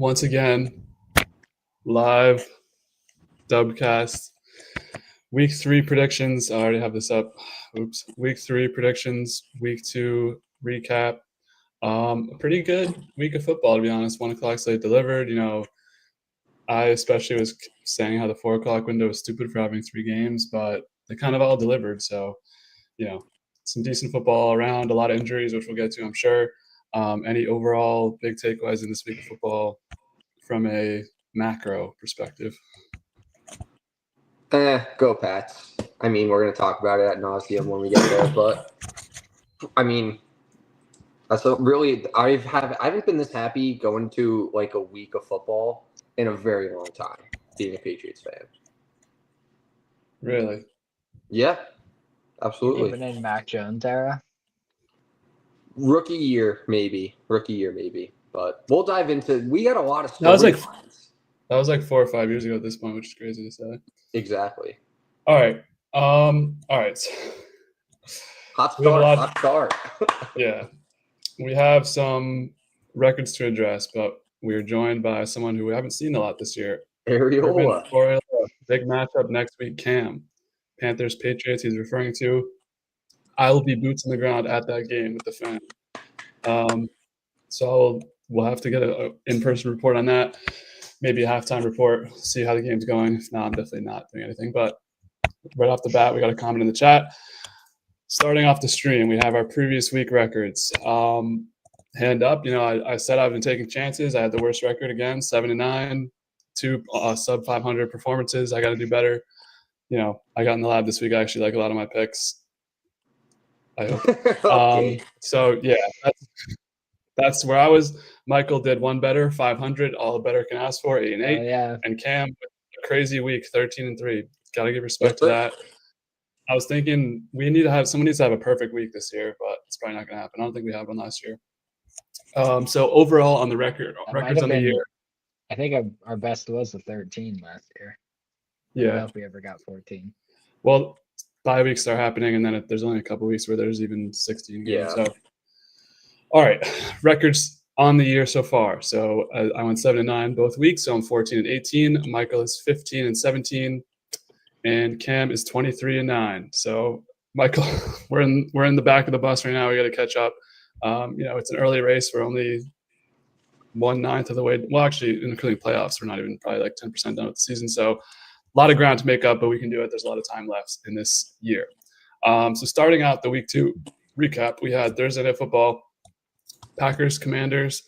once again, live Dubcast. Week 3 predictions. I already have this up. Oops. Week 3 predictions. Week 2 recap. A pretty good week of football, to be honest. 1 o'clock slate delivered. I especially was saying how the 4 o'clock window was stupid for having 3 games, but they kind of all delivered. So, some decent football all around. A lot of injuries, which we'll get to, I'm sure. Any overall big takeaways in this week of football from a macro perspective? Go Pats. I mean, we're going to talk about it ad nauseum when we get there, but I mean, so really, I haven't been this happy going to like a week of football in a very long time, being a Patriots fan. Really? Yeah, absolutely. Even in Mac Jones era? Rookie year, maybe. But we'll dive into. We got a lot of That was like 4 or 5 years ago at this point, which is crazy to say. Exactly. All right. All right. Hot start. Yeah. We have some records to address, but we are joined by someone who we haven't seen a lot this year. Areola. Big matchup next week, Cam. Panthers, Patriots, he's referring to. I will be boots on the ground at that game with the fan. So we'll have to get an in-person report on that. Maybe a halftime report, see how the game's going. If not, I'm definitely not doing anything. But right off the bat, we got a comment in the chat. Starting off the stream, we have our previous week records. Hand up, I said I've been taking chances. I had the worst record again, 7-9, 2 sub 500 performances. I got to do better. I got in the lab this week. I actually like a lot of my picks. I hope. Okay. So yeah, that's where I was. Michael did one better, 500. All the better can ask for, 8-8. Yeah. And Cam, a crazy week, 13-3. Got to give respect to that. I was thinking someone needs to have a perfect week this year, but it's probably not going to happen. I don't think we had one last year. So overall on the records on the year, I think our best was the 13 last year. I don't know if we ever got 14. Well, bye weeks are happening, and then there's only a couple weeks where there's even 16 games. Yeah. So, all right, records on the year so far. So I went 7-9 both weeks, so I'm 14-18. Michael is 15-17, and Cam is 23-9. So Michael, we're in the back of the bus right now. We got to catch up. It's an early race. We're only 1/9 of the way. Well, actually, including playoffs, we're not even probably like 10% done with the season. So a lot of ground to make up, but we can do it. There's a lot of time left in this year. So starting out the week 2 recap, we had Thursday Night Football, Packers, Commanders.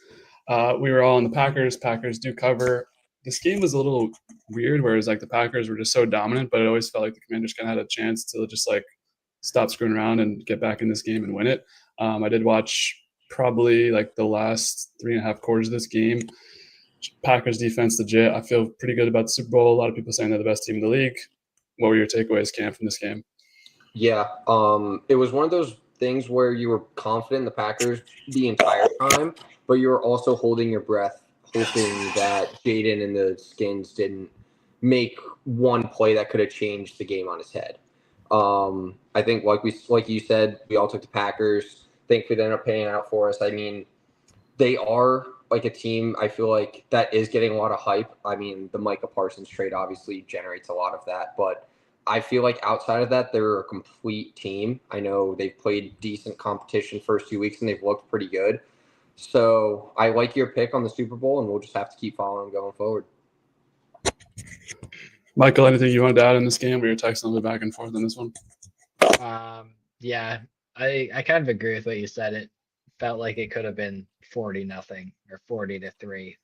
We were all on the Packers. Packers do cover. This game was a little weird, whereas like the Packers were just so dominant, but it always felt like the Commanders kind of had a chance to just like stop screwing around and get back in this game and win it. I did watch probably like the last 3.5 quarters of this game. Packers defense legit. I feel pretty good about the Super Bowl. A lot of people saying they're the best team in the league. What were your takeaways, Cam, from this game? Yeah, it was one of those things where you were confident in the Packers the entire time, but you were also holding your breath, hoping that Jayden and the Skins didn't make one play that could have changed the game on his head. I think, like you said, we all took the Packers. Thankfully, they ended up paying out for us. I mean, they are like a team, I feel like, that is getting a lot of hype. I mean, the Micah Parsons trade obviously generates a lot of that, but I feel like outside of that, they're a complete team. I know they've played decent competition first 2 weeks, and they've looked pretty good. So I like your pick on the Super Bowl, and we'll just have to keep following going forward. Michael, anything you wanted to add in this game? We were texting a little back and forth on this one. Yeah, I kind of agree with what you said. It felt like it could have been 40-0 or 40-3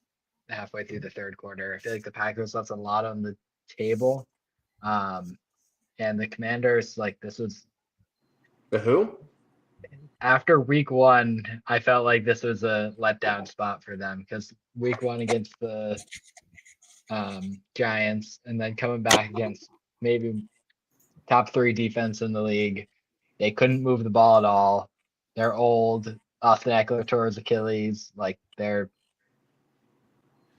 halfway through the third quarter. I feel like the Packers left a lot on the table. And the Commanders, like, this was The who? After week 1, I felt like this was a letdown spot for them because week 1 against the Giants and then coming back against maybe top 3 defense in the league. They couldn't move the ball at all. They're old. Austin Eckler tore his Achilles. Like, they're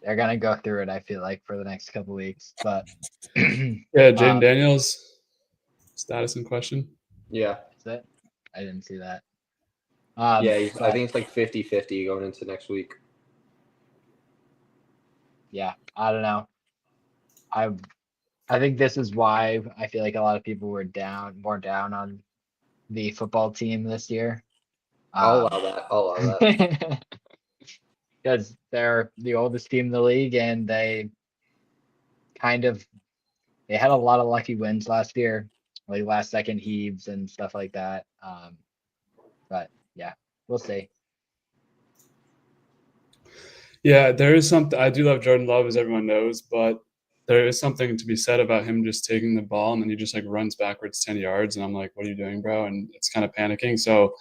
gonna go through it, I feel like, for the next couple weeks. But yeah, Jayden Daniels status in question. Yeah. Is it? I didn't see that. I think it's like 50-50 going into next week. yeah, I don't know. I think this is why I feel like a lot of people were more down on the football team this year. I'll allow that. I'll allow that. Because they're the oldest team in the league, and they had a lot of lucky wins last year, like last second heaves and stuff like that. But yeah, we'll see. Yeah, there is something. I do love Jordan Love, as everyone knows, but there is something to be said about him just taking the ball and then he just like runs backwards 10 yards. And I'm like, what are you doing, bro? And it's kind of panicking. So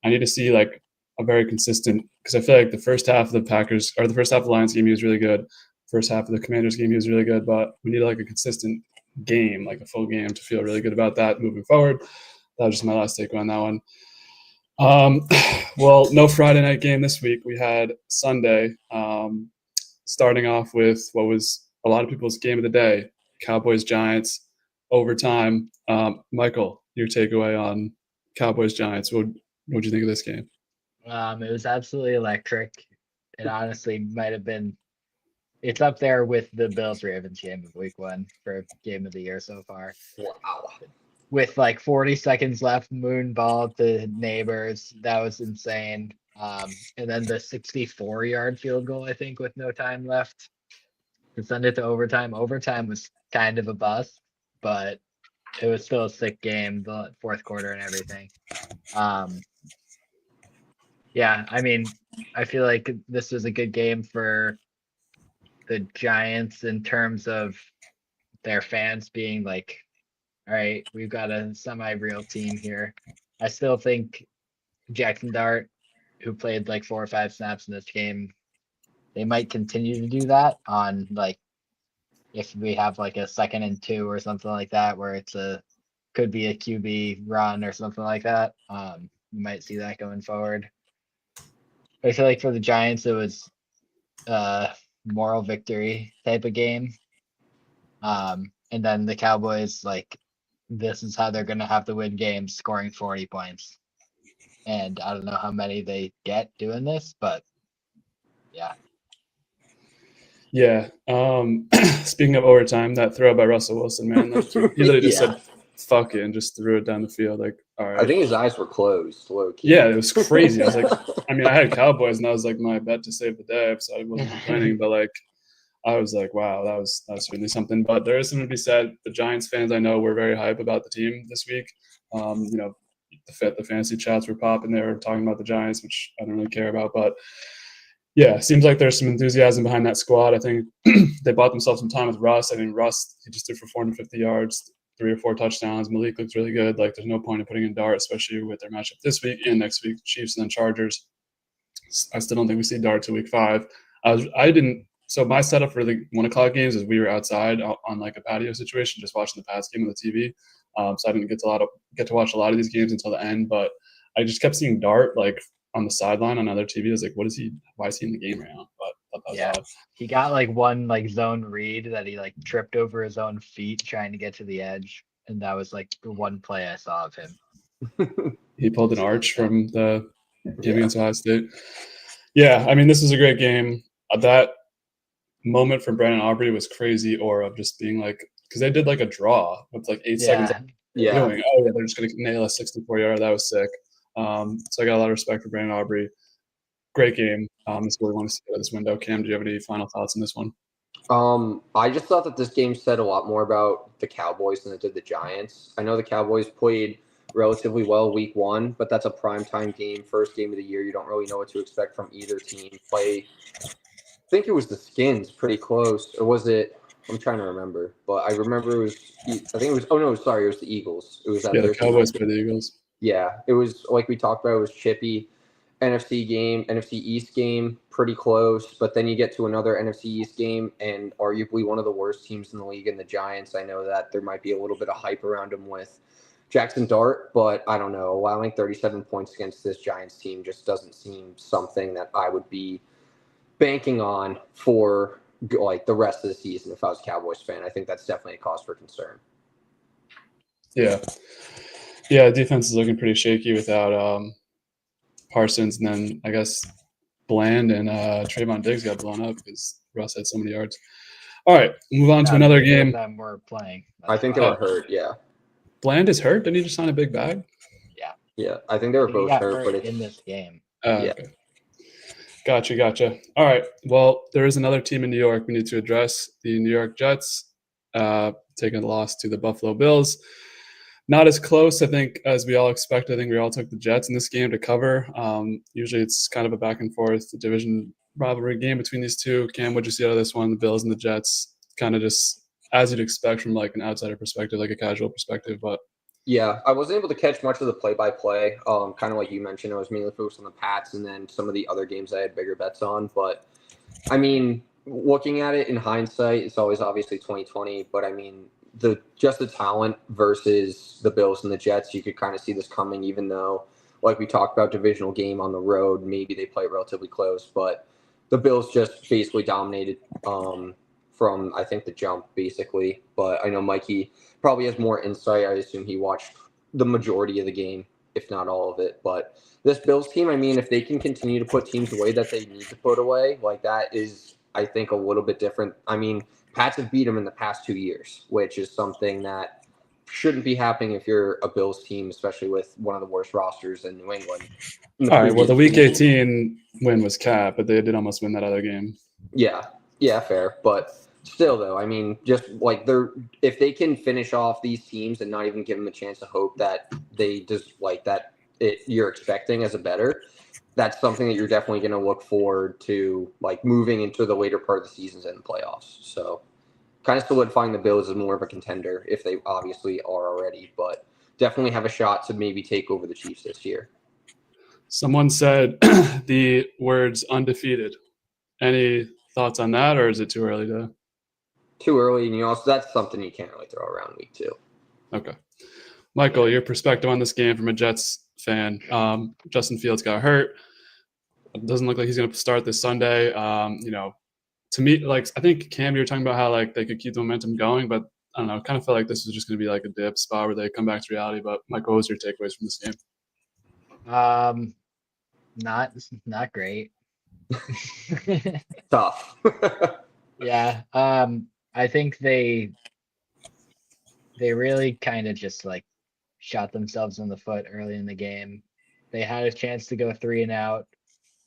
I need to see like a very consistent, because I feel like the first half of the Packers or the first half of the Lions game, he was really good. First half of the Commanders game, he was really good, but we need like a consistent game, like a full game to feel really good about that moving forward. That was just my last take on that one. Well, no Friday night game this week. We had Sunday, starting off with what was a lot of people's game of the day, Cowboys Giants overtime. Michael, your takeaway on Cowboys Giants. What do you think of this game? It was absolutely electric. It honestly might have been. It's up there with the Bills Ravens game of week 1 for game of the year so far. Wow. With like 40 seconds left, moon ball to neighbors. That was insane. And then the 64-yard field goal, I think, with no time left to send it to overtime. Overtime was kind of a bust, but it was still a sick game, the fourth quarter and everything. Yeah, I mean, I feel like this was a good game for the Giants in terms of their fans being like, all right, we've got a semi-real team here. I still think Jackson Dart, who played like 4 or 5 snaps in this game, they might continue to do that on like if we have like a 2nd and 2 or something like that, where could be a QB run or something like that. You might see that going forward. I feel like for the Giants, it was moral victory type of game. And then the Cowboys, like, this is how they're going to have to win games, scoring 40 points. And I don't know how many they get doing this, but yeah. Yeah. Speaking of overtime, that throw by Russell Wilson, man, like, he literally just said fuck it and just threw it down the field. Like, all right. I think his eyes were closed, low key. Yeah, it was crazy. I was like, I mean, I had Cowboys and that was like my bet to save the day, so I wasn't complaining, but like I was like, wow, that was certainly something. But there is something to be said. The Giants fans I know were very hype about the team this week. You know, the fantasy chats were popping. They were talking about the Giants, which I don't really care about. But yeah, it seems like there's some enthusiasm behind that squad. I think they bought themselves some time with Russ. I mean, Russ, he just threw for 450 yards, 3 or 4 touchdowns. Malik looks really good. Like, there's no point in putting in Dart, especially with their matchup this week and next week, Chiefs and then Chargers. I still don't think we see Dart till week 5. So my setup for the 1 o'clock games is we were outside on like a patio situation, just watching the Pats game on the TV. So I didn't get to watch a lot of these games until the end, but I just kept seeing Dart like on the sideline on other TV. I was like, why is he in the game right now? But that was odd. He got like one like zone read that he like tripped over his own feet trying to get to the edge. And that was like the one play I saw of him. He pulled an arch from the game against Ohio State. Yeah, I mean, this is a great game. That moment from Brandon Aubrey was crazy, or of just being like, because they did like a draw with like 8 seconds. Yeah. Doing, oh yeah, they're just gonna nail a 64-yard. That was sick. So I got a lot of respect for Brandon Aubrey. Great game. This is what we want to see out of this window. Cam, do you have any final thoughts on this one? I just thought that this game said a lot more about the Cowboys than it did the Giants. I know the Cowboys played relatively well week 1, but that's a primetime game, first game of the year. You don't really know what to expect from either team. I think it was the Skins, pretty close. Or was it? I'm trying to remember, but I remember it was. I think it was. Oh no, sorry, it was the Eagles. It was that. Yeah, the Cowboys played the Eagles. Yeah, it was like we talked about. It was chippy. NFC East game, pretty close. But then you get to another NFC East game, and arguably one of the worst teams in the league, in the Giants. I know that there might be a little bit of hype around them with Jackson Dart, but I don't know. Allowing 37 points against this Giants team just doesn't seem something that I would be banking on for like the rest of the season. If I was a Cowboys fan, I think that's definitely a cause for concern. Yeah, defense is looking pretty shaky without Parsons, and then I guess Bland and Trayvon Diggs got blown up because Russ had so many yards. All right, move on to Yeah, another neither of game. them were playing. I think they were hurt. Yeah. Bland is hurt. Didn't he just sign a big bag? Yeah. Yeah. I think they were He both got hurt, but hurt it's in this game. Yeah. Okay. Gotcha. All right. Well, there is another team in New York we need to address. The New York Jets taking a loss to the Buffalo Bills. Not as close, I think, as we all expected. I think we all took the Jets in this game to cover. Usually it's kind of a back and forth division rivalry game between these two. Cam, what'd you see out of this one? The Bills and the Jets, kind of just as you'd expect from like an outsider perspective, like a casual perspective. But yeah, I wasn't able to catch much of the play-by-play. Kind of like you mentioned, I was mainly focused on the Pats and then some of the other games I had bigger bets on. But I mean, looking at it in hindsight, it's always obviously 2020. But I mean, the talent versus the Bills and the Jets, you could kind of see this coming. Even though, like we talked about, divisional game on the road, maybe they play relatively close, but the Bills just basically dominated from I think the jump basically. But I know Mikey probably has more insight. I assume he watched the majority of the game, if not all of it. But this Bills team, I mean, if they can continue to put teams away that they need to put away, like that is, I think, a little bit different. I mean, Pats have beat them in the past 2 years, which is something that shouldn't be happening if you're a Bills team, especially with one of the worst rosters in New England. all right, well, the Week 18 win was cap, but they did almost win that other game. Yeah, fair. But still, though, I mean, just like if they can finish off these teams and not even give them a chance to hope that they just like that you're expecting as a better, that's something that you're definitely going to look forward to, like moving into the later part of the seasons and the playoffs. So kind of solidifying the Bills as more of a contender if they obviously are already, but definitely have a shot to maybe take over the Chiefs this year. Someone said the words undefeated. Any thoughts on that, or is it too early to? Too early, and so that's something you can't really throw around week 2. Okay. Michael, your perspective on this game from a Jets fan. Justin Fields got hurt. It doesn't look like he's going to start this Sunday. To me, like I think Cam, you were talking about how like they could keep the momentum going, but I don't know. I kind of felt like this was just going to be like a dip spot where they come back to reality. But Michael, what was your takeaways from this game? Not great. Tough. Yeah. I think they really kind of just like shot themselves in the foot early in the game. They had a chance to go 3 and out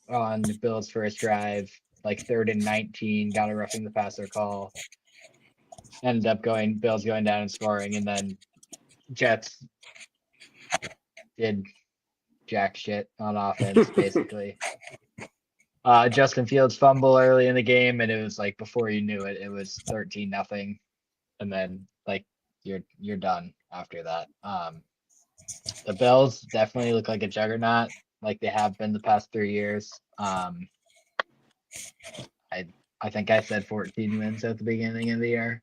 on the Bills' first drive, like 3rd and 19, got a roughing the passer call. Ended up Bills going down and scoring, and then Jets did jack shit on offense, basically. Justin Fields fumble early in the game, and it was like before you knew it, it was 13-0, and then like you're done after that. The Bills definitely look like a juggernaut, like they have been the past 3 years. I think I said 14 wins at the beginning of the year.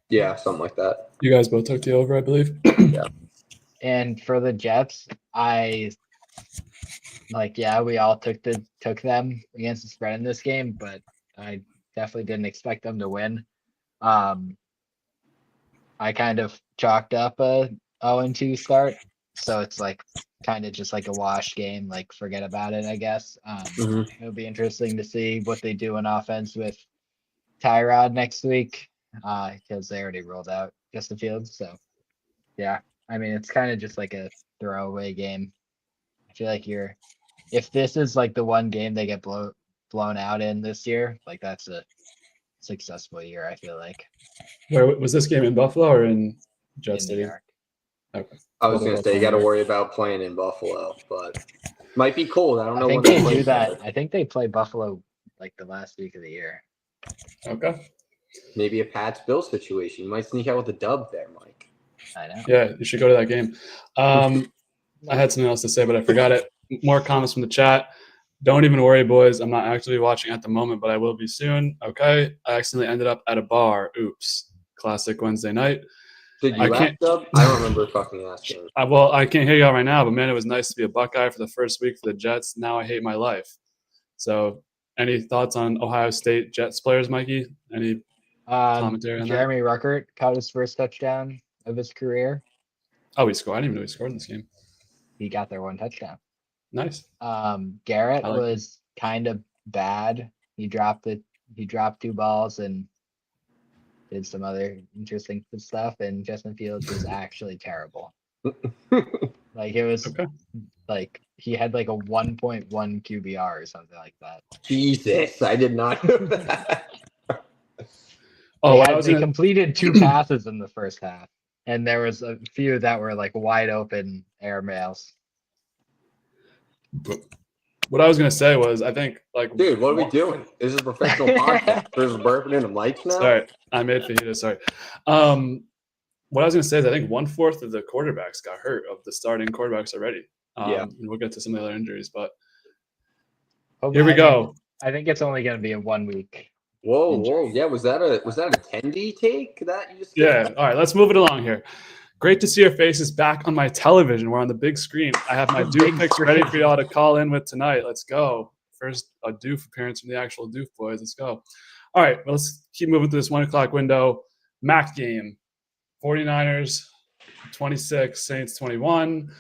Yeah, something like that. You guys both took the over, I believe. Yeah. And for the Jets, we all took them against the spread in this game, but I definitely didn't expect them to win. I kind of chalked up a 0-2 start, so it's like kind of just like a wash game, like forget about it, I guess. It'll be interesting to see what they do in offense with Tyrod next week, because they already rolled out Justin Fields. So yeah, I mean, it's kind of just like a throwaway game. I feel like if this is like the one game they get blown out in this year, like that's a successful year, I feel like. Where was this game, in Buffalo or in Jet In New Stadium? York. Okay. I was going to say you got to worry about playing in Buffalo, but might be cold. I don't know. I think when they play do that. there. I think they play Buffalo like the last week of the year. Okay. Maybe a Pats Bills situation. You might sneak out with a dub there, Mike. I know. Yeah, you should go to that game. I had something else to say, but I forgot it. More comments from the chat. Don't even worry, boys. I'm not actively watching at the moment, but I will be soon. Okay. I accidentally ended up at a bar. Oops. Classic Wednesday night. Did you ask Dub? I don't remember fucking asking. Well, I can't hear you all right now, but man, it was nice to be a Buckeye for the first week for the Jets. Now I hate my life. So, any thoughts on Ohio State Jets players, Mikey? Any commentary on Jeremy Ruckert caught his first touchdown of his career. that? Oh, he scored. I didn't even know he scored in this game. He got their one touchdown. Nice. Garrett I like was kind of bad. He dropped 2 balls and did some other interesting stuff, and Justin Fields was actually terrible. Like it was Okay. like he had like a 1.1 QBR or something like that. Jesus, I did not know that. Oh, They completed 2 passes in the first half, and there was a few that were like wide open airmails. what I was gonna say was I think like Dude, what are we doing? This is a professional podcast. There's burping into mics now. Sorry, I made fajita. Sorry. What I was gonna say is I think 1/4 of the quarterbacks got hurt of the starting quarterbacks already. Yeah. And we'll get to some of the other injuries, but Oh, here we go. I think it's only going to be a 1 week. Whoa. Yeah, was that a 10D take that you just Yeah. All right, let's move it along here. Great to see your faces back on my television. We're on the big screen. I have my DOUF picks ready for y'all to call in with tonight. Let's go. First, a DOUF appearance from the actual DOUF boys. Let's go. All right, well, let's keep moving through this 1 o'clock window. MAC game. 49ers 26, Saints 21.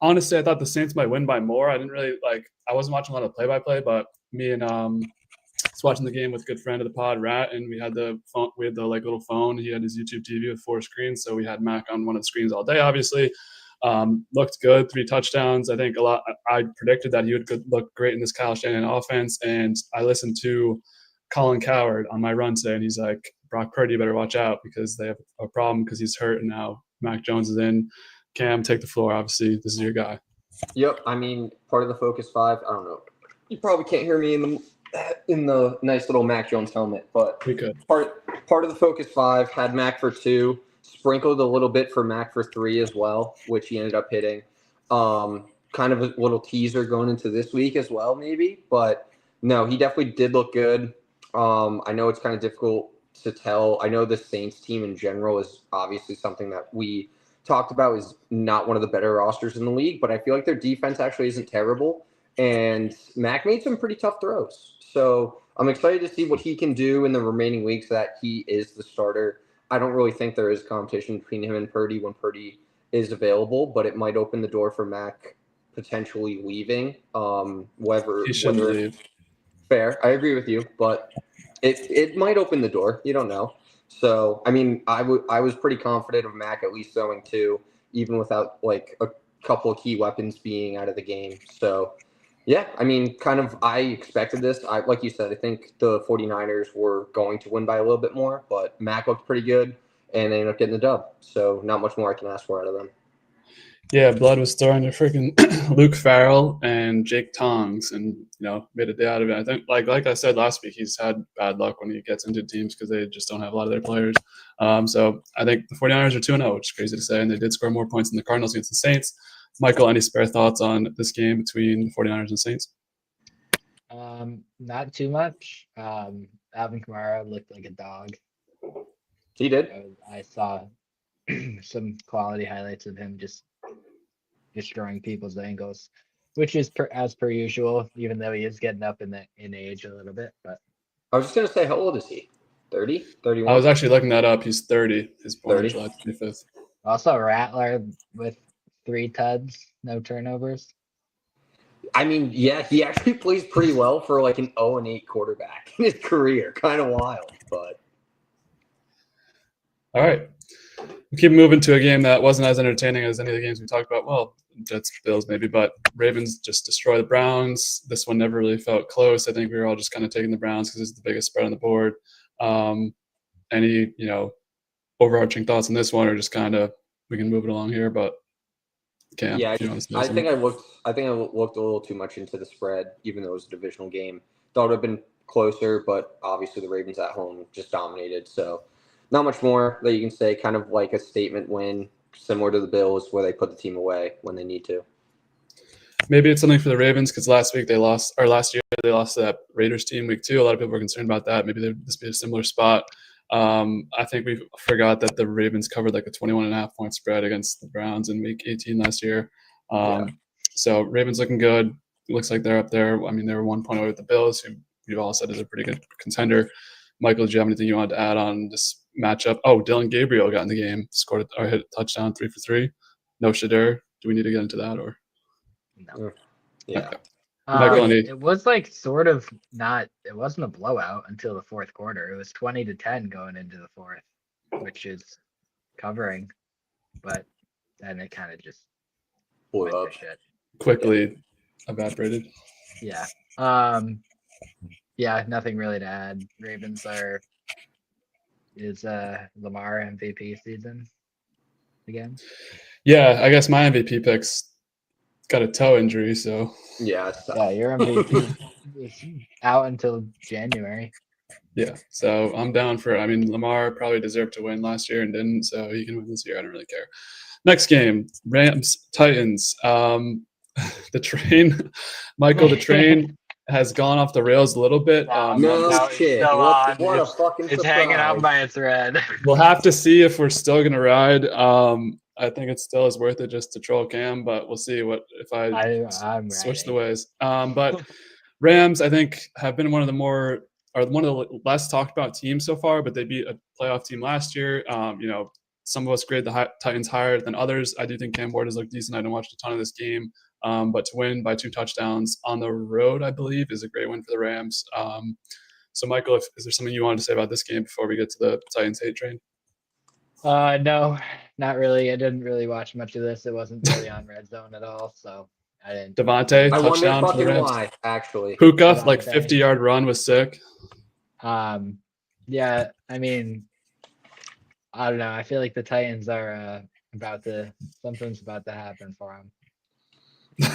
Honestly, I thought the Saints might win by more. I wasn't watching a lot of play-by-play, but me and was watching the game with a good friend of the pod, Rat, and we had the phone, like little phone. He had his YouTube TV with 4 screens, so we had Mac on one of the screens all day. Obviously, looked good, 3 touchdowns. I think I predicted that he would look great in this Kyle Shanahan offense, and I listened to Colin Coward on my run today, and he's like, Brock Purdy, you better watch out because they have a problem because he's hurt, and now Mac Jones is in. Cam, take the floor. Obviously, this is your guy. Yep. I mean, part of the Focus 5. I don't know. You probably can't hear me in the nice little Mac Jones helmet, but We could. Part of the Focus 5 had Mac for 2, sprinkled a little bit for Mac for 3 as well, which he ended up hitting. Kind of a little teaser going into this week as well, maybe. But no, he definitely did look good. I know it's kind of difficult to tell. I know the Saints team in general is obviously something that we talked about is not one of the better rosters in the league, but I feel like their defense actually isn't terrible. And Mac made some pretty tough throws. So I'm excited to see what he can do in the remaining weeks that he is the starter. I don't really think there is competition between him and Purdy when Purdy is available, but it might open the door for Mac potentially leaving. He shouldn't leave. Fair. I agree with you, but it might open the door. You don't know. So, I mean, I was pretty confident of Mac at least throwing 2, even without like a couple of key weapons being out of the game. So, yeah, I mean, kind of I expected this. Like you said, I think the 49ers were going to win by a little bit more, but Mac looked pretty good, and they ended up getting the dub. So not much more I can ask for out of them. Yeah, blood was throwing to freaking Luke Farrell and Jake Tongs, and made a day out of it. I think, like I said last week, he's had bad luck when he gets into teams because they just don't have a lot of their players. So I think the 49ers are 2-0, which is crazy to say, and they did score more points than the Cardinals against the Saints. Michael, any spare thoughts on this game between the 49ers and Saints? Not too much. Alvin Kamara looked like a dog. He did. I saw some quality highlights of him just destroying people's ankles, which is as per usual, even though he is getting up in age a little bit. But I was just going to say, how old is he? 30? 31? I was actually looking that up. He's 30. He's born 30? July 25th. Also, Rattler with 3 tuds, no turnovers. I mean, yeah, he actually plays pretty well for like an 0-8 quarterback in his career. Kind of wild, but. All right. We keep moving to a game that wasn't as entertaining as any of the games we talked about. Well, Jets, Bills maybe, but Ravens just destroy the Browns. This one never really felt close. I think we were all just kind of taking the Browns because it's the biggest spread on the board. Any, overarching thoughts on this one, or just kind of we can move it along here, but Cam, Yeah, I think I looked a little too much into the spread, even though it was a divisional game. Thought it would have been closer, but obviously the Ravens at home just dominated. So not much more that you can say. Kind of like a statement win, similar to the Bills, where they put the team away when they need to. Maybe it's something for the Ravens because last year they lost to that Raiders team week 2. A lot of people were concerned about that. Maybe this be a similar spot. I think we forgot that the Ravens covered like a 21.5 point spread against the Browns in week 18 last year. So Ravens looking good. It looks like they're up there. I mean, they were 1 point away with the Bills, who we've all said is a pretty good contender. Michael, do you have anything you wanted to add on this matchup? Oh, Dylan Gabriel got in the game, hit a touchdown, 3 for 3. No Shadur. Do we need to get into that or? No. Yeah. Michael and It was like sort of not. It wasn't a blowout until the fourth quarter. It was 20-10 going into the fourth, which is covering, but then it kind of just Blew went up. to shit. quickly evaporated. Yeah. Yeah. Nothing really to add. Ravens is Lamar MVP season again. Yeah, I guess my MVP picks got a toe injury, so Yeah, it's tough. Yeah, your MVP is out until January. yeah. So I'm down for it. I mean, Lamar probably deserved to win last year and didn't, so he can win this year. I don't really care. Next game, Rams Titans. The train, Michael, the train has gone off the rails a little bit. No it's shit. still What, on. what a fucking It's surprise. hanging out by a thread. We'll have to see if we're still gonna ride. I think it still is worth it just to troll Cam, but we'll see what if I'm switch the riding. ways. But Rams, I think, have been one of the less talked about teams so far, but they beat a playoff team last year. Some of us grade the Titans higher than others. I do think Cam Ward has looked decent. I didn't watch a ton of this game, but to win by 2 touchdowns on the road, I believe, is a great win for the Rams. So, Michael, is there something you wanted to say about this game before we get to the Titans hate train? No, not really. I didn't really watch much of this. It wasn't really on Red Zone at all, so I didn't. Devontae, I wonder touchdown for the fucking Rams. why, actually. Puka, like Devontae. 50-yard run was sick. Yeah, I mean, I don't know. I feel like the Titans are something's about to happen for them.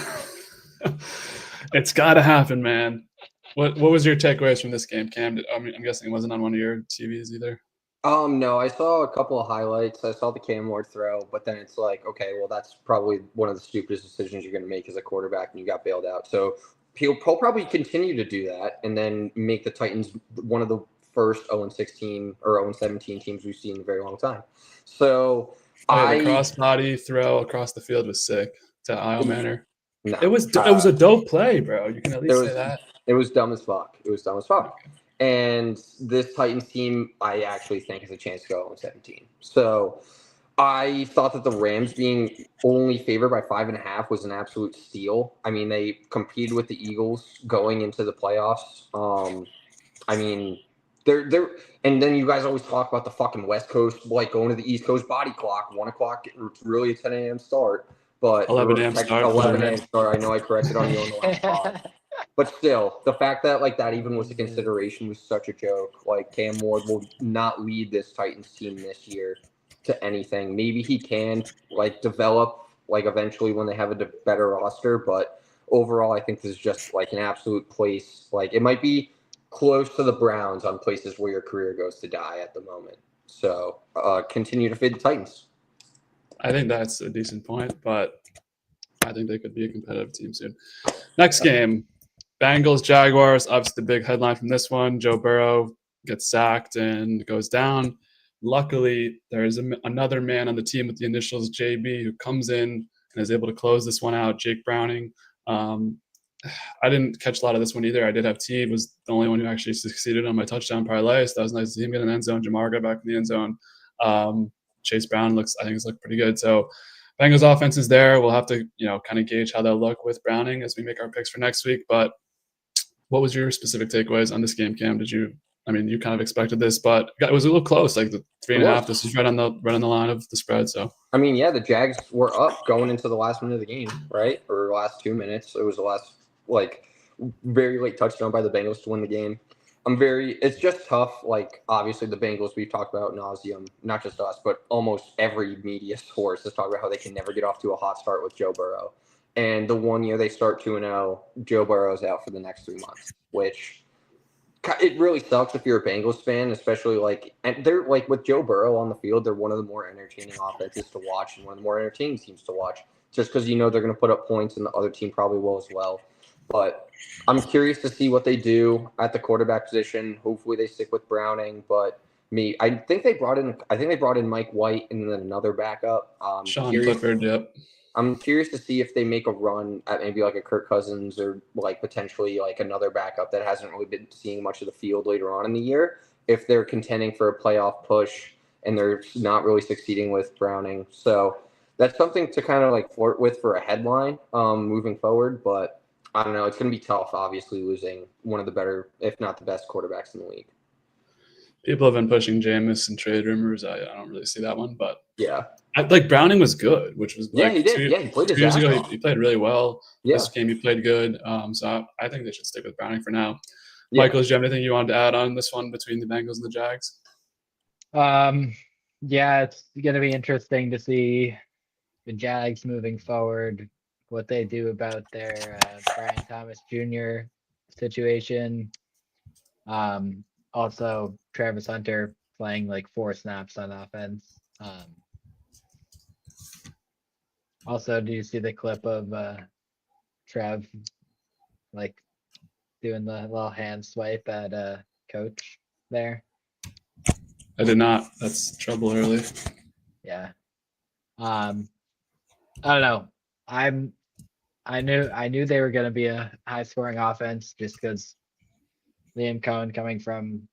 It's got to happen, man. What was your takeaways from this game, Cam? I'm guessing it wasn't on one of your TVs either. No, I saw a couple of highlights. I saw the Cam Ward throw, but then it's like, okay, well, that's probably one of the stupidest decisions you're going to make as a quarterback, and you got bailed out. So he'll probably continue to do that, and then make the Titans one of the first 0-16 or 0-17 teams we've seen in a very long time. So the crossbody throw across the field was sick to Isle Manor. No, it was a dope play, bro. You can at least say that. It was dumb as fuck. And this Titans team, I actually think, has a chance to go 0-17. So I thought that the Rams being only favored by 5.5 was an absolute steal. I mean, they competed with the Eagles going into the playoffs. I mean, they're and then you guys always talk about the fucking West Coast, like going to the East Coast body clock, 1 o'clock. It's really a 10 a.m. start, but 11 a.m. start. 11 a.m. start. I know I corrected on you on the last pod. But still, the fact that like that even was a consideration was such a joke. Like Cam Ward will not lead this Titans team this year to anything. Maybe he can like develop like eventually when they have a better roster. But overall, I think this is just like an absolute place. Like it might be close to the Browns on places where your career goes to die at the moment. So continue to fade the Titans. I think that's a decent point, but I think they could be a competitive team soon. Next game. Bengals, Jaguars, obviously the big headline from this one. Joe Burrow gets sacked and goes down. Luckily, there is another man on the team with the initials JB who comes in and is able to close this one out, Jake Browning. I didn't catch a lot of this one either. I did have T, was the only one who actually succeeded on my touchdown parlay, so that was nice to see him get an end zone. Jamar got back in the end zone. Chase Brown looks pretty good. So Bengals offense is there. We'll have to, kind of gauge how they'll look with Browning as we make our picks for next week. But what was your specific takeaways on this game, Cam? You kind of expected this, but it was a little close, like the 3.5. This is right on the line of the spread. So I mean, yeah, the Jags were up going into the last minute of the game, right? Or last 2 minutes. It was the last very late touchdown by the Bengals to win the game. It's just tough. Like, obviously, the Bengals we've talked about nauseum, not just us, but almost every media source has talked about how they can never get off to a hot start with Joe Burrow. And the 1 year they start 2-0, Joe Burrow's out for the next 3 months, which it really sucks if you're a Bengals fan, especially and they're with Joe Burrow on the field, they're one of the more entertaining offenses to watch and one of the more entertaining teams to watch, just because they're going to put up points and the other team probably will as well. But I'm curious to see what they do at the quarterback position. Hopefully they stick with Browning, but I think they brought in Mike White and then another backup. Sean Clifford, yep. I'm curious to see if they make a run at maybe like a Kirk Cousins or potentially another backup that hasn't really been seeing much of the field later on in the year. If they're contending for a playoff push and they're not really succeeding with Browning. So that's something to kind of flirt with for a headline moving forward. But I don't know. It's going to be tough, obviously, losing one of the better, if not the best quarterbacks in the league. People have been pushing Jameis and trade rumors. I don't really see that one, but Yeah. Browning was good, which was Yeah, like he did. Yeah, he played his 2 years ass ago. off. He played really well. Yeah. This game he played good. So I think they should stick with Browning for now. Yeah. Michael, do you have anything you wanted to add on this one between the Bengals and the Jags? Yeah, it's gonna be interesting to see the Jags moving forward, what they do about their Brian Thomas Jr. situation. Also Travis Hunter playing like 4 snaps on offense. Also, do you see the clip of Trev like doing the little hand swipe at coach there? I did not. That's trouble early. Yeah. I don't know. I knew they were gonna be a high scoring offense just because Liam Cohen coming from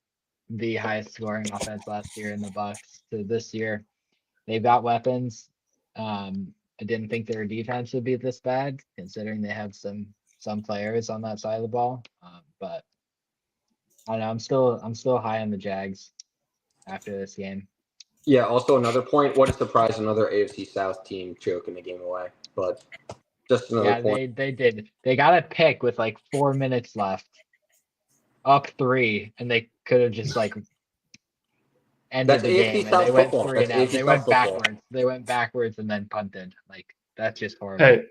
the highest scoring offense last year in the Bucks to this year. They've got weapons. I didn't think their defense would be this bad, considering they have some players on that side of the ball. But I don't know. I'm still high on the Jags after this game. Yeah, also another point. What a surprise, another AFC South team choking the game away. But just another point. They did. They got a pick with like 4 minutes left, up 3, and they could have just like ended That's the AFC game, and South they went football. 3 and That's out. AFC They South went football. backwards. They went backwards and then punted. Like that's just horrible. Hey,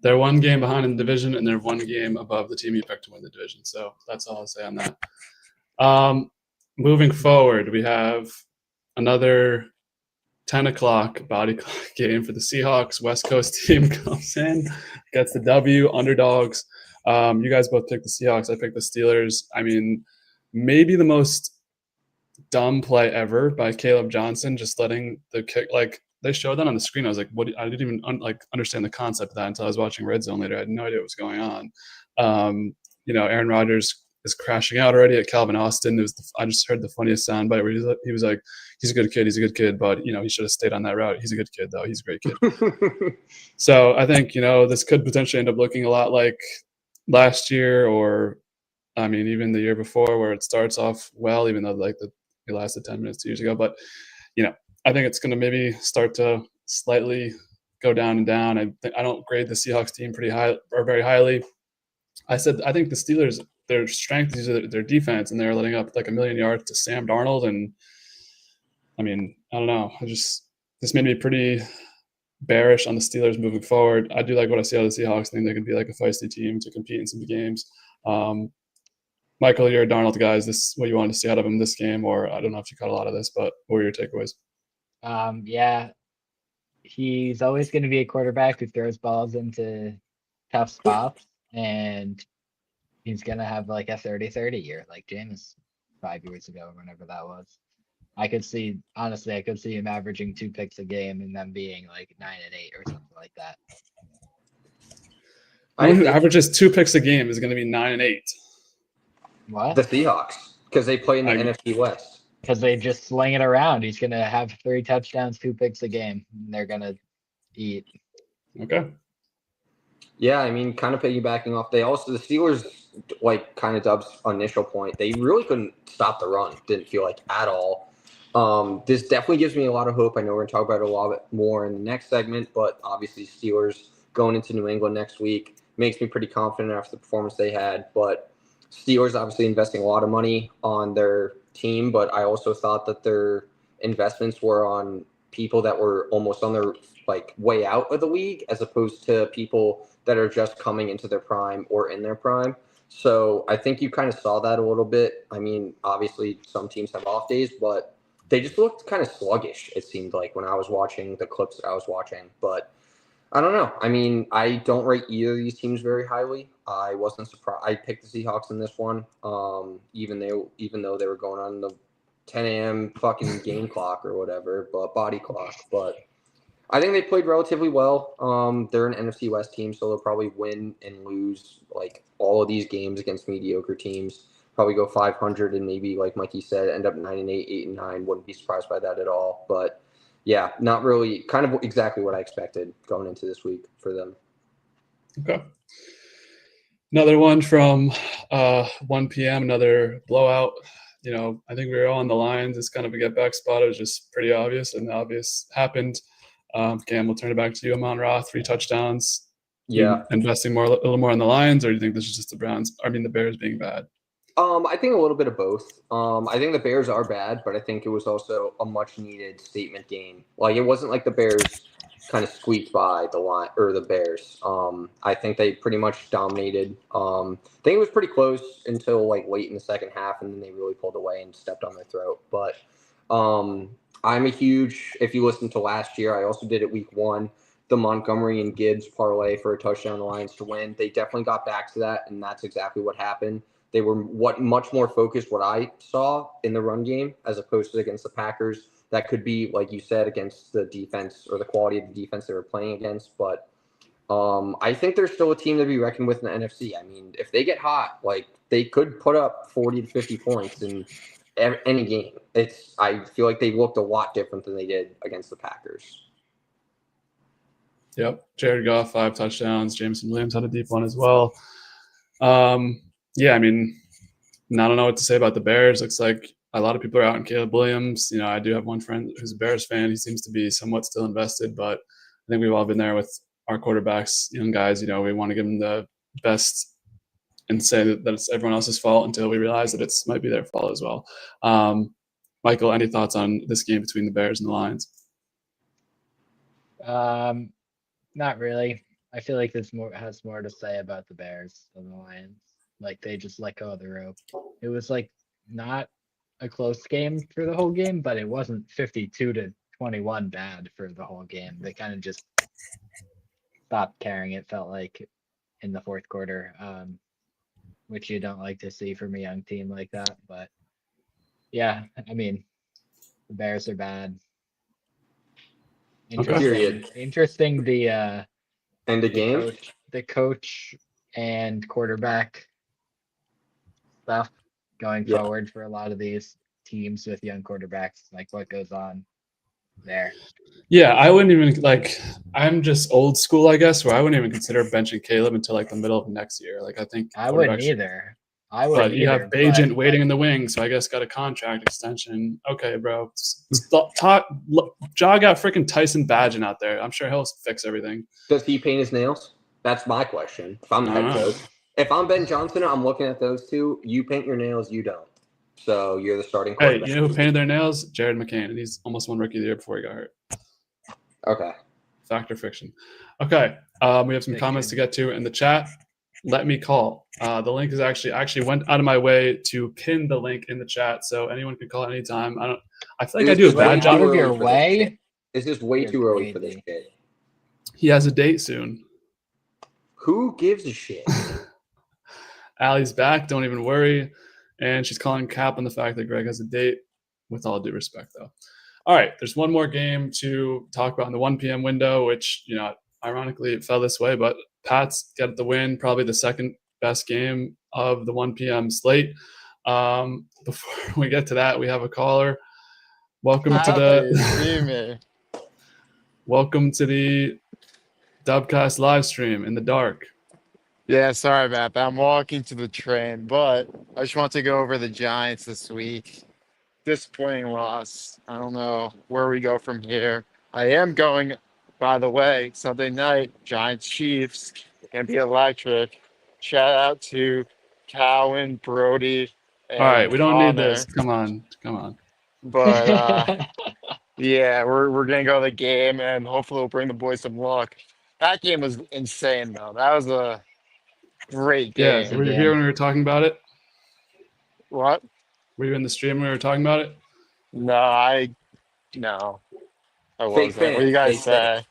they're 1 game behind in the division, and they're 1 game above the team you picked to win the division. So that's all I'll say on that. Moving forward, we have another 10 o'clock body clock game for the Seahawks. West Coast team comes in, gets the W, underdogs. You guys both picked the Seahawks. I picked the Steelers. I mean, maybe the most dumb play ever by Caleb Johnson, just letting the kick, like they showed that on the screen. I was like, what? I didn't even understand the concept of that until I was watching Red Zone later. I had no idea what was going on. Aaron Rodgers is crashing out already at Calvin Austin. I just heard the funniest soundbite where he was like, he's a good kid, but he should have stayed on that route. He's a good kid though. He's a great kid. So I think, this could potentially end up looking a lot like last year, or I mean, even the year before, where it starts off well, even though it lasted 10 minutes 2 years ago. But, I think it's going to maybe start to slightly go down and down. I don't grade the Seahawks team pretty high or very highly. I think the Steelers, their strength is their defense, and they're letting up like 1 million yards to Sam Darnold. And I mean, I don't know. This made me pretty bearish on the Steelers moving forward. I do like what I see out of the Seahawks. I think they could be like a feisty team to compete in some games. Michael, you're a Darnold guy. Is this what you wanted to see out of him this game? Or I don't know if you caught a lot of this, but what were your takeaways? Yeah, he's always going to be a quarterback who throws balls into tough spots, and he's going to have like a 30-30 year like Jameis 5 years ago, or whenever that was. I could see him averaging 2 picks a game and them being like 9-8 or something like that. Who averages 2 picks a game is going to be 9-8. What? The Seahawks, because they play in the NFC West. Because they just sling it around. He's going to have 3 touchdowns, 2 picks a game. And they're going to eat. Okay. Yeah, I mean, kind of piggybacking off. The Steelers, like kind of Dub's initial point, they really couldn't stop the run. Didn't feel like at all. This definitely gives me a lot of hope. I know we're going to talk about it a lot more in the next segment, but obviously Steelers going into New England next week makes me pretty confident after the performance they had. But Steelers obviously investing a lot of money on their team, but I also thought that their investments were on people that were almost on their way out of the league, as opposed to people that are just coming into their prime or in their prime. So I think you kind of saw that a little bit. I mean, obviously some teams have off days, but they just looked kind of sluggish, it seemed like, when I was watching the clips that I was watching. But I don't know. I mean, I don't rate either of these teams very highly. I wasn't surprised. I picked the Seahawks in this one, even though they were going on the 10 a.m. fucking game clock or whatever, but body clock. But I think they played relatively well. They're an NFC West team, so they'll probably win and lose like all of these games against mediocre teams. Probably go 500 and maybe, like Mikey said, end up 9-8, 8-9. Wouldn't be surprised by that at all. But yeah, not really. Kind of exactly what I expected going into this week for them. Okay. Another one from 1 p.m., another blowout. I think we were all on the lines. It's kind of a get back spot. It was just pretty obvious, and the obvious happened. Cam, we'll turn it back to you. Amon-Ra, 3 touchdowns. Yeah. Investing a little more on the lines, or do you think this is just the Bears being bad? I think a little bit of both. I think the Bears are bad, but I think it was also a much needed statement game. Like, it wasn't like the Bears kind of squeaked by the line or the Bears. I think they pretty much dominated. I think it was pretty close until like late in the second half, and then they really pulled away and stepped on their throat. But I'm a huge. If you listen to last year, I also did it week 1. The Montgomery and Gibbs parlay for a touchdown on the Lions to win. They definitely got back to that, and that's exactly what happened. They were much more focused, what I saw, in the run game as opposed to against the Packers. That could be, like you said, against the defense or the quality of the defense they were playing against. But I think they're still a team to be reckoned with in the NFC. I mean, if they get hot, like, they could put up 40 to 50 points in any game. I feel like they looked a lot different than they did against the Packers. Yep. Jared Goff, 5 touchdowns. Jameson Williams had a deep one as well. Yeah, I mean, I don't know what to say about the Bears. Looks like a lot of people are out on Caleb Williams. I do have one friend who's a Bears fan. He seems to be somewhat still invested, but I think we've all been there with our quarterbacks, young guys. We want to give them the best and say that it's everyone else's fault until we realize that it might be their fault as well. Michael, any thoughts on this game between the Bears and the Lions? Not really. I feel like this has more to say about the Bears than the Lions. Like, they just let go of the rope. It was like not a close game for the whole game, but it wasn't 52-21 bad for the whole game. They kind of just stopped caring, it felt like, in the fourth quarter, which you don't like to see from a young team like that. But yeah, I mean, the Bears are bad. Interesting. The end of game. The coach and quarterback stuff going forward for a lot of these teams with young quarterbacks. Like, what goes on there? Yeah, I wouldn't even I'm just old school, I guess, where I wouldn't even consider benching Caleb until like the middle of next year. Like, I think I wouldn't either. But you have Agent waiting in the wings, so I guess got a contract extension. Okay, bro. Jog out freaking Tyson Badgett out there. I'm sure he'll fix everything. Does he paint his nails? That's my question. If I'm the head coach. If I'm Ben Johnson, I'm looking at those two. You paint your nails, you don't. So you're the starting quarterback. Hey, you know who painted their nails? Jared McCain, and he's almost won Rookie of the Year before he got hurt. Okay. Fact or fiction? Okay. We have some comments to get to in the chat. Let me call. The link is actually went out of my way to pin the link in the chat, so anyone can call at any time. I feel like I do a bad job. Out of your way. It's just way too early for this kid. He has a date soon. Who gives a shit? Allie's back. Don't even worry. And she's calling cap on the fact that Greg has a date, with all due respect, though. All right. There's one more game to talk about in the 1 p.m. window, which, ironically, it fell this way, but Pats get the win, probably the second best game of the 1 p.m. slate. Before we get to that, we have a caller. Welcome to the Dubcast live stream in the dark. Yeah, sorry about that. I'm walking to the train, but I just want to go over the Giants this week. Disappointing loss. I don't know where we go from here. I am going, by the way, Sunday night, Giants Chiefs. Gonna be electric. Shout out to Cowan, Brody, and all right, we don't Connor. need this. Come on. But yeah, we're gonna go to the game, and hopefully we'll bring the boys some luck. That game was insane, though. That was a great game. Yeah, were you here when we were talking about it? What? Were you in the stream when we were talking about it? No, I wasn't. What do you guys say?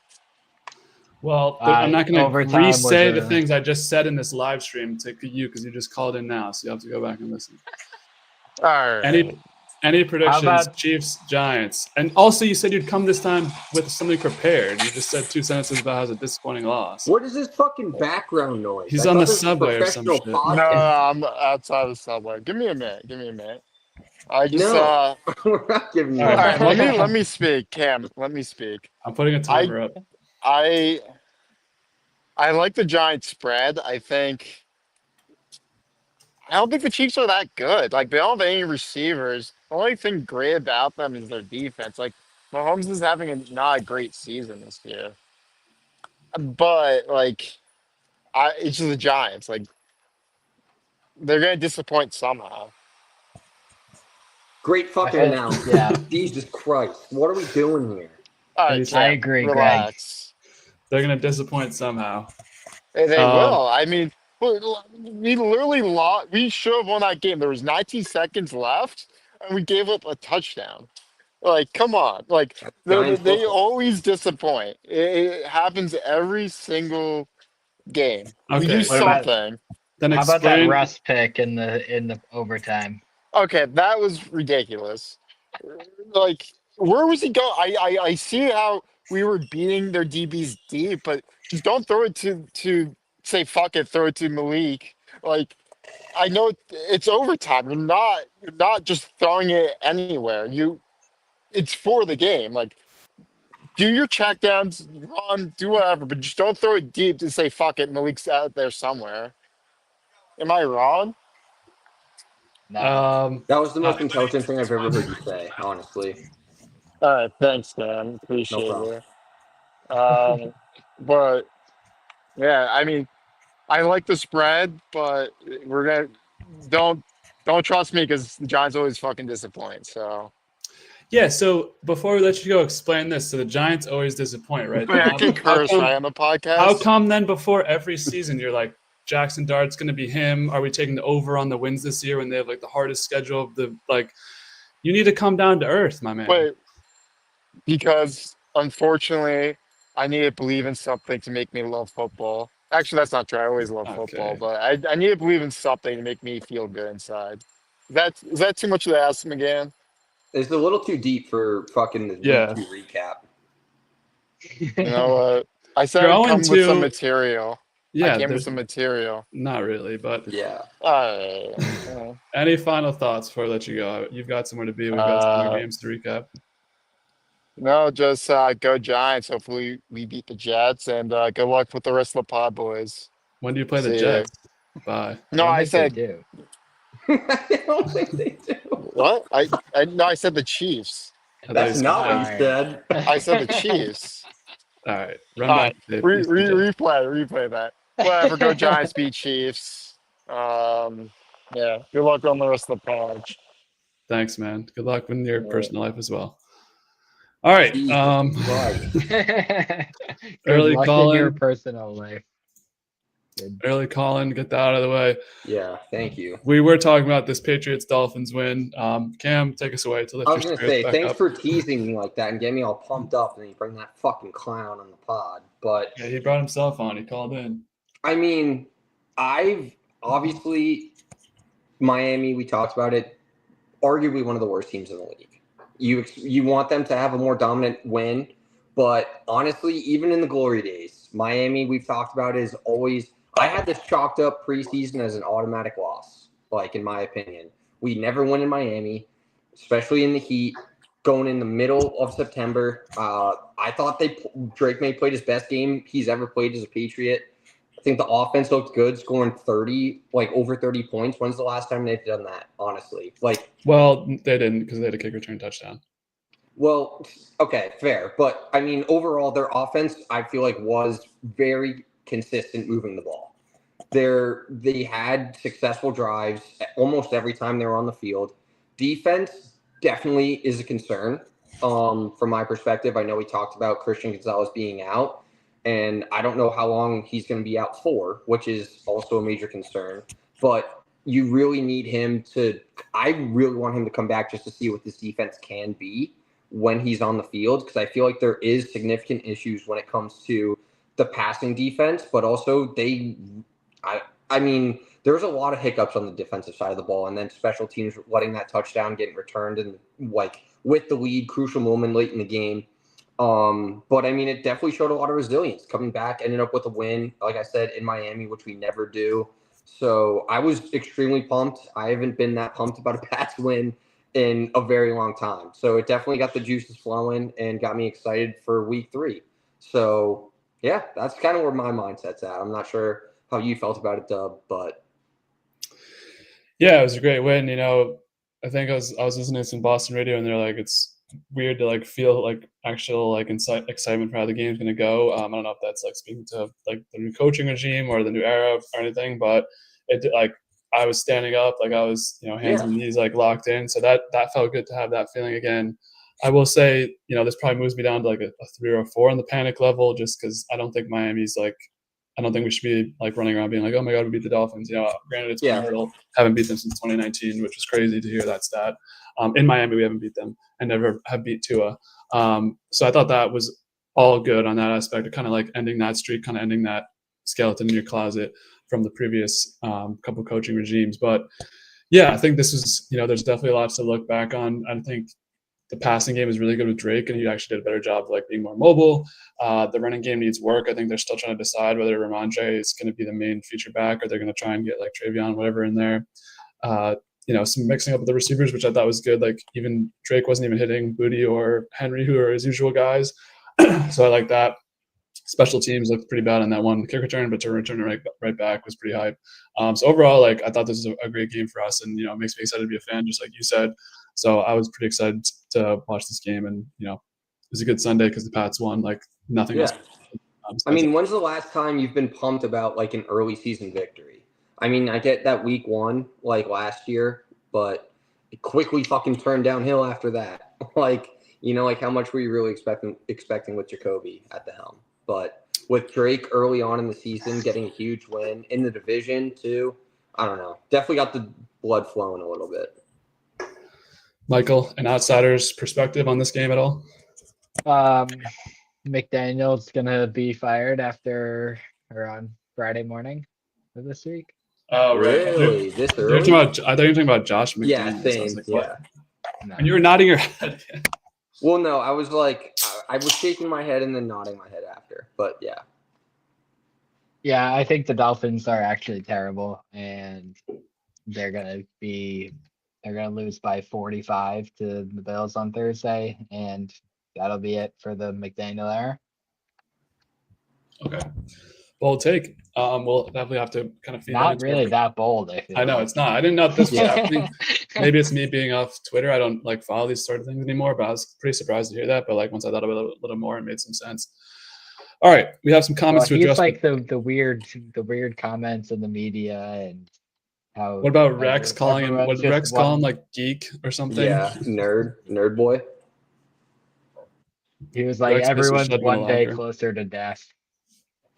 Well, I'm not going to re-say the things I just said in this live stream to you because you just called in now, so you have to go back and listen. All right. Any predictions? Chiefs, Giants, and also you said you'd come this time with something prepared. You just said 2 sentences about how it's a disappointing loss. What is this fucking background noise? He's on the subway or some shit. No, I'm outside the subway. Give me a minute. I just we're not giving you. All right, let me speak, Cam. Let me speak. I'm putting a timer up. I like the Giants spread. I think I don't think the Chiefs are that good. Like, they don't have any receivers. The only thing great about them is their defense. Like, Mahomes is having not a great season this year. But, like, it's just the Giants. Like, they're going to disappoint somehow. Great fucking announcement. Yeah, Jesus Christ. What are we doing here? All And right, he's- I Cam, agree, Greg. relax. They're gonna disappoint somehow. They Um, will. I mean, we literally lost. We should have won that game. There was 19 seconds left, and we gave up a touchdown. Like, come on. Like, Giants they football. always disappoint. It happens every single game. We Okay, do What about something. then how about that explain. Russ pick in the overtime? Okay, that was ridiculous. Like, where was he going? I see how we were beating their DBs deep, but just don't throw it to say fuck it, throw it to Malik. Like, I know it's overtime. You're not just throwing it anywhere. It's for the game. Like, do your checkdowns, run, do whatever, but just don't throw it deep to say fuck it, Malik's out there somewhere. Am I wrong? No. That was the most Uh, intelligent thing I've ever heard you say, honestly. All right, thanks, man. No Appreciate problem. it. But yeah, I mean, I like the spread, but we're gonna don't trust me because the Giants always fucking disappoint. So Yeah, so before we let you go, explain this. So the Giants always disappoint, right? I can curse right on the podcast. How come then before every season you're like, Jackson Dart's going to be him? Are we taking the over on the wins this year when they have like the hardest schedule of the like? You need to come down to earth, my man. Wait, because unfortunately, I need to believe in something to make me love football. Actually, that's not true. I always love football, Okay. but I need to believe in something to make me feel good inside. Is that too much to ask him again? It's a little too deep for fucking the Yeah. week 2 recap. You know what? I said You're I'd come with some 0-2. material. I Yeah, came with there's some material. not really, but Yeah. any final thoughts before I let you go? You've got somewhere to be. We've got some more games to recap. No, just go Giants. Hopefully we beat the Jets, and good luck with the rest of the pod, boys. When do you play the See ya. Jets? Bye. No, don't I think they said do. I don't think they do. what? No, I said the Chiefs. I thought That's you not what Alright. you said. I said the Chiefs. All right, run All back. right, the tape. You said Jets. replay that. Whatever. Go Giants, beat Chiefs. Yeah. Good luck on the rest of the pod. Thanks, man. Good luck in your Yeah. personal life as well. All right. Jesus Christ. Good Early luck call in your in. personal life. Good. Early Colin, get that out of the way. Yeah, thank you. We were talking about this Patriots-Dolphins win. Cam, take us away to lift I your was gonna spirits say, back thanks up. for teasing me like that and getting me all pumped up, and then you bring that fucking clown on the pod. But Yeah, he brought himself on. He called in. I mean, I've obviously Miami. We talked about it. Arguably one of the worst teams in the league. You want them to have a more dominant win, but honestly, even in the glory days, Miami, we've talked about, is always. I had this chalked up preseason as an automatic loss. Like, in my opinion, we never win in Miami, especially in the heat. Going in the middle of September, I thought Drake May played his best game he's ever played as a Patriot. I think the offense looked good, scoring 30, like over 30 points. When's the last time they've done that? Honestly, like, Well, they didn't because they had a kick return touchdown. well, okay, fair, but I mean, overall, their offense, I feel like, was very consistent moving the ball. They had successful drives almost every time they were on the field. Defense definitely is a concern from my perspective. I know we talked about Christian Gonzalez being out, and I don't know how long he's going to be out for, which is also a major concern. But you really need him to – I really want him to come back just to see what this defense can be when he's on the field, because I feel like there is significant issues when it comes to the passing defense, but also I mean, there's a lot of hiccups on the defensive side of the ball, and then special teams letting that touchdown getting returned and like with the lead, crucial moment late in the game. But I mean, it definitely showed a lot of resilience coming back, ended up with a win, like I said, in Miami, which we never do. So I was extremely pumped. I haven't been that pumped about a Pats win in a very long time. So it definitely got the juices flowing and got me excited for week 3. So yeah, that's kind of where my mindset's at. I'm not sure how you felt about it, Dub, but Yeah, it was a great win. I think I was listening to some Boston radio, and they're like, it's weird to like feel like actual like excitement for how the game's going to go. I don't know if that's like speaking to like the new coaching regime or the new era or anything, but it like I was standing up, like I was hands and knees like locked in, so that felt good to have that feeling again. I will say, this probably moves me down to like a 3 or a 4 on the panic level, just because I don't think Miami's like. I don't think we should be like running around being like, oh my God, we beat the Dolphins. Granted, it's brutal. Haven't beat them since 2019, which is crazy to hear that stat. In Miami, we haven't beat them and never have beat Tua. So I thought that was all good on that aspect of kind of like ending that streak, kind of ending that skeleton in your closet from the previous couple coaching regimes. But yeah, I think this is, there's definitely lots to look back on. I think the passing game is really good with Drake, and he actually did a better job of like being more mobile. The running game needs work. I think they're still trying to decide whether Ramondre is going to be the main feature back, or they're going to try and get like Travion, whatever, in there. Some mixing up with the receivers, which I thought was good. Like even Drake wasn't even hitting Booty or Henry, who are his usual guys. So I like that. Special teams looked pretty bad on that one kick return, but to return it right back was pretty hype. So overall, like I thought this was a great game for us, and it makes me excited to be a fan, just like you said. So I was pretty excited to watch this game, and it was a good Sunday because the Pats won like nothing else. I mean, when's the last time you've been pumped about like an early season victory? I mean, I get that week 1 like last year, but it quickly fucking turned downhill after that. Like how much were you really expecting with Jacoby at the helm? But with Drake early on in the season getting a huge win in the division too, I don't know. Definitely got the blood flowing a little bit. Michael, an outsider's perspective on this game at all? McDaniel's gonna be fired on Friday morning of this week. Oh, right. Really? This early? I thought you were talking about Josh McDaniels. Yeah, same. Like, yeah. No. And you were nodding your head. Well, no, I was like, I was shaking my head and then nodding my head after. But yeah. Yeah, I think the Dolphins are actually terrible, and they're gonna lose by 45 to the Bills on Thursday, and that'll be it for the McDaniel era. Okay. Bold take. We'll definitely have to kind of feed Not really that bold. I know it's not. I didn't know this was Yeah. happening. Maybe it's me being off Twitter. I don't like follow these sort of things anymore, but I was pretty surprised to hear that. But like once I thought about it a little more, it made some sense. All right, we have some comments to address. He's like the weird comments in the media and how. What about Rex calling him? What did Rex call him, like geek or something? Yeah, nerd boy. He was like, Rex everyone's basically one day locker. closer to death.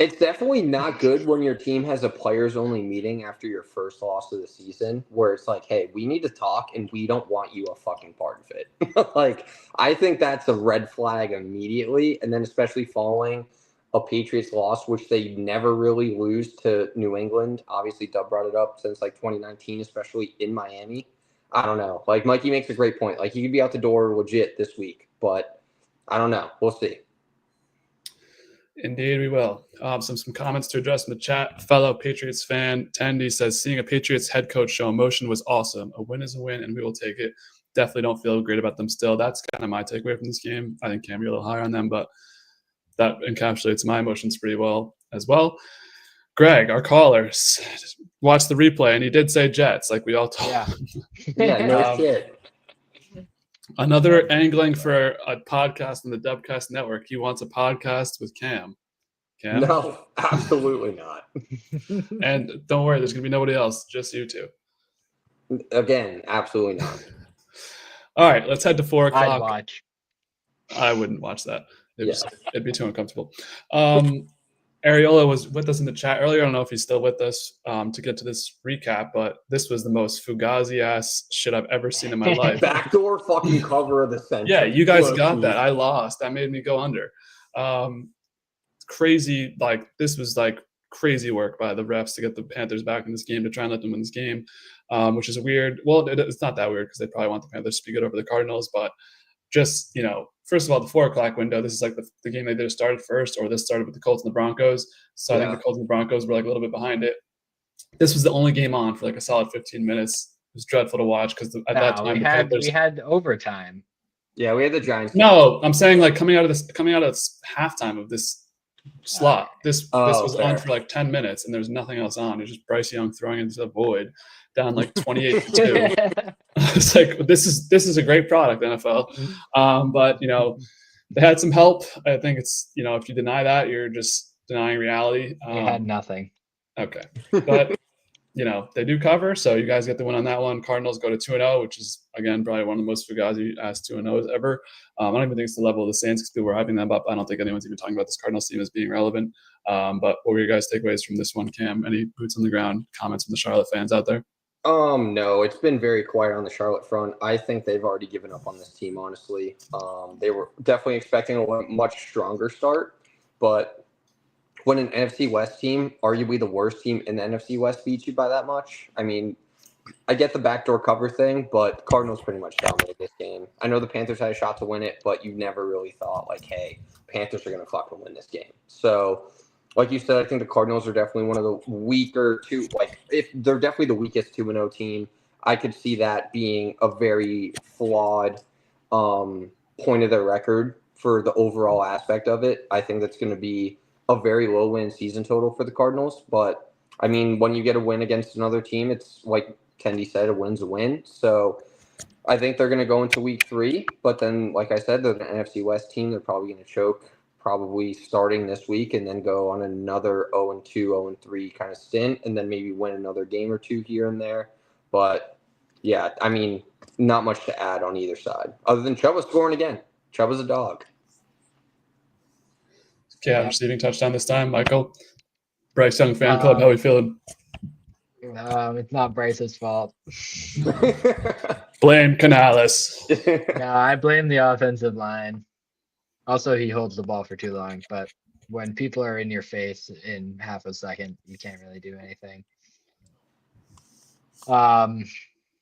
It's definitely not good when your team has a players-only meeting after your first loss of the season, where it's like, hey, we need to talk, and we don't want you a fucking part of it. Like, I think that's a red flag immediately, and then especially following a Patriots loss, which they never really lose to New England. Obviously, Dub brought it up since like 2019, especially in Miami. I don't know. Like, Mikey makes a great point. Like, he could be out the door legit this week, but I don't know. We'll see. Indeed, we will. Some comments to address in the chat. Fellow Patriots fan Tandy says, seeing a Patriots head coach show emotion was awesome. A win is a win, and we will take it. Definitely don't feel great about them still. That's kind of my takeaway from this game. I think Cam, you're a little higher on them, but that encapsulates my emotions pretty well as well. Greg, our caller, watched the replay, and he did say Jets, like we all told. Yeah. Yeah, no shit. Another angling for a podcast on the Dubcast Network. He wants a podcast with Cam. Cam? No, absolutely not. And don't worry, there's going to be nobody else, just you two. Again, absolutely not. All right, let's head to 4 o'clock. I'd watch. I wouldn't watch that. It'd be too uncomfortable. Areola was with us in the chat earlier. I don't know if he's still with us to get to this recap, but this was the most Fugazi-ass shit I've ever seen in my life. Backdoor fucking cover of the century. Yeah, you guys got that. I lost. That made me go under. Crazy, like this was like crazy work by the refs to get the Panthers back in this game, to try and let them win this game, which is weird. Well, it's not that weird because they probably want the Panthers to be good over the Cardinals, but just, first of all, the 4 o'clock window, this is like the game they either started first or this started with the Colts and the Broncos. So I think the Colts and the Broncos were like a little bit behind it. This was the only game on for like a solid 15 minutes. It was dreadful to watch because at that time we had overtime. Yeah, we had the Giants. No, I'm saying like coming out of halftime of this slot, this was on for like 10 minutes and there's nothing else on. It's just Bryce Young throwing into the void. down like 28-2. It's like this is a great product, NFL. But they had some help. I think it's if you deny that, you're just denying reality. They had nothing. Okay, but they do cover, so you guys get the win on that one. Cardinals go to 2-0, which is again probably one of the most Fugazi-ass 2-0s ever. I don't even think it's the level of the Saints because people were hyping them up. I don't think anyone's even talking about this Cardinals team as being relevant. But what were your guys' takeaways from this one, Cam? Any boots on the ground comments from the Charlotte fans out there? No, it's been very quiet on the Charlotte front. I think they've already given up on this team, honestly. They were definitely expecting a much stronger start, but when an NFC West team, arguably the worst team in the NFC West, beats you by that much, I mean, I get the backdoor cover thing, but Cardinals pretty much dominated this game. I know the Panthers had a shot to win it, but you never really thought, like, hey, Panthers are going to fucking win this game. So, like you said, I think the Cardinals are definitely one of the weaker two. Like, if they're definitely the weakest 2-0 team, I could see that being a very flawed point of their record for the overall aspect of it. I think that's going to be a very low win season total for the Cardinals. But, I mean, when you get a win against another team, it's like Kendi said, a win's a win. So I think they're going to go into week 3. But then, like I said, they're the NFC West team. They're probably going to choke probably starting this week and then go on another 0-2, 0-3 kind of stint and then maybe win another game or two here and there. But, yeah, I mean, not much to add on either side other than Chuba scoring again. Chuba's a dog. Cam receiving touchdown this time. Michael, Bryce Young fan club, how are we feeling? It's not Bryce's fault. Blame Canales. No, I blame the offensive line. Also, he holds the ball for too long, but when people are in your face in half a second, you can't really do anything.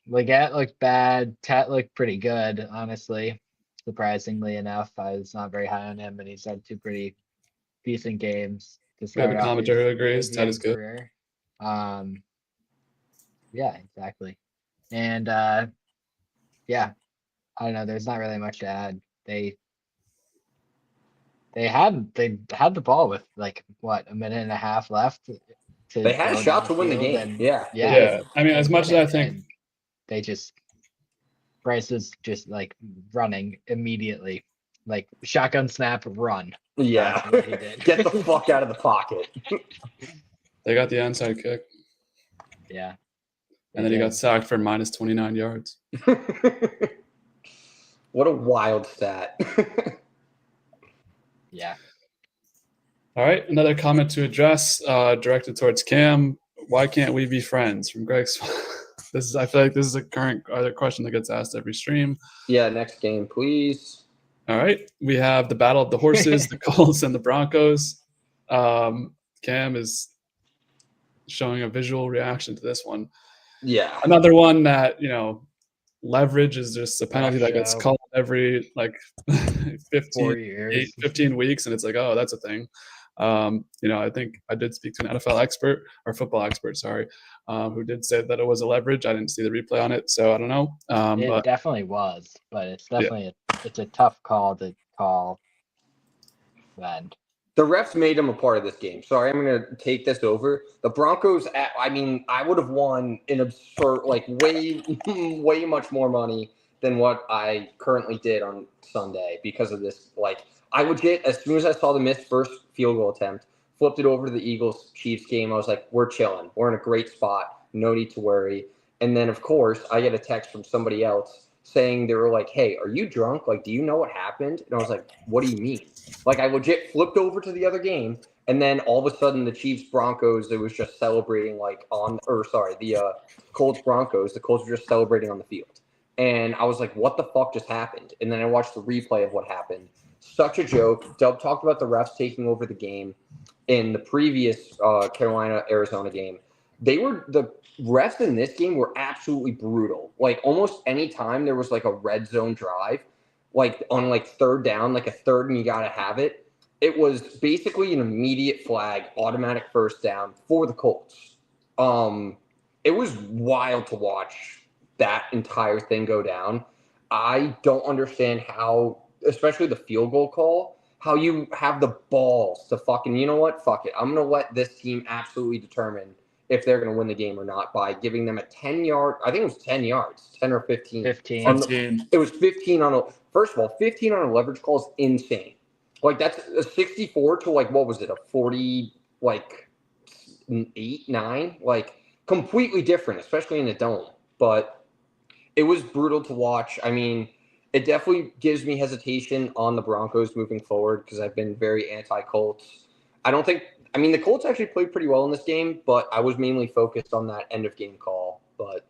Leggett looked bad. Tet looked pretty good, honestly. Surprisingly enough, I was not very high on him, but he's had 2 pretty decent games to start The off commentary his agrees. Tet is good. career. Yeah, exactly. And yeah, I don't know. There's not really much to add. They had the ball with like what, a minute and a half left. They had a shot to win the game. And, yeah. I mean, as much as I think they just Bryce was just like running immediately, like shotgun snap, run. Yeah, That's what he did. Get the fuck out of the pocket. They got the onside kick. Yeah. And then he got sacked for minus 29 yards. What a wild stat. Yeah. All right, another comment to address directed towards Cam. Why can't we be friends? From Greg. I feel like this is a current other question that gets asked every stream. Yeah, next game, please. All right, we have the battle of the horses, the Colts and the Broncos. Cam is showing a visual reaction to this one. Yeah. Another one that, leverage is just a penalty that gets called every like 15 weeks. And it's like, oh, that's a thing. I think I did speak to an NFL expert or football expert, who did say that it was a leverage. I didn't see the replay on it, so I don't know. It definitely was, but it's definitely it's a tough call to call. And the refs made him a part of this game. Sorry, I'm going to take this over. The Broncos, I would have won an absurd, like way much more money than what I currently did on Sunday because of this. Like, I would get, as soon as I saw the missed first field goal attempt, flipped it over to the Eagles-Chiefs game. I was like, we're chilling. We're in a great spot. No need to worry. And then, of course, I get a text from somebody else saying they were like, hey, are you drunk? Like, do you know what happened? And I was like, what do you mean? Like, I legit flipped over to the other game, and then all of a sudden the Chiefs-Broncos, it was just celebrating the Colts-Broncos, the Colts were just celebrating on the field. And I was like, what the fuck just happened? And then I watched the replay of what happened. Such a joke. Dub talked about the refs taking over the game in the previous Carolina-Arizona game. The refs in this game were absolutely brutal. Like, almost any time there was like a red zone drive, like on like third down, like a third and you got to have it, it was basically an immediate flag, automatic first down for the Colts. It was wild to watch that entire thing go down. I don't understand how, especially the field goal call, how you have the balls to fucking, you know what? Fuck it. I'm going to let this team absolutely determine if they're going to win the game or not by giving them a 10-yard. I think it was 10 yards, 10 or 15. 15. 15. It was 15 on a. First of all, 15 on a leverage call is insane. Like that's a 64 to like what was it, a 40, like 8, 9, like completely different, especially in a dome. But it was brutal to watch. I mean, it definitely gives me hesitation on the Broncos moving forward because I've been very anti-Colts. I mean, the Colts actually played pretty well in this game, but I was mainly focused on that end of game call. But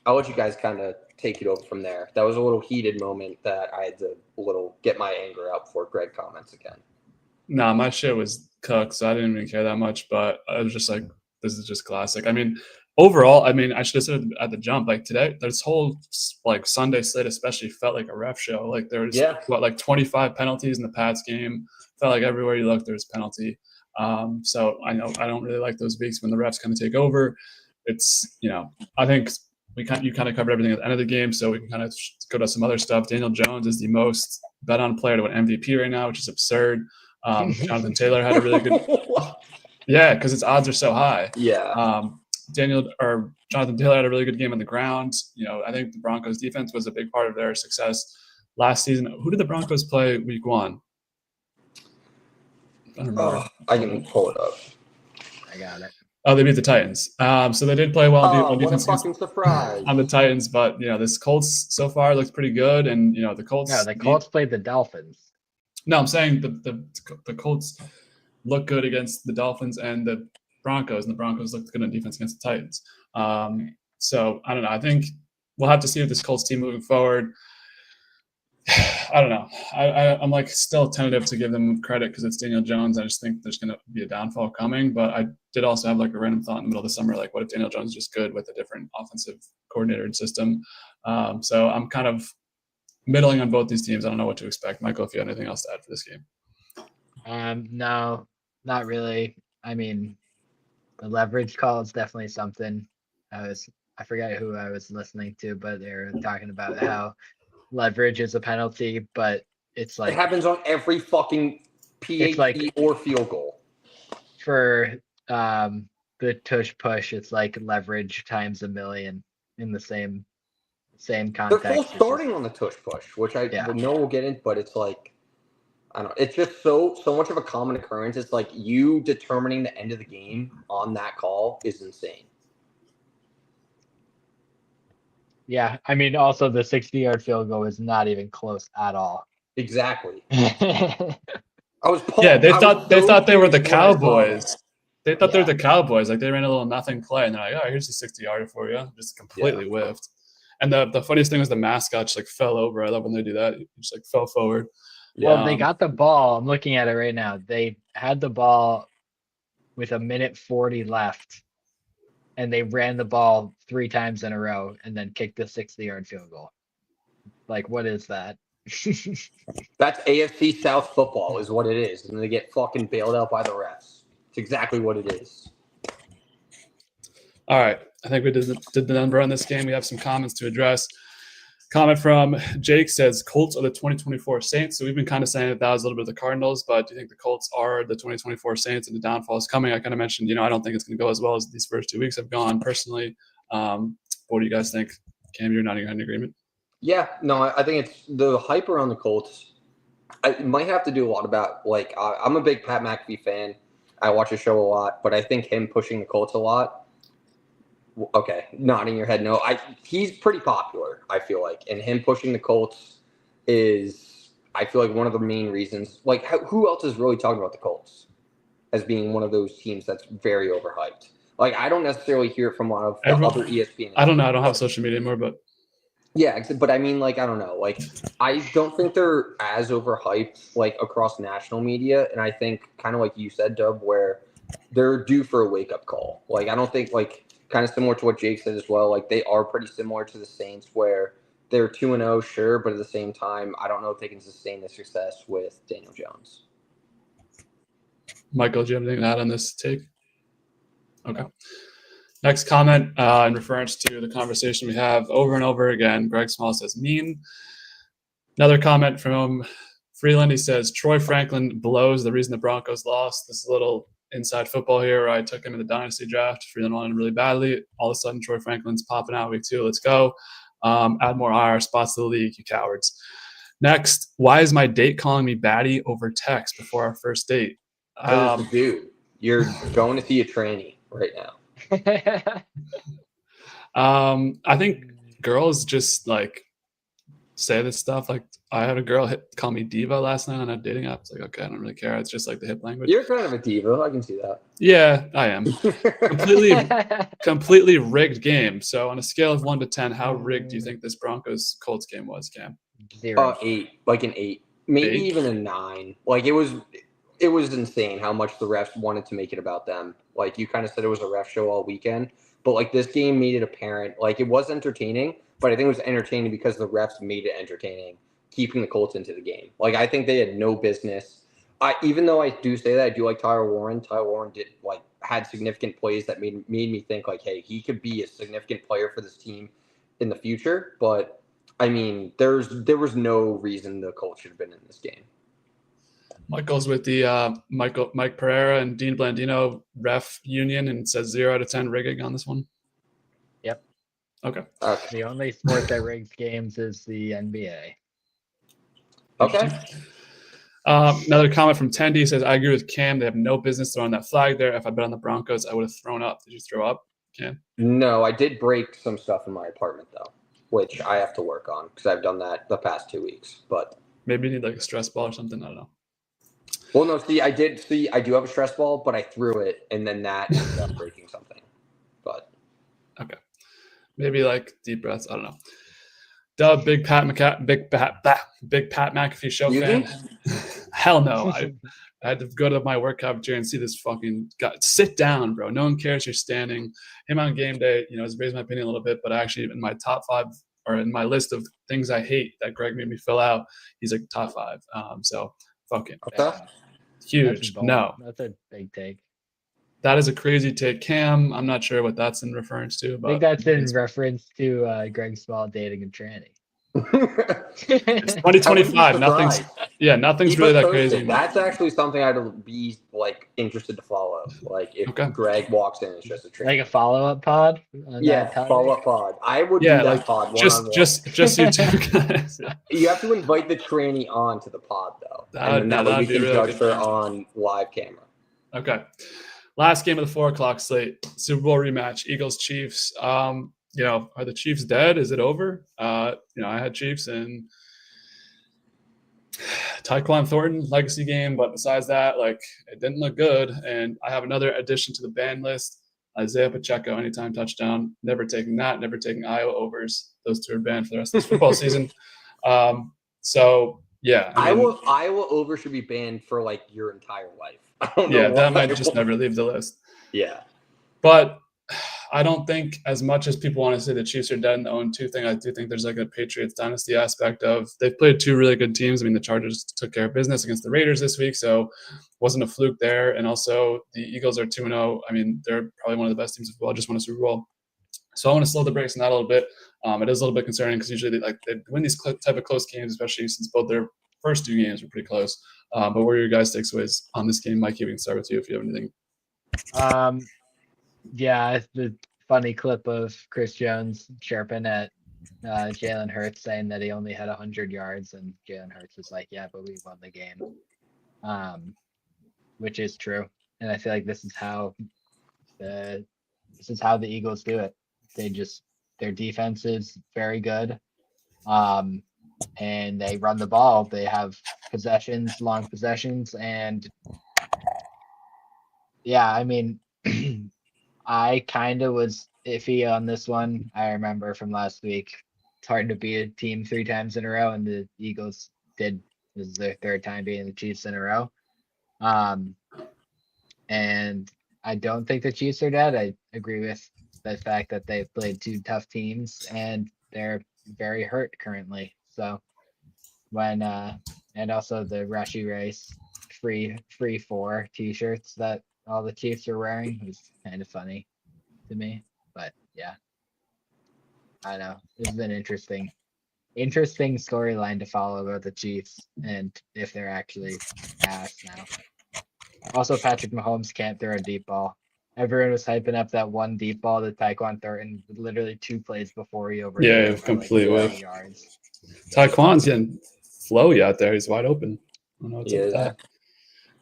I'll let you guys kind of take it over from there. That was a little heated moment that I had to get my anger out before Greg comments again. Nah, my shit was cooked, so I didn't even care that much. But I was just like, this is just classic. I mean, overall, I mean, I should have said at the jump, like today, this whole like Sunday slate especially felt like a ref show. Like there was like 25 penalties in the Pats game. Felt like everywhere you looked there was penalty. So I know I don't really like those weeks when the refs kind of take over. It's, I think you kind of covered everything at the end of the game, so we can kind of go to some other stuff. Daniel Jones is the most bet on player to win MVP right now, which is absurd. Jonathan Taylor had a really good yeah, because its odds are so high. Yeah. Jonathan Taylor had a really good game on the ground. I think the Broncos defense was a big part of their success last season. Who did the Broncos play week 1? I don't remember. I can pull it up. I got it. Oh, they beat the Titans. So they did play well on defense what a fucking surprise. on the Titans, but this Colts so far looks pretty good, and the Colts. No, the Colts played the Dolphins. No, I'm saying the Colts look good against the Dolphins and the Broncos, and the Broncos looked good on defense against the Titans. So I don't know. I think we'll have to see with this Colts team moving forward. I don't know. I'm like still tentative to give them credit because it's Daniel Jones. I just think there's going to be a downfall coming. But I did also have like a random thought in the middle of the summer, like what if Daniel Jones is just good with a different offensive coordinator and system? So I'm kind of middling on both these teams. I don't know what to expect. Michael, if you have anything else to add for this game. No, not really. I mean, the leverage call is definitely something. I forget who I was listening to, but they were talking about how leverage is a penalty, but it's like it happens on every fucking PAT or field goal. For the tush push, it's like leverage times a million in the same context. They're full starting on the tush push, which I know we'll get in, but it's like I don't know. It's just so much of a common occurrence. It's like you determining the end of the game on that call is insane. Yeah, I mean, also the 60-yard field goal is not even close at all. Exactly. Yeah, I was pumped. Yeah, they thought they were the Cowboys. They thought they were Yeah. the Cowboys. Like they ran a little nothing play, and they're like, "Oh, here's the 60-yarder for you." Just completely whiffed. And the funniest thing was the mascot just like fell over. I love when they do that. He just like fell forward. Well, they got the ball. I'm looking at it right now. They had the ball with 1:40 left, and they ran the ball 3 times in a row and then kicked the 60-yard field goal. Like, what is that? That's AFC South football is what it is. And they get fucking bailed out by the refs. It's exactly what it is. All right. I think we did the number on this game. We have some comments to address. Comment from Jake says, Colts are the 2024 Saints. So we've been kind of saying that was a little bit of the Cardinals, but do you think the Colts are the 2024 Saints and the downfall is coming? I kind of mentioned, I don't think it's going to go as well as these first 2 weeks have gone personally. What do you guys think? Cam, you're nodding in agreement? Yeah, no, I think it's the hype around the Colts. It might have to do a lot about, like, I'm a big Pat McAfee fan. I watch his show a lot, but I think him pushing the Colts a lot. Okay, nodding your head no. He's pretty popular, I feel like. And him pushing the Colts is, I feel like, one of the main reasons. Like, who else is really talking about the Colts as being one of those teams that's very overhyped? Like, I don't necessarily hear it from a lot of the other ESPN. I don't know. I don't have social media anymore, but. Yeah, but I mean, like, I don't know. Like, I don't think they're as overhyped, like, across national media. And I think, kind of like you said, Dub, where they're due for a wake-up call. Like, I don't think, like, kind of similar to what Jake said as well, like, they are pretty similar to the Saints where they're 2-0, sure, but at the same time, I don't know if they can sustain the success with Daniel Jones. Michael, do you have anything to add on this take? Okay. Next comment in reference to the conversation we have over and over again. Greg Small says, mean. Another comment from Freeland. He says, Troy Franklin blows the reason the Broncos lost. This is a little inside football here. Where I took him in the dynasty draft, feeling on him really badly. All of a sudden, Troy Franklin's popping out week 2. Let's go. Add more IR spots to the league, you cowards. Next, why is my date calling me baddie over text before our first date? Dude, you're going to see a tranny right now. I think girls just like say this stuff. Like I had a girl call me diva last night on a dating app. It's like, okay, I don't really care. It's just like the hip language. You're kind of a diva. I can see that. Yeah, I am. Completely rigged game. So on a scale of 1 to 10, how rigged do you think this Broncos Colts game was, Cam? 0. 8, like an 8, maybe 8? even a 9. Like it was insane how much the refs wanted to make it about them. Like you kind of said, it was a ref show all weekend, but like this game made it apparent. Like it was entertaining, but I think it was entertaining because the refs made it entertaining, keeping the Colts into the game. Like I think they had no business. Even though I do say that, I do like Tyler Warren. Tyler Warren had significant plays that made me think like, hey, he could be a significant player for this team in the future. But I mean, there was no reason the Colts should have been in this game. Michael's with the Mike Pereira and Dean Blandino ref union and says 0 out of 10 rigging on this one. Yep. Okay. The only sport that rigs games is the NBA. Okay. Another comment from Tendy says, I agree with Cam. They have no business throwing that flag there. If I bet on the Broncos, I would have thrown up. Did you throw up, Cam? No, I did break some stuff in my apartment though, which I have to work on because I've done that the past 2 weeks. But maybe you need like a stress ball or something. I don't know. Well, no, I do have a stress ball, but I threw it, and then that ended up breaking something. But okay, maybe like deep breaths. I don't know. Dub, big Pat McAfee show fan. Hell no. I had to go to my work cafeteria and see this fucking guy. Sit down, bro. No one cares you're standing. Him on game day, has raised my opinion a little bit, but actually in my top 5 or in my list of things I hate that Greg made me fill out, he's like top 5. So fucking huge. No, that's a big take. That is a crazy take, Cam. I'm not sure what that's in reference to, but I think that's in reference to Greg Small dating a tranny. It's 2025. Nothing's really that crazy. That's actually something I'd be like interested to follow. Like if Greg walks in, it's just a tranny. Like a follow-up pod. Follow-up pod. I would do that pod. Just you two guys. You have to invite the tranny on to the pod though, and then we can judge her on live camera. Okay. Last game of the 4:00 slate, Super Bowl rematch, Eagles-Chiefs. Are the Chiefs dead? Is it over? I had Chiefs and Tyquan Thornton legacy game, but besides that, it didn't look good. And I have another addition to the ban list: Isaiah Pacheco, anytime touchdown. Never taking that. Never taking Iowa overs. Those 2 are banned for the rest of this football season. Iowa over should be banned for your entire life. That might just never leave the list. Yeah. But I don't think, as much as people want to say the Chiefs are dead in the 0-2 thing, I do think there's a Patriots dynasty aspect of they've played 2 really good teams. I mean, the Chargers took care of business against the Raiders this week, so wasn't a fluke there. And also the Eagles are 2-0. I mean, they're probably one of the best teams in football, just won a Super Bowl. So I want to slow the brakes on that a little bit. It is a little bit concerning because usually they win these type of close games, especially since both their first 2 games were pretty close. But what are your guys' takeaways on this game? Mikey, we can start with you if you have anything. The funny clip of Chris Jones chirping at Jalen Hurts saying that he only had 100 yards, and Jalen Hurts was like, "Yeah, but we won the game," which is true. And I feel like this is how the Eagles do it. Their defense is very good. And they run the ball. They have long possessions, and I mean, I kind of was iffy on this one. I remember from last week, it's hard to beat a team 3 times in a row, and the Eagles did. This is their 3rd time beating the Chiefs in a row. And I don't think the Chiefs are dead. I agree with the fact that they've played 2 tough teams, and they're very hurt currently. So and also the Rushy Race free 4 t-shirts that all the Chiefs are wearing was kind of funny to me. But I know this is an interesting storyline to follow about the Chiefs and if they're actually ass now. Also, Patrick Mahomes can't throw a deep ball. Everyone was hyping up that one deep ball to Tyquan Thornton literally 2 plays before he overthrew Yeah, it by like complete 3 whiff. yards. Taekwon's getting flowy out there. He's wide open. I don't know what's up with that.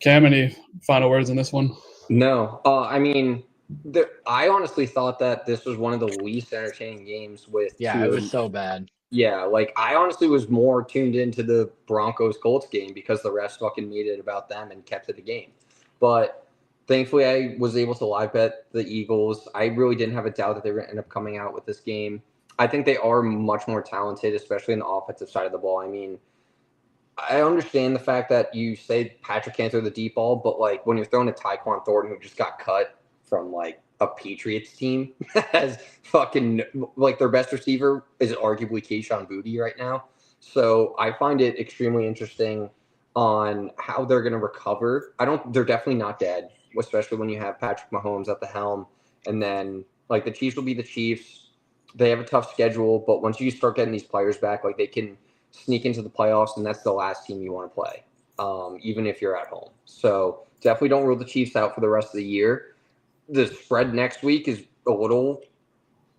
Cam, any final words on this one? No. I mean, I honestly thought that this was one of the least entertaining games with Yeah, it was so bad. Yeah, like I honestly was more tuned into the Broncos Colts game because the refs fucking made it about them and kept it a game. But thankfully, I was able to live bet the Eagles. I really didn't have a doubt that they were going to end up coming out with this game. I think they are much more talented, especially in the offensive side of the ball. I mean, I understand the fact that you say Patrick can't throw the deep ball, but like when you're throwing a Tyquan Thornton who just got cut from like a Patriots team as fucking like their best receiver is arguably Kayshon Boutte right now. So I find it extremely interesting on how they're going to recover. They're definitely not dead, especially when you have Patrick Mahomes at the helm. And then like the Chiefs will be the Chiefs. They have a tough schedule, but once you start getting these players back, like they can sneak into the playoffs, and that's the last team you want to play, even if you're at home. So definitely don't rule the Chiefs out for the rest of the year. The spread next week is a little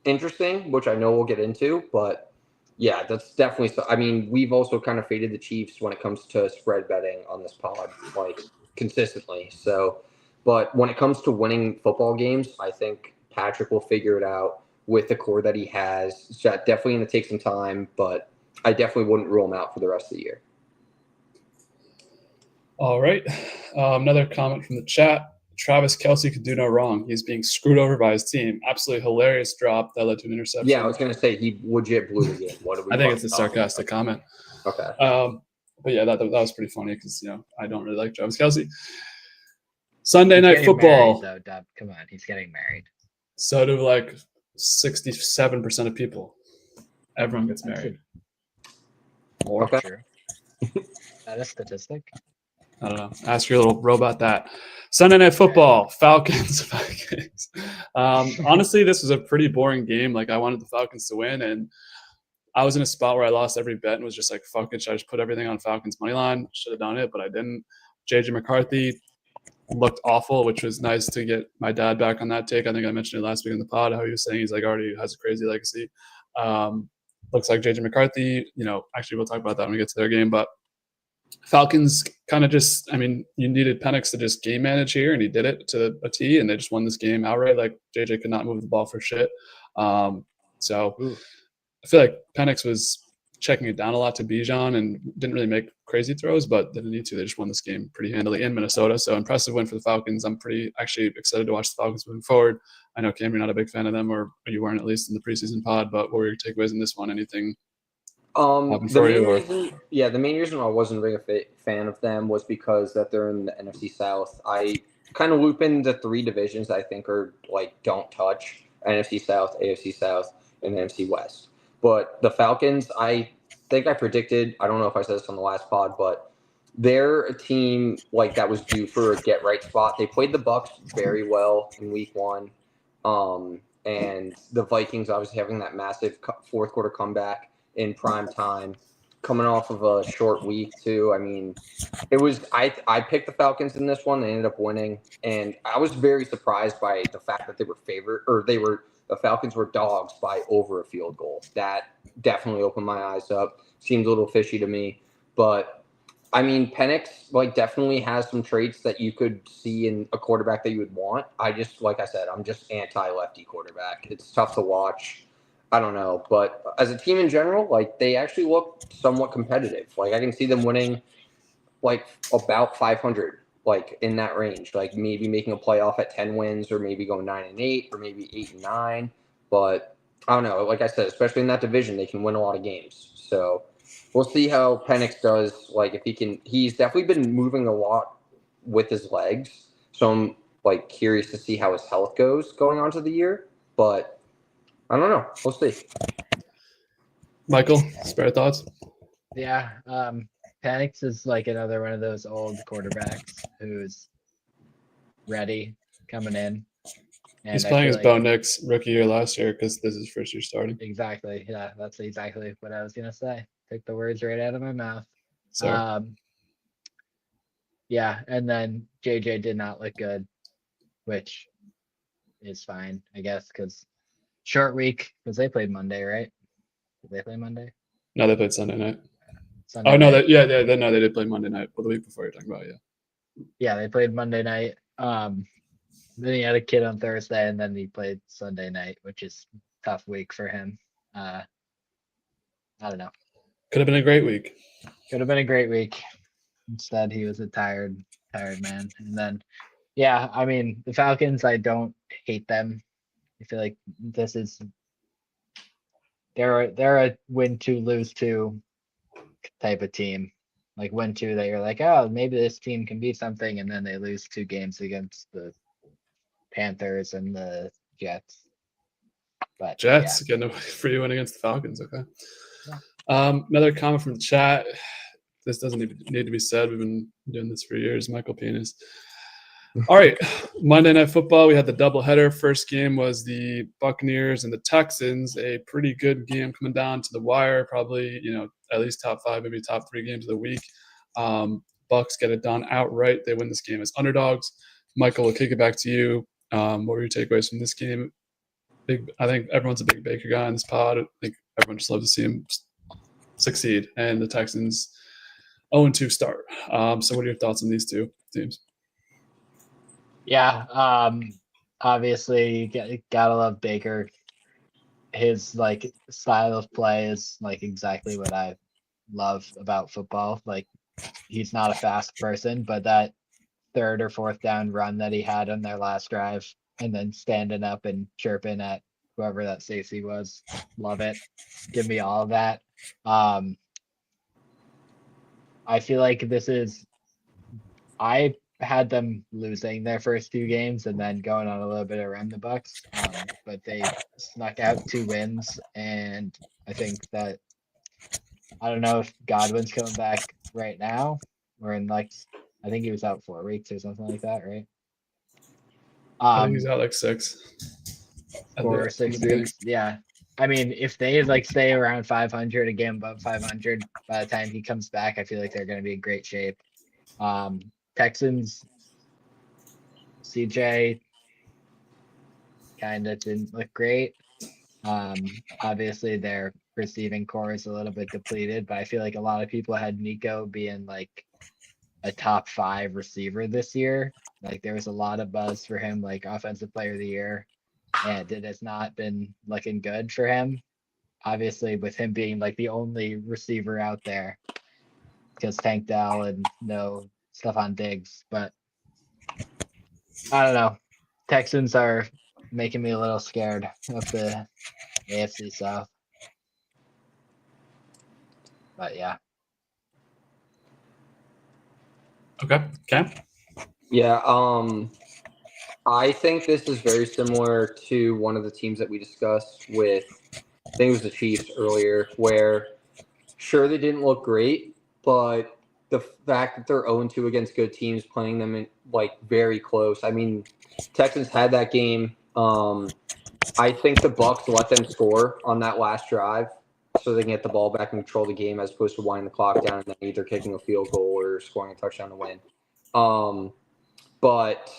interesting, which I know we'll get into, but yeah, that's definitely so. I mean, we've also kind of faded the Chiefs when it comes to spread betting on this pod, like consistently. So, but when it comes to winning football games, I think Patrick will figure it out with the core that he has. It's definitely going to take some time, but I definitely wouldn't rule him out for the rest of the year. All right. Another comment from the chat. Travis Kelce could do no wrong. He's being screwed over by his team. Absolutely hilarious drop that led to an interception. Yeah, I was going to say he legit blew the game. What are we I think it's a sarcastic comment. Okay. But yeah, that was pretty funny because, I don't really like Travis Kelce. Sunday Night Football. Married, though, Dub. Come on, he's getting married. So do like 67% of people. Everyone gets married. More Okay. true. That a statistic? I don't know. Ask your little robot that. Sunday Night Football, Falcons, Vikings. Honestly, this was a pretty boring game. Like, I wanted the Falcons to win, and I was in a spot where I lost every bet and was just like, fuck it, should I just put everything on Falcons money line? Should have done it, but I didn't. JJ McCarthy looked awful, which was nice to get my dad back on that take. I think I mentioned it last week in the pod, how he was saying he's like already has a crazy legacy. Looks like JJ McCarthy, actually we'll talk about that when we get to their game, but Falcons kind of just, you needed Penix to just game manage here, and he did it to a T, and they just won this game outright. Like, JJ could not move the ball for shit. So I feel like Penix was checking it down a lot to Bijan and didn't really make crazy throws, but didn't need to. They just won this game pretty handily in Minnesota. So impressive win for the Falcons. I'm pretty actually excited to watch the Falcons moving forward. I know, Cam, you're not a big fan of them, or you weren't at least in the preseason pod, but what were your takeaways in this one? Anything? The main reason I wasn't really a fan of them was because that they're in the NFC South. I kind of loop in the 3 divisions that I think are like don't touch: NFC South, AFC South, and NFC West. But the Falcons, I think I predicted, I don't know if I said this on the last pod, but they're a team like that was due for a get right spot. They played the Bucs very well in week 1. And the Vikings obviously having that massive fourth quarter comeback in prime time, coming off of a short week too. I mean, it was I picked the Falcons in this one. They ended up winning, and I was very surprised by the fact that they were favored, or the Falcons were dogs by over a field goal. That definitely opened my eyes up. Seems a little fishy to me, but I mean, Penix definitely has some traits that you could see in a quarterback that you would want. I just, like I said, I'm just anti-lefty quarterback. It's tough to watch. I don't know, but as a team in general, they actually look somewhat competitive. I can see them winning about 500, in that range, maybe making a playoff at 10 wins, or maybe going 9-8, or maybe 8-9. But I don't know. Like I said, especially in that division, they can win a lot of games. So we'll see how Penix does. If he can, he's definitely been moving a lot with his legs. So I'm curious to see how his health goes going on to the year, but I don't know. We'll see. Michael, spare thoughts? Yeah. Penix is another one of those old quarterbacks who's ready coming in. And he's playing as Bo Nix rookie year last year because this is his first year starting. Exactly. Yeah, that's exactly what I was going to say. Took the words right out of my mouth. Sorry. Yeah, and then JJ did not look good, which is fine, I guess, because short week, because they played Monday, right? Did they play Monday? No, they played Sunday night. Sunday Oh no, night? they did play Monday night. Well, the week before you're talking about, yeah. Yeah, they played Monday night. Then he had a kid on Thursday, and then he played Sunday night, which is tough week for him. I don't know. Could have been a great week. Could have been a great week. Instead, he was a tired man. And then, yeah, I mean, the Falcons, I don't hate them. I feel like this is they're a win two, lose two type of team. Like win two that you're like, oh, maybe this team can be something, and then they lose 2 games against the Panthers and the Jets. But Jets getting a free win against the Falcons. Okay. Yeah. Another comment from the chat. This doesn't even need to be said. We've been doing this for years. Michael Penis. All right. Monday Night Football. We had the doubleheader. First game was the Buccaneers and the Texans. A pretty good game coming down to the wire. Probably, at least top 5, maybe top 3 games of the week. Bucs get it done outright. They win this game as underdogs. Michael, we'll kick it back to you. What were your takeaways from this game? I think everyone's a big Baker guy in this pod. I think everyone just loves to see him succeed. And the Texans 0-2 start. So what are your thoughts on these two teams? Yeah, obviously you gotta love Baker. His style of play is exactly what I love about football. He's not a fast person, but that 3rd or 4th down run that he had on their last drive, and then standing up and chirping at whoever that safety was, love it. Give me all of that. I feel like I had them losing their first 2 games and then going on a little bit around the Bucs, but they snuck out 2 wins, and I think that I don't know if Godwin's coming back right now or in I think he was out 4 weeks or something like that, right? I think he's out 6. 4 or 6 weeks. Yeah. I mean, if they stay around 500, a game above 500 by the time he comes back, I feel like they're going to be in great shape. Texans, CJ kind of didn't look great. Obviously their receiving core is a little bit depleted, but I feel like a lot of people had Nico being a top 5 receiver this year. There was a lot of buzz for him, offensive player of the year, and it has not been looking good for him. Obviously, with him being the only receiver out there, because Tank Dell and no stuff on Diggs. But I don't know. Texans are making me a little scared of the AFC South. But yeah. Okay. Cam? Yeah, I think this is very similar to one of the teams that we discussed with, I think it was the Chiefs earlier, where sure they didn't look great, but the fact that they're 0-2 against good teams, playing them in very close. I mean, Texans had that game. I think the Bucs let them score on that last drive so they can get the ball back and control the game as opposed to winding the clock down and then either kicking a field goal or scoring a touchdown to win. But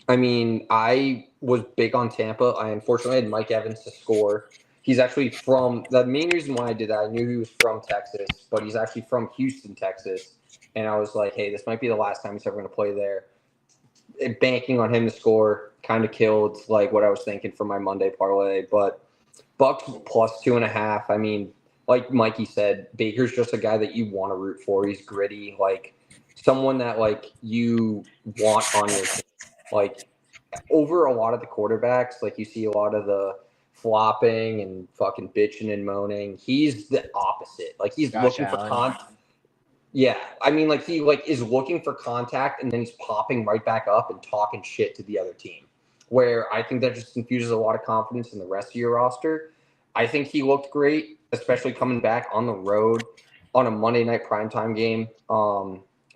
I mean, I was big on Tampa. I unfortunately had Mike Evans to score. He's actually the main reason why I did that, I knew he was from Texas, but he's actually from Houston, Texas. And I was like, hey, this might be the last time he's ever going to play there. Banking on him to score kind of killed what I was thinking for my Monday parlay. But Bucs plus 2.5. I mean, like Mikey said, Baker's just a guy that you want to root for. He's gritty, someone that you want on your team. Over a lot of the quarterbacks, you see a lot of the flopping and fucking bitching and moaning. He's the opposite. He's Josh looking Allen. for contact. Yeah, I mean, he is looking for contact and then he's popping right back up and talking shit to the other team. Where I think that just infuses a lot of confidence in the rest of your roster. I think he looked great, especially coming back on the road on a Monday night primetime game.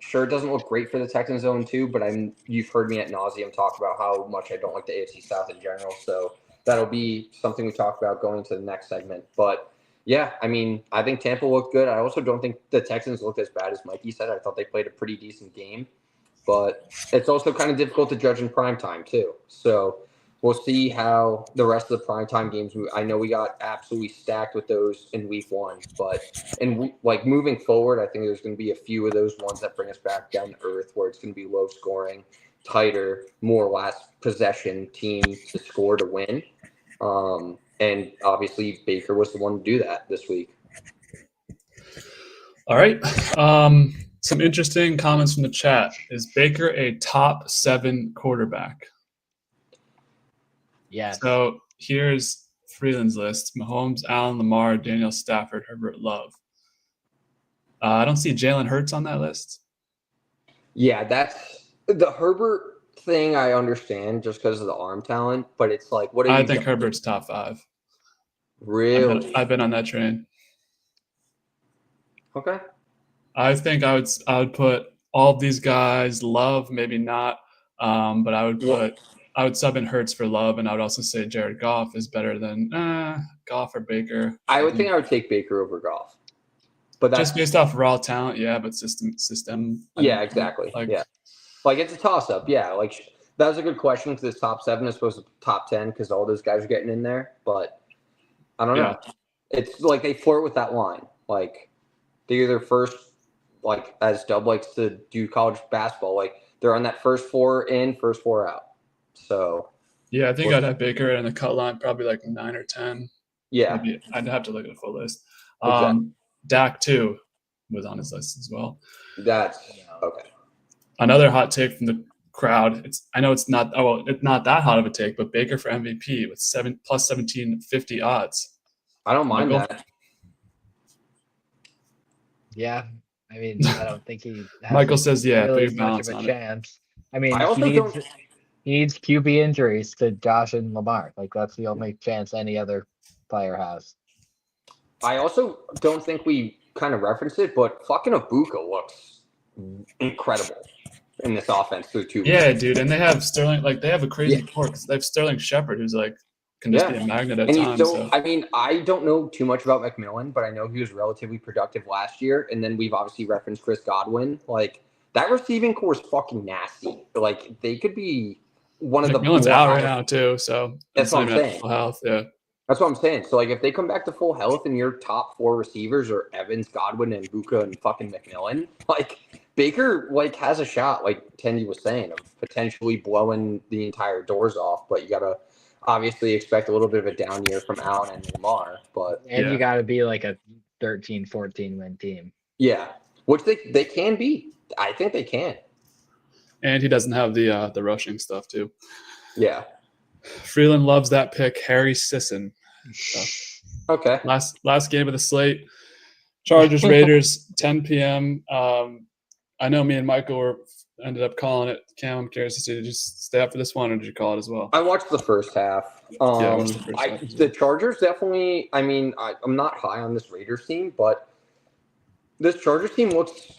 Sure, it doesn't look great for the Texans 0-2, but you've heard me at nauseum talk about how much I don't like the AFC South in general. So that'll be something we talk about going to the next segment. But Yeah, I mean, I think Tampa looked good. I also don't think the Texans looked as bad as Mikey said. I thought they played a pretty decent game, but it's also kind of difficult to judge in prime time too. So we'll see how the rest of the prime time games. I know we got absolutely stacked with those in week 1, but like moving forward, I think there's going to be a few of those ones that bring us back down to earth, where it's going to be low scoring, tighter, more last possession team to score to win. And obviously Baker was the one to do that this week. All right. Some interesting comments from the chat. Is Baker a top 7 quarterback? Yes. So here's Freeland's list: Mahomes, Allen, Lamar, Daniel, Stafford, Herbert, Love. I don't see Jalen Hurts on that list. Yeah, that's the Herbert thing. I understand just because of the arm talent, but it's like, what are I you think Herbert's top 5. really? I've been on that train. Okay. I think I would put all of these guys. Love, maybe not, but I would sub in Hurts for Love, and I would also say Jared Goff is better than Goff or Baker. I would think I would take Baker over Goff, but that's just based off raw talent, yeah. But system. yeah, exactly. Yeah, like it's a toss up. Yeah, like that was a good question because this top 7 is supposed to top 10 because all those guys are getting in there, but I don't know. It's like they flirt with that line, like they're either first, like as Dub likes to do college basketball, like they're on that first 4 in, first 4 out. So yeah, I think I'd have Baker in the cut line probably like 9 or 10. Yeah, maybe. I'd have to look at a full list. Exactly. Dak too was on his list as well. That's okay. Another hot take from the crowd. I know it's not that hot of a take, but Baker for MVP with plus 1750 odds. I don't mind that. Yeah, I mean, I don't think he has Michael says, yeah, really put your much balance of a on chance. I mean, I also he needs QB injuries to Josh and Lamar. Like that's the only chance any other player has. I also don't think we kind of referenced it, but fucking Ibuka looks incredible in this offense through 2 weeks. Yeah, dude, and they have Sterling. Like they have a crazy core because they have Sterling Shepard, who's like can just be a magnet at times. So. I mean, I don't know too much about McMillan, but I know he was relatively productive last year. And then we've obviously referenced Chris Godwin. Like that receiving core is fucking nasty. Like they could be one of the. McMillan's out right now too, so that's what I'm saying. Full health, yeah. That's what I'm saying. So like, if they come back to full health and your top 4 receivers are Evans, Godwin, and Buka and fucking McMillan, like Baker like has a shot, like Tendy was saying, of potentially blowing the entire doors off. But you gotta obviously expect a little bit of a down year from Allen and Lamar. But you gotta be like a 13-14 win team. Yeah, which they can be. I think they can. And he doesn't have the rushing stuff too. Yeah. Freeland loves that pick, Harry Sisson. So, okay. Last game of the slate. Chargers Raiders, 10 p.m. I know me and Michael ended up calling it. Cam, I'm curious to see, did you stay up for this one or did you call it as well? I watched the first half. The Chargers definitely. I mean, I'm not high on this Raiders team, but this Chargers team looks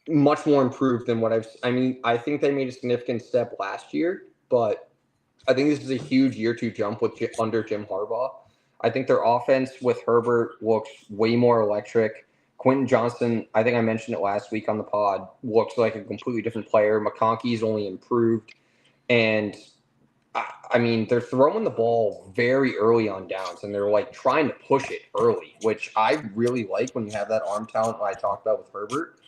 much more improved than what I think they made a significant step last year, but I think this is a huge year 2 jump under Jim Harbaugh. I think their offense with Herbert looks way more electric. Quentin Johnson, I think I mentioned it last week on the pod, looks like a completely different player. McConkey's only improved. And, I mean, they're throwing the ball very early on downs, and they're, like, trying to push it early, which I really like when you have that arm talent I talked about with Herbert.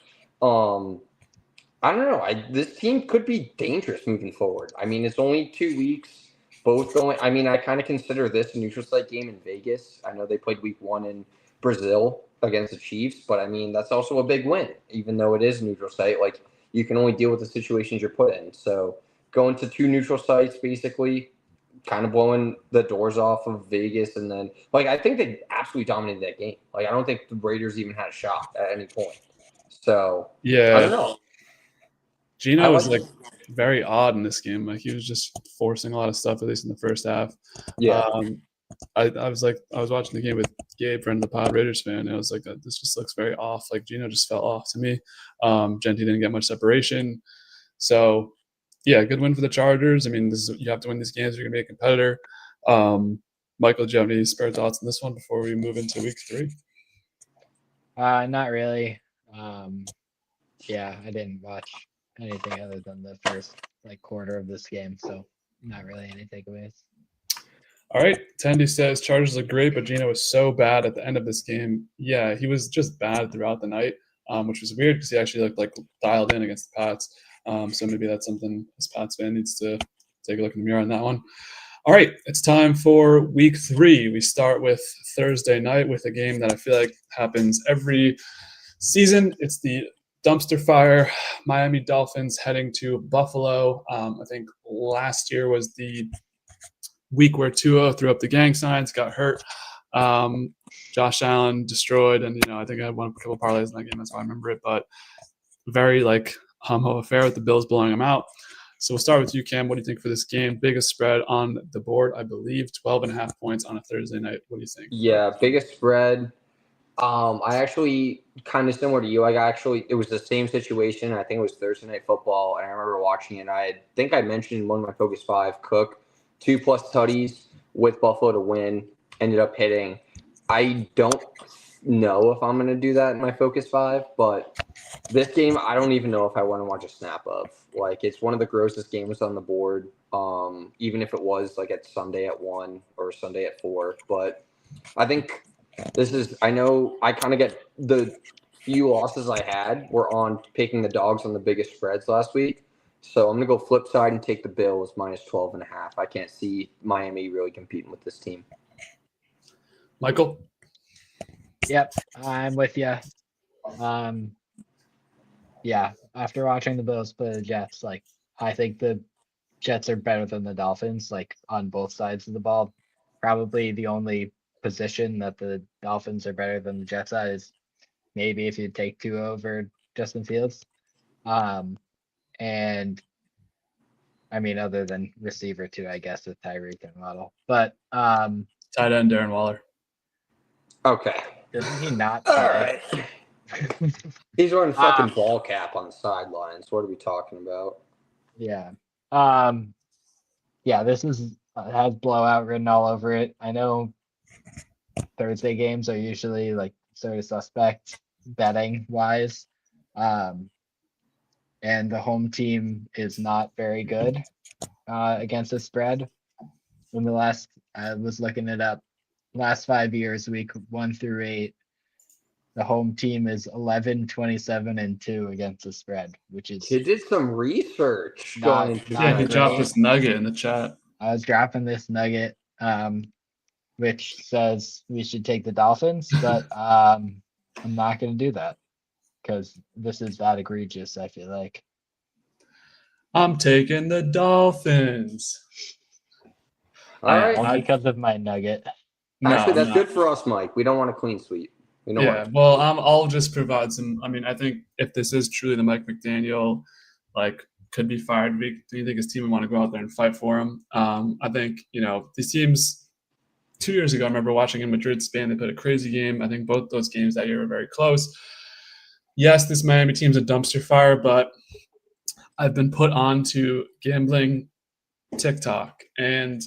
I don't know. This team could be dangerous moving forward. I mean, it's only 2 weeks. Both going. I mean, I kind of consider this a neutral site game in Vegas. I know they played week 1 in Brazil against the Chiefs, but I mean, that's also a big win, even though it is a neutral site. Like, you can only deal with the situations you're put in. So going to 2 neutral sites, basically, kind of blowing the doors off of Vegas. And then, like, I think they absolutely dominated that game. Like, I don't think the Raiders even had a shot at any point. So, yeah. I don't know. Gino was like very odd in this game. Like he was just forcing a lot of stuff, at least in the first half. Yeah. I was watching the game with Gabe, friend of the pod, Raiders fan, and I was like, this just looks very off. Like Gino just fell off to me. Genty didn't get much separation. So yeah, good win for the Chargers. I mean, you have to win these games if you're gonna be a competitor. Michael, do you have any spare thoughts on this one before we move into week 3? Not really. Yeah, I didn't watch anything other than the first quarter of this game, so not really any takeaways. All right. Tandy says Chargers look great, but Geno was so bad at the end of this game. Yeah, he was just bad throughout the night, which was weird because he actually looked dialed in against the Pats. So maybe that's something this Pats fan needs to take a look in the mirror on that one. All right, it's time for week 3. We start with Thursday night with a game that I feel like happens every season. It's the dumpster fire Miami Dolphins heading to Buffalo. I think last year was the week where Tua threw up the gang signs, got hurt. Josh Allen destroyed, and I think I had won a couple parlays in that game. That's why I remember it. But very hum-ho affair with the Bills blowing them out. So we'll start with you, Cam. What do you think for this game? Biggest spread on the board, I believe, 12.5 points on a Thursday night. What do you think? Yeah, biggest spread. I actually kind of similar to you. It was the same situation. I think it was Thursday Night Football, and I remember watching it. And I think I mentioned in one of my Focus 5, Cook 2+ tutties with Buffalo to win, ended up hitting. I don't know if I'm going to do that in my Focus 5, but this game, I don't even know if I want to watch a snap of. It's one of the grossest games on the board, even if it was at Sunday at 1 or Sunday at 4. But I think I know I kind of get the few losses I had were on picking the dogs on the biggest spreads last week. So I'm going to go flip side and take the Bills minus 12.5. I can't see Miami really competing with this team. Michael? Yep, I'm with you. Yeah, after watching the Bills play the Jets, I think the Jets are better than the Dolphins, on both sides of the ball. Probably the only position that the Dolphins are better than the Jets at is maybe if you take Tua over Justin Fields. And I mean, other than receiver too, I guess, with Tyreek and Waddle. But tight end Darren Waller. Okay. Doesn't he not All play? right. He's wearing fucking ball cap on the sidelines. What are we talking about? Yeah. Yeah, this has blowout written all over it. I know Thursday games are usually sort of suspect betting wise. And the home team is not very good against the spread. I was looking it up, last 5 years, week 1 through 8, the home team is 11, 27, and 2 against the spread, which is. He did some research. Not he dropped this nugget in the chat. I was dropping this nugget, which says we should take the Dolphins, but I'm not going to do that because this is that egregious, I feel like. I'm taking the Dolphins. All right. Because of my nugget. Actually, that's good for us, Mike. We don't want a clean sweep. Well, I'll just provide some. I mean, I think if this is truly the Mike McDaniel, could be fired week, do you think his team would want to go out there and fight for him? I think, these teams 2 years ago, I remember watching in Madrid, Spain, they played a crazy game. I think both those games that year were very close. Yes, this Miami team's a dumpster fire, but I've been put on to gambling TikTok, and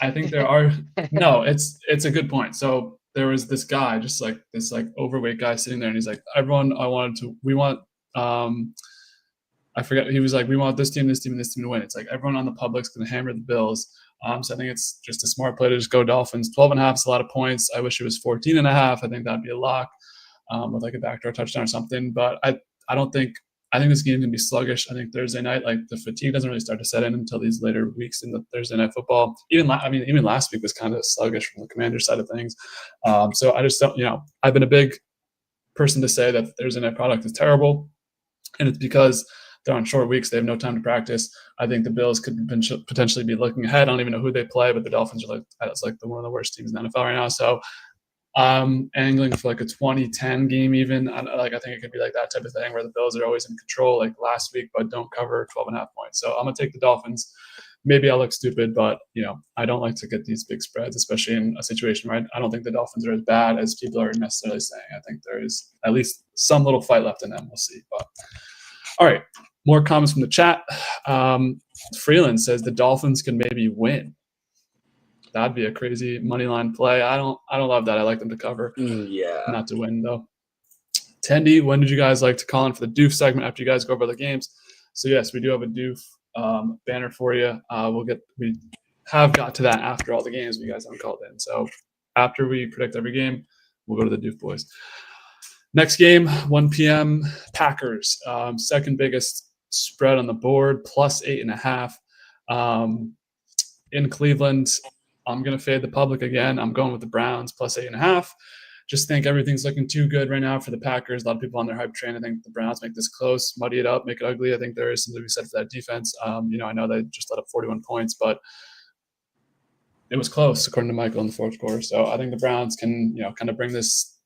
I think there are no, it's a good point. So there was this guy, just this overweight guy sitting there, and he's like, everyone, we want I forget, he was like, we want this team, and this team to win. It's everyone on the public's going to hammer the Bills. So I think it's just a smart play to just go Dolphins. 12.5 is a lot of points. I wish it was 14.5. I think that'd be a lock with a backdoor touchdown or something. But I think this game is going to be sluggish. I think Thursday night, the fatigue doesn't really start to set in until these later weeks in the Thursday night football. Even last week was kind of sluggish from the Commanders side of things. So I just don't, I've been a big person to say that the Thursday night product is terrible. And it's because they're on short weeks. They have no time to practice. I think the Bills could potentially be looking ahead. I don't even know who they play, but the Dolphins are that's one of the worst teams in the NFL right now. So I'm angling for a 20-10 game even. I think it could be that type of thing where the Bills are always in control last week, but don't cover 12.5 points. So I'm going to take the Dolphins. Maybe I'll look stupid, but I don't like to get these big spreads, especially in a situation where I don't think the Dolphins are as bad as people are necessarily saying. I think there is at least some little fight left in them. We'll see. But all right, more comments from the chat. Freeland says the Dolphins can maybe win. That'd be a crazy money line play. I don't love that. I like them to cover, Yeah. not to win though. Tendy, when did you guys like to call in for the DOUF segment after you guys go over the games? So yes, we do have a DOUF banner for you. We have got to that after all the games. You guys haven't called in. So after we predict every game, we'll go to the DOUF boys. Next game, 1 p.m. Packers, second biggest spread on the board, plus 8.5. In Cleveland, I'm going to fade the public again. I'm going with the Browns, plus 8.5. Just think everything's looking too good right now for the Packers. A lot of people on their hype train. I think the Browns make this close, muddy it up, make it ugly. I think there is something to be said for that defense. I know they just let up 41 points, but it was close, according to Michael, in the fourth quarter. So I think the Browns can, kind of bring this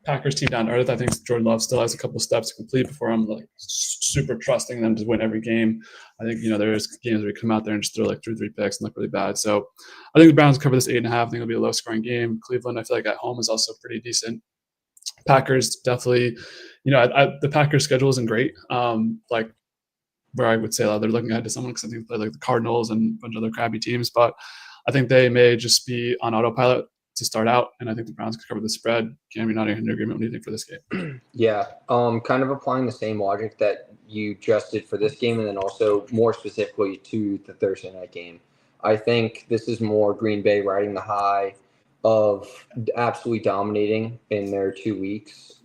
Packers team down to earth. I think Jordan Love still has a couple steps to complete before I'm like super trusting them to win every game. I think, there's games where we come out there and just throw like 2 or 3 picks and look really bad. So I think the Browns cover this 8.5. I think it'll be a low scoring game. Cleveland, I feel like at home is also pretty decent. Packers definitely, the Packers schedule isn't great. Like where I would say they're looking ahead to someone because I think they play like the Cardinals and a bunch of other crappy teams, but I think they may just be on autopilot to start out, and I think the Browns can cover the spread. Cam, you're not in agreement. What do you think for this game? Yeah, kind of applying the same logic that you just did for this game, and then also more specifically to the Thursday night game. I think this is more Green Bay riding the high of absolutely dominating in their 2 weeks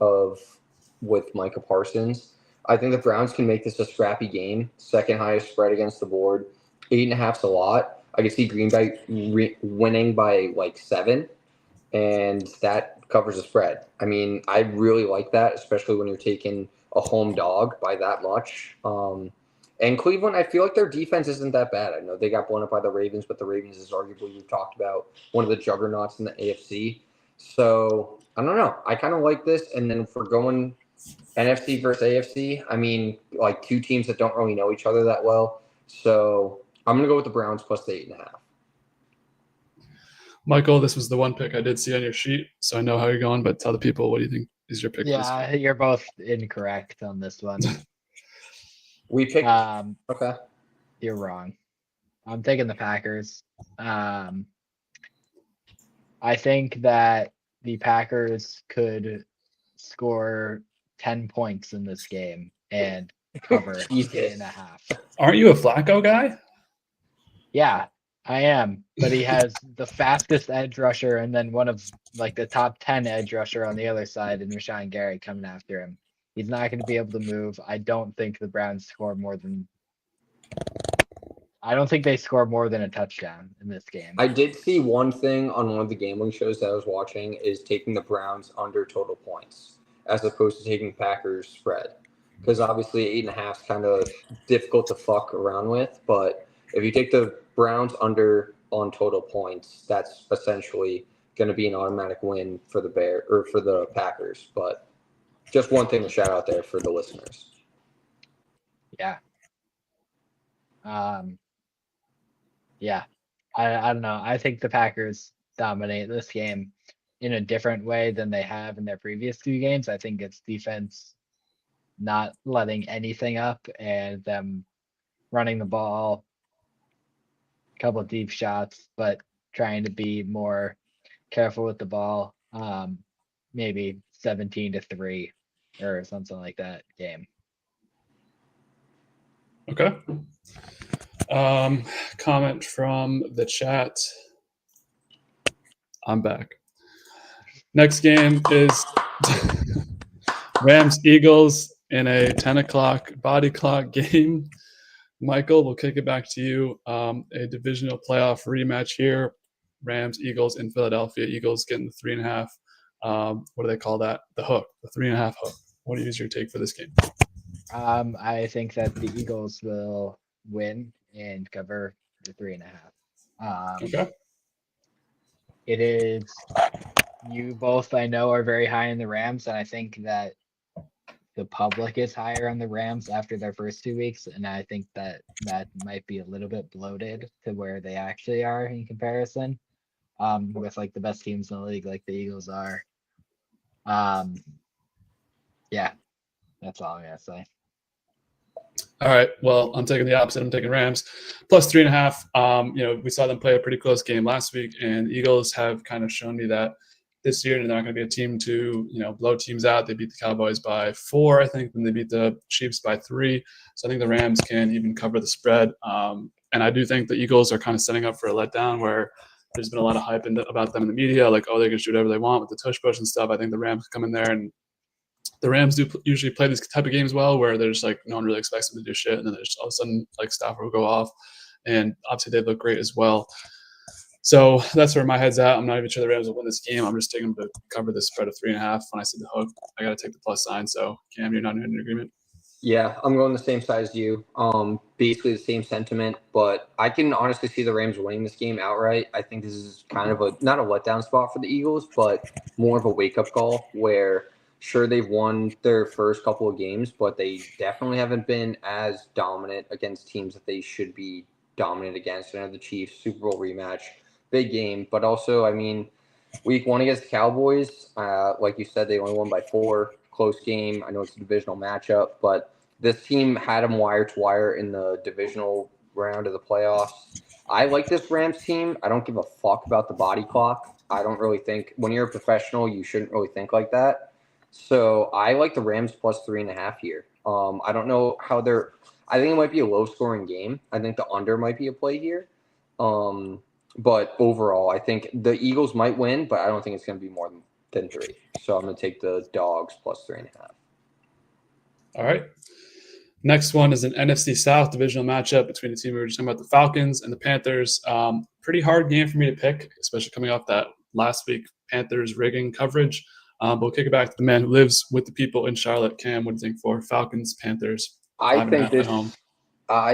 with Micah Parsons. I think the Browns can make this a scrappy game, second highest spread against the board. 8.5's a lot. I can see Green Bay winning by like 7. And that covers the spread. I mean, I really like that, especially when you're taking a home dog by that much. And Cleveland, I feel like their defense isn't that bad. I know they got blown up by the Ravens, but the Ravens is arguably, we've talked about, one of the juggernauts in the AFC. So I don't know. I kind of like this. And then if we're going NFC versus AFC, I mean, like 2 teams that don't really know each other that well. So I'm going to go with the Browns plus the 8.5. Michael, this was the one pick I did see on your sheet, so I know how you're going, but tell the people, what do you think is your pick? Yeah, you're both incorrect on this one. We picked. Okay. You're wrong. I'm taking the Packers. I think that the Packers could score 10 points in this game and cover 8.5. Aren't you a Flacco guy? Yeah, I am, but he has the fastest edge rusher and then one of like the top 10 edge rusher on the other side, and Rashawn Gary coming after him. He's not going to be able to move. I don't think the Browns score more than. I don't think they score more than a touchdown in this game. I did see one thing on one of the gambling shows that I was watching is taking the Browns under total points as opposed to taking Packers spread, because obviously 8.5 is kind of difficult to fuck around with, but if you take the Browns under on total points, that's essentially going to be an automatic win for the Packers. But just one thing to shout out there for the listeners. Yeah. Yeah. I don't know. I think the Packers dominate this game in a different way than they have in their previous 2 games. I think it's defense not letting anything up and them running the ball, a couple of deep shots, but trying to be more careful with the ball. Maybe 17-3 or something like that game. Okay. Comment from the chat. I'm back. Next game is Rams Eagles in a 10 o'clock body clock game. Michael, we'll kick it back to you. A divisional playoff rematch here. Rams Eagles in Philadelphia. Eagles getting the 3.5. What do they call that? The hook, the 3.5 hook. What is your take for this game? I think that the Eagles will win and cover the 3.5. Okay. It is, you both I know are very high in the Rams, and I think that the public is higher on the Rams after their first 2 weeks, and I think that might be a little bit bloated to where they actually are in comparison, with like the best teams in the league like the Eagles are. Yeah, that's all I'm gonna say. All right. Well, I'm taking the opposite. I'm taking Rams plus 3.5. We saw them play a pretty close game last week, and Eagles have kind of shown me that this year they're not going to be a team to, blow teams out. They beat the Cowboys by 4, I think, and they beat the Chiefs by 3. So I think the Rams can even cover the spread. And I do think the Eagles are kind of setting up for a letdown where there's been a lot of hype about them in the media, like, oh, they can shoot whatever they want with the tush push and stuff. I think the Rams come in there, and the Rams do usually play these type of games well, where there's like no one really expects them to do shit, and then there's all of a sudden like Stafford will go off, and obviously they look great as well. So that's where my head's at. I'm not even sure the Rams will win this game. I'm just taking them to cover the spread of 3.5. When I see the hook, I got to take the plus sign. So Cam, you're not in agreement? Yeah, I'm going the same side as you. Basically the same sentiment, but I can honestly see the Rams winning this game outright. I think this is kind of not a letdown spot for the Eagles, but more of a wake-up call where sure they've won their first couple of games, but they definitely haven't been as dominant against teams that they should be dominant against. I know the Chiefs Super Bowl rematch, big game, but also, I mean, week 1 against the Cowboys, like you said, they only won by 4. Close game. I know it's a divisional matchup, but this team had them wire to wire in the divisional round of the playoffs. I like this Rams team. I don't give a fuck about the body clock. I don't really think when you're a professional, you shouldn't really think like that. So I like the Rams plus 3.5 here. I don't know how I think it might be a low scoring game. I think the under might be a play here. But overall, I think the Eagles might win, but I don't think it's going to be more than 3. So I'm going to take the Dogs plus 3.5. All right. Next one is an NFC South divisional matchup between the team we were just talking about, the Falcons and the Panthers. Pretty hard game for me to pick, especially coming off that last week Panthers rigging coverage. But we'll kick it back to the man who lives with the people in Charlotte. Cam, what do you think for Falcons, Panthers? I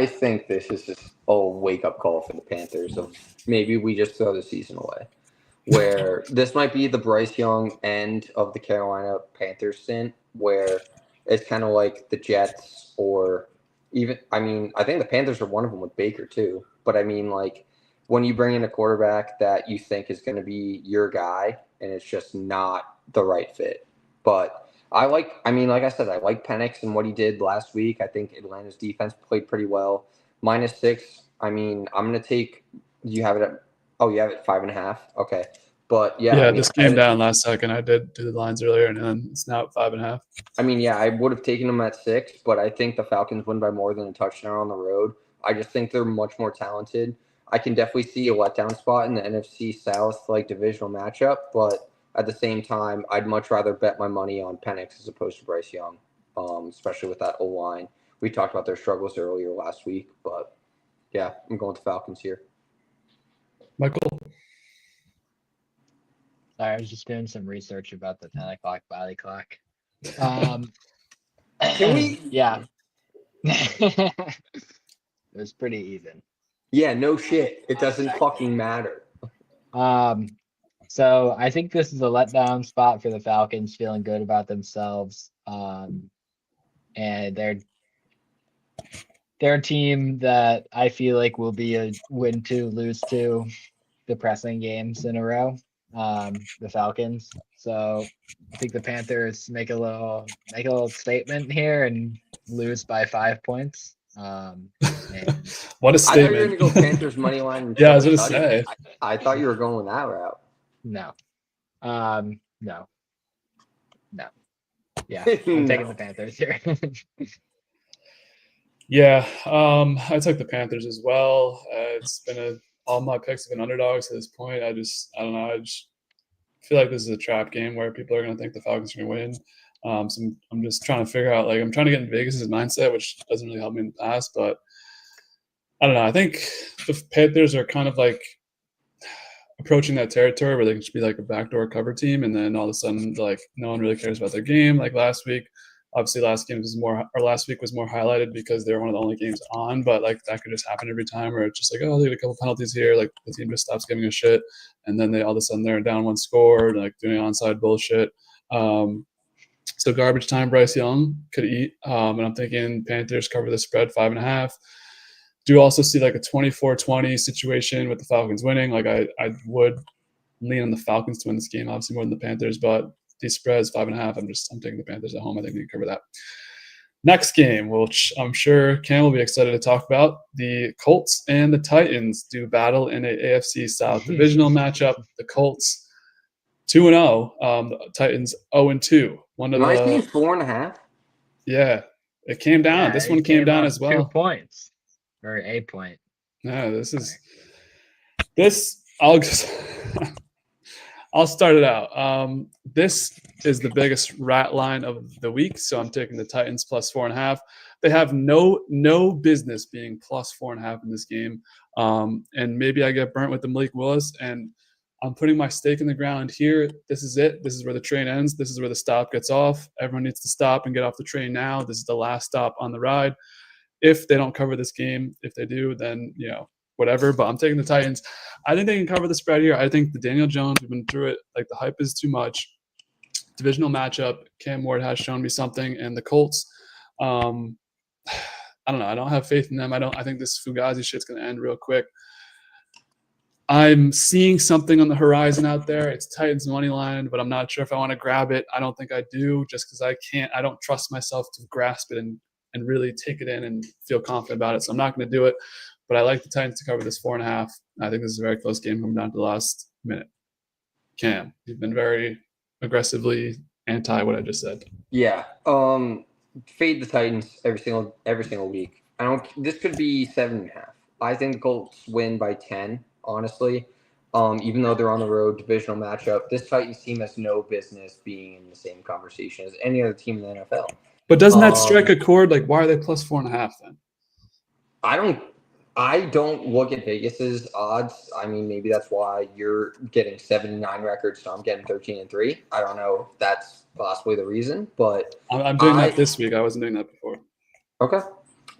think this is just a wake-up call for the Panthers of maybe we just throw the season away. Where this might be the Bryce Young end of the Carolina Panthers stint, where it's kind of like the Jets or even, I mean, I think the Panthers are one of them with Baker too. But I mean, like when you bring in a quarterback that you think is going to be your guy and it's just not the right fit. But like I said, I like Penix and what he did last week. I think Atlanta's defense played pretty well. -6. I mean, I'm going to take, you have it at, you have it 5.5. Okay. But yeah. Yeah, this came down last second. I did do the lines earlier, and then it's now at 5.5. I mean, yeah, I would have taken them at 6, but I think the Falcons win by more than a touchdown on the road. I just think they're much more talented. I can definitely see a letdown spot in the NFC South divisional matchup, but at the same time, I'd much rather bet my money on Penix as opposed to Bryce Young, especially with that O-line. We talked about their struggles earlier last week, but yeah, I'm going with the Falcons here. Michael? Sorry, I was just doing some research about the 10 o'clock body clock. Can we? Yeah. It was pretty even. Yeah, no shit. It doesn't fucking matter. So I think this is a letdown spot for the Falcons, feeling good about themselves. And they're a team that I feel like will be a win to, lose to depressing games in a row. The Falcons. So I think the Panthers make a little statement here and lose by 5 points. What a statement! I thought you were going to go Panthers money line. Yeah, I was going to say. I thought you were going that route. No. No. Yeah, I'm taking the Panthers here. Yeah, I took the Panthers as well. It's been all my picks have been underdogs to this point. I don't know. I just feel like this is a trap game where people are going to think the Falcons are going to win. So I'm just trying to figure out, like, I'm trying to get in Vegas' mindset, which doesn't really help me in the past. But I don't know. I think the Panthers are kind of like approaching that territory where they can just be like a backdoor cover team, and then all of a sudden, like, no one really cares about their game. Like last week, obviously last week was more highlighted because they're one of the only games on, but like that could just happen every time where it's just like, oh, they get a couple penalties here, like the team just stops giving a shit, and then all of a sudden they're down 1 score and like doing onside bullshit. So garbage time Bryce Young could eat, and I'm thinking Panthers cover the spread 5.5. Do also see like a 24-20 situation with the Falcons winning. Like I would lean on the Falcons to win this game, obviously more than the Panthers, but these spreads 5.5. I'm taking the Panthers at home. I think we can cover that. Next game, which I'm sure Cam will be excited to talk about, the Colts and the Titans do battle in a AFC South divisional matchup. The Colts 2-0, the Titans 0-2. One of Am I the seeing 4.5? yeah, it came down. Yeah, This it one came down up as 2 well. points or a point. No, this. I'll start it out. This is the biggest rat line of the week, so I'm taking the Titans plus 4.5. They have no business being plus 4.5 in this game, and maybe I get burnt with the Malik Willis, and I'm putting my stake in the ground here. This is it. This is where the train ends. This is where the stop gets off. Everyone needs to stop and get off the train now. This is the last stop on the ride. If they don't cover this game, if they do, then whatever. But I'm taking the Titans. I think they can cover the spread here. I think the Daniel Jones, we've been through it. Like, the hype is too much. Divisional matchup. Cam Ward has shown me something, and the Colts. I don't know. I don't have faith in them. I think this Fugazi shit's going to end real quick. I'm seeing something on the horizon out there. It's Titans money line, but I'm not sure if I want to grab it. I don't think I do, just because I don't trust myself to grasp it and really take it in and feel confident about it. So I'm not going to do it. But I like the Titans to cover this 4.5. I think this is a very close game coming down to the last minute. Cam, you've been very aggressively anti what I just said. Yeah. Fade the Titans every single week. This could be 7.5. I think the Colts win by 10, honestly. Even though they're on the road, divisional matchup, this Titans team has no business being in the same conversation as any other team in the NFL. But doesn't that strike a chord? Like, why are they plus 4.5 then? I don't look at Vegas's odds. I mean, maybe that's why you're getting 7-9 records, so I'm getting 13-3. I don't know if that's possibly the reason, but I'm doing that this week. I wasn't doing that before. Okay,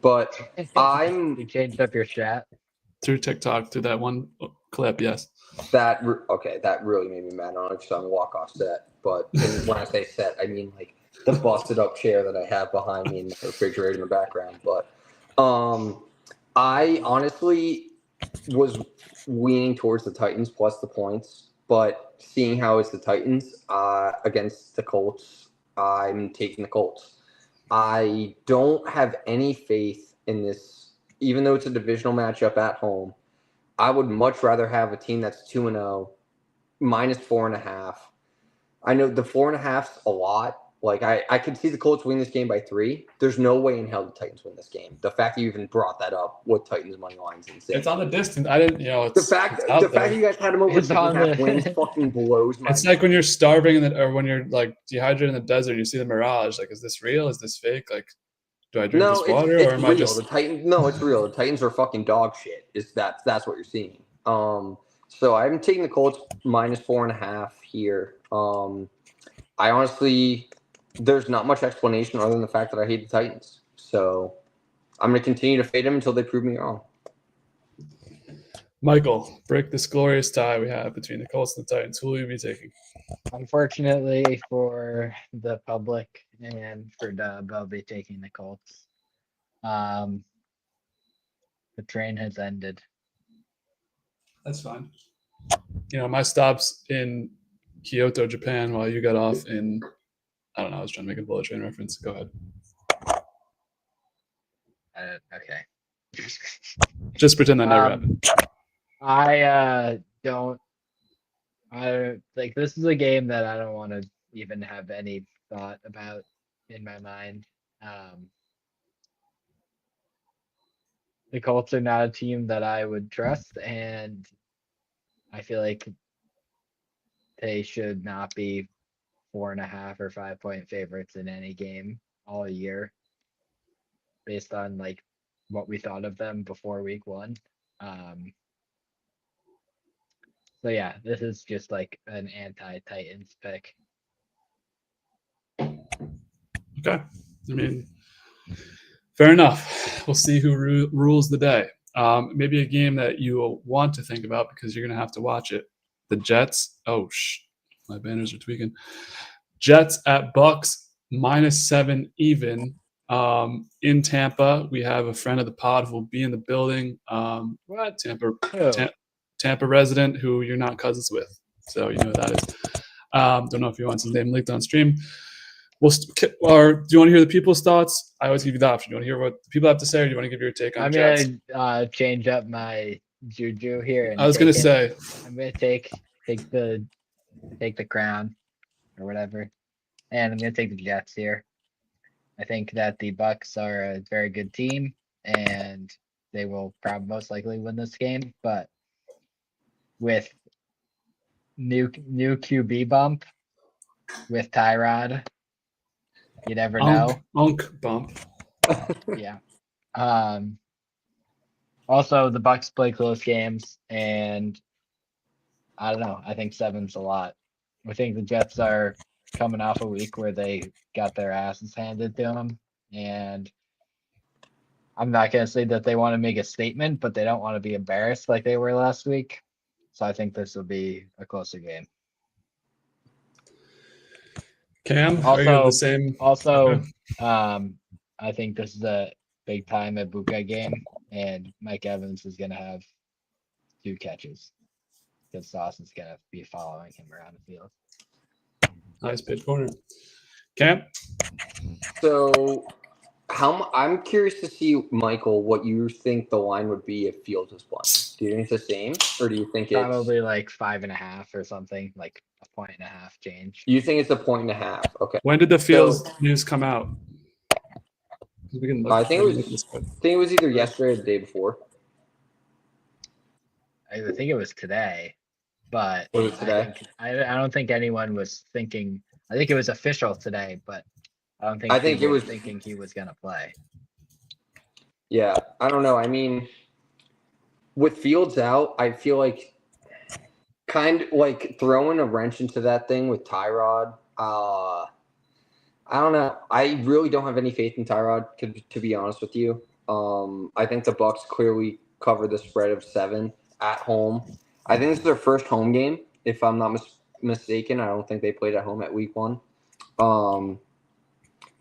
but You changed up your chat through TikTok, through that one clip. Yes. That really made me mad on it because I'm a walk-off set. But when I say set, I mean like the busted-up chair that I have behind me in the refrigerator in the background. But I honestly was leaning towards the Titans plus the points, but seeing how it's the Titans against the Colts, I'm taking the Colts. I don't have any faith in this, even though it's a divisional matchup at home. I would much rather have a team that's 2-0, minus 4.5. I know the 4.5's a lot. Like, I could see the Colts win this game by 3. There's no way in hell the Titans win this game. The fact that you even brought that up with Titans money lines is insane. It's on the distance. I didn't, the fact that you guys had them over 2.5 wins fucking blows my It's like when you're starving or when you're like dehydrated in the desert, you see the mirage. Like, is this real? Is this fake? Like, do I drink this water or am real. I just? It's real. The Titans are fucking dog shit. That's what you're seeing. So I'm taking the Colts minus 4.5 here. I honestly, there's not much explanation other than the fact that I hate the Titans. So I'm going to continue to fade them until they prove me wrong. Michael, break this glorious tie we have between the Colts and the Titans. Who will you be taking? Unfortunately for the public and for Dub, I'll be taking the Colts. The train has ended. That's fine. My stop's in Kyoto, Japan, while you got off in, I don't know, I was trying to make a bullet train reference. Go ahead. Okay. Just pretend that never happened. This is a game that I don't want to even have any thought about in my mind. The Colts are not a team that I would trust, and I feel like they should not be 4.5 or 5-point favorites in any game all year, based on like what we thought of them before week 1. So yeah, this is just like an anti-Titans pick. Okay. I mean, fair enough. We'll see who rules the day. Maybe a game that you will want to think about because you're going to have to watch it. The Jets. My banners are tweaking. Jets at Bucks, -7 even. In Tampa, we have a friend of the pod who will be in the building. Tampa resident who you're not cousins with. So you know who that is. Don't know if he wants his name leaked on stream. Or do you want to hear the people's thoughts? I always give you the option. Do you want to hear what the people have to say, or do you want to give your take on I'm Jets? gonna change up my juju here and I was gonna say, I'm gonna take the crown or whatever, and I'm gonna take the Jets here. I think that the Bucks are a very good team, and they will probably most likely win this game. But with new QB bump with Tyrod, you never know. Unk bump. Yeah. Also, the Bucks play close games, and I don't know. I think 7's a lot. I think the Jets are coming off a week where they got their asses handed to them, and I'm not going to say that they want to make a statement, but they don't want to be embarrassed like they were last week. So I think this will be a closer game. Cam, are you the same? Also, I think this is a big time Ibuka game, and Mike Evans is going to have 2 catches because Sauce is going to be following him around the field. Nice pitch corner. Cam? So, I'm curious to see, Michael, what you think the line would be if Fields was playing. Do you think it's the same, or do you think it's probably like 5.5 or something, like a 1.5 change? You think it's a 1.5? Okay. When did the Fields news come out? We can look, I think it was either yesterday or the day before. I think it was today, but Was it today? I don't think anyone was thinking. I think it was official today, but I don't think. I think people it was were thinking he was gonna play. Yeah, I don't know. I mean, with Fields out, I feel like kind of like throwing a wrench into that thing with Tyrod. I don't know. I really don't have any faith in Tyrod, to be honest with you. I think the Bucks clearly cover the spread of 7 at home. I think this is their first home game, if I'm not mistaken. I don't think they played at home at week 1.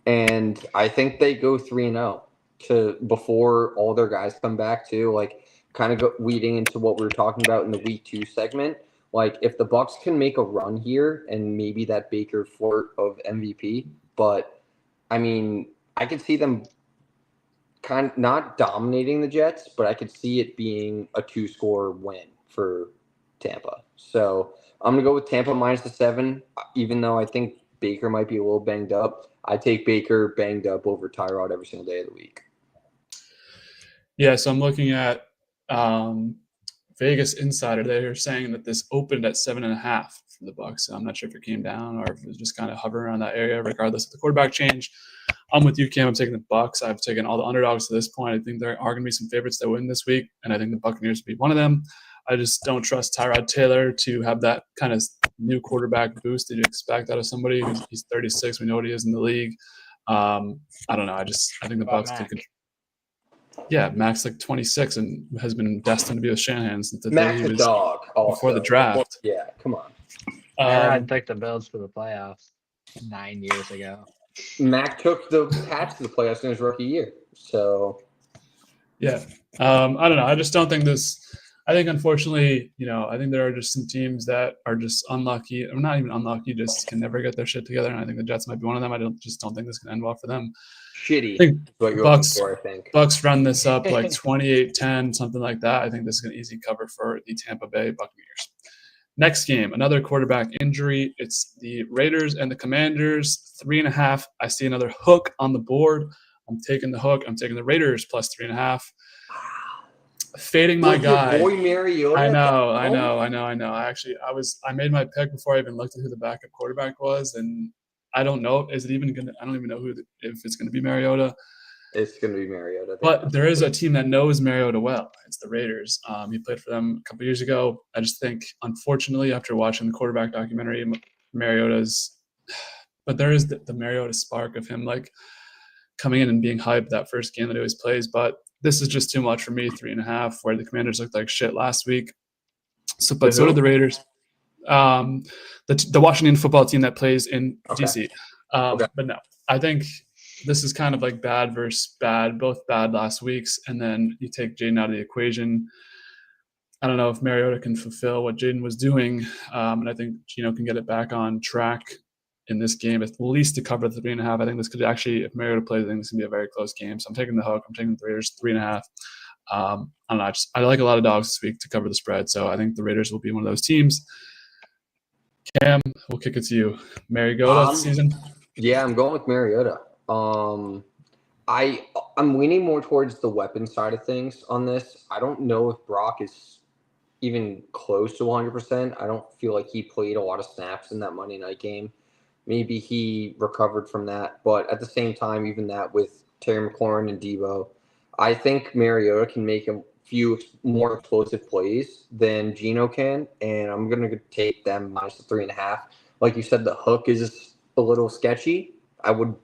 And I think they go 3-0 before all their guys come back too. Like kind of leading into what we were talking about in the week 2 segment. Like if the Bucks can make a run here and maybe that Baker flirt of MVP, but I mean, I could see them kind of not dominating the Jets, but I could see it being a 2-score win for Tampa. So I'm gonna go with Tampa minus the 7, even though I think Baker might be a little banged up. I take Baker banged up over Tyrod every single day of the week. Yeah, so I'm looking at Vegas Insider. They're saying that this opened at 7.5 for the Bucks. So I'm not sure if it came down or if it was just kind of hovering around that area, regardless of the quarterback change. I'm with you, Cam. I'm taking the Bucks. I've taken all the underdogs to this point. I think there are going to be some favorites that win this week, and I think the Buccaneers will be one of them. I just don't trust Tyrod Taylor to have that kind of new quarterback boost that you expect out of somebody. He's 36. We know what he is in the league. I don't know. I think the Bucks take it. Yeah, Max like 26 and has been destined to be with Shanahan since the day he was dog before the draft. Yeah, come on. I picked the Bills for the playoffs 9 years ago. Mac took the Pats to the playoffs in his rookie year. So, yeah, I don't know. I just don't think this. I think, unfortunately, I think there are just some teams that are just unlucky, or not even unlucky, just can never get their shit together. And I think the Jets might be one of them. I just don't think this can end well for them. Shitty. I think what you're looking for, I think. Bucks run this up like 28-10, something like that. I think this is an easy cover for the Tampa Bay Buccaneers. Next game, another quarterback injury. It's the Raiders and the Commanders, 3.5. I see another hook on the board. I'm taking the hook. I'm taking the Raiders plus 3.5. Fading my guy. Your boy Mariota. I know. I made my pick before I even looked at who the backup quarterback was, and I don't know. Is it even gonna? I don't even know if it's gonna be Mariota. It's gonna be Mariota. But there is a team that knows Mariota well. It's the Raiders. He played for them a couple years ago. I just think, unfortunately, after watching the quarterback documentary, Mariota's. But there is the Mariota spark of him like coming in and being hyped that first game that he always plays. But this is just too much for me. 3.5, where the Commanders looked like shit last week. So did the Raiders. The Washington football team that plays in DC. But no, I think this is kind of like bad versus bad, both bad last week's, and then you take Jayden out of the equation. I don't know if Mariota can fulfill what Jayden was doing, and I think Gino can get it back on track. in this game, at least to cover the 3.5. I think this could actually, if Mariota plays, I think this can be a very close game. So I'm taking the hook. I'm taking the Raiders 3.5. I don't know. I like a lot of dogs this week to cover the spread. So I think the Raiders will be one of those teams. Cam, we'll kick it to you. Mariota this season? Yeah, I'm going with Mariota. I'm leaning more towards the weapon side of things on this. I don't know if Brock is even close to 100%. I don't feel like he played a lot of snaps in that Monday night game. Maybe he recovered from that, but at the same time, even that with Terry McLaurin and Debo, I think Mariota can make a few more explosive plays than Geno can, and I'm going to take them minus the 3.5. Like you said, the hook is a little sketchy. I would,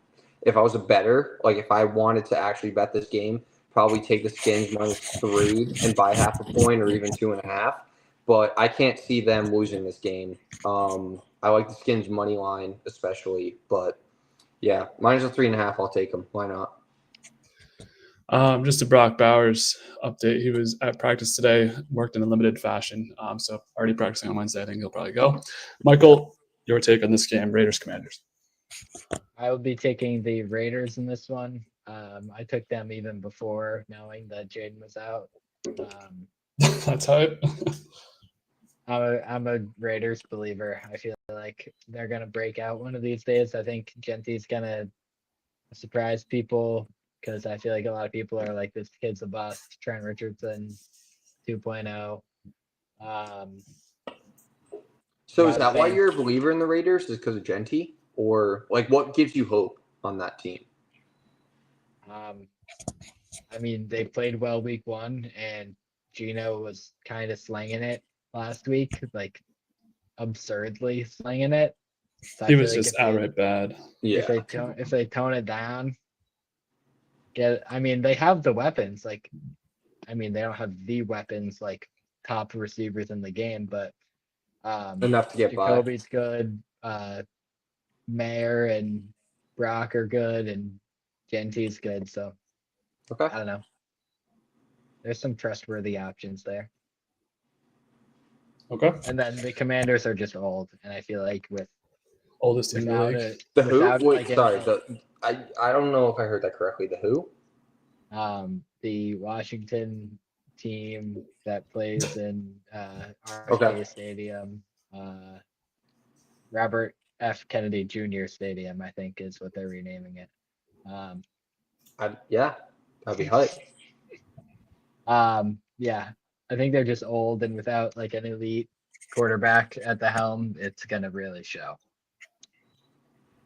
if I was a bettor, like if I wanted to actually bet this game, probably take the Skins minus 3 and buy half a point or even 2.5. But I can't see them losing this game. I like the Skins money line especially, but yeah, minus a 3.5. I'll take them. Why not? Just a Brock Bowers update. He was at practice today, worked in a limited fashion. So already practicing on Wednesday. I think he'll probably go. Michael, your take on this game, Raiders Commanders. I would be taking the Raiders in this one. I took them even before knowing that Jayden was out. That's hype. I'm a Raiders believer. I feel like they're gonna break out one of these days. I think Genty's gonna surprise people because I feel like a lot of people are like, this kid's a bust. Trent Richardson 2.0. So is that why you're a believer in the Raiders? Is because of Genty? Or like what gives you hope on that team? I mean, they played well week 1 and Geno was kind of slinging it last week, like absurdly slinging it. So He was just outright bad. Yeah. If they tone it down, I mean, they have the weapons. Like, I mean, they don't have the weapons like top receivers in the game, but Enough to get Jacoby's good. Mayer and Brock are good, and Genty's good. So Okay. I don't know. There's some trustworthy options there. Okay. And then the Commanders are just old, and I feel like Oldest team in the without league. it, The who? without, Wait, like, sorry. I don't know if I heard that correctly. The who? the Washington team that plays in Okay. RFK Stadium, Robert F. Kennedy Jr. Stadium, I think is what they're renaming it. Yeah, that'd be hype. Yeah, I think they're just old, and without like an elite quarterback at the helm, it's gonna really show.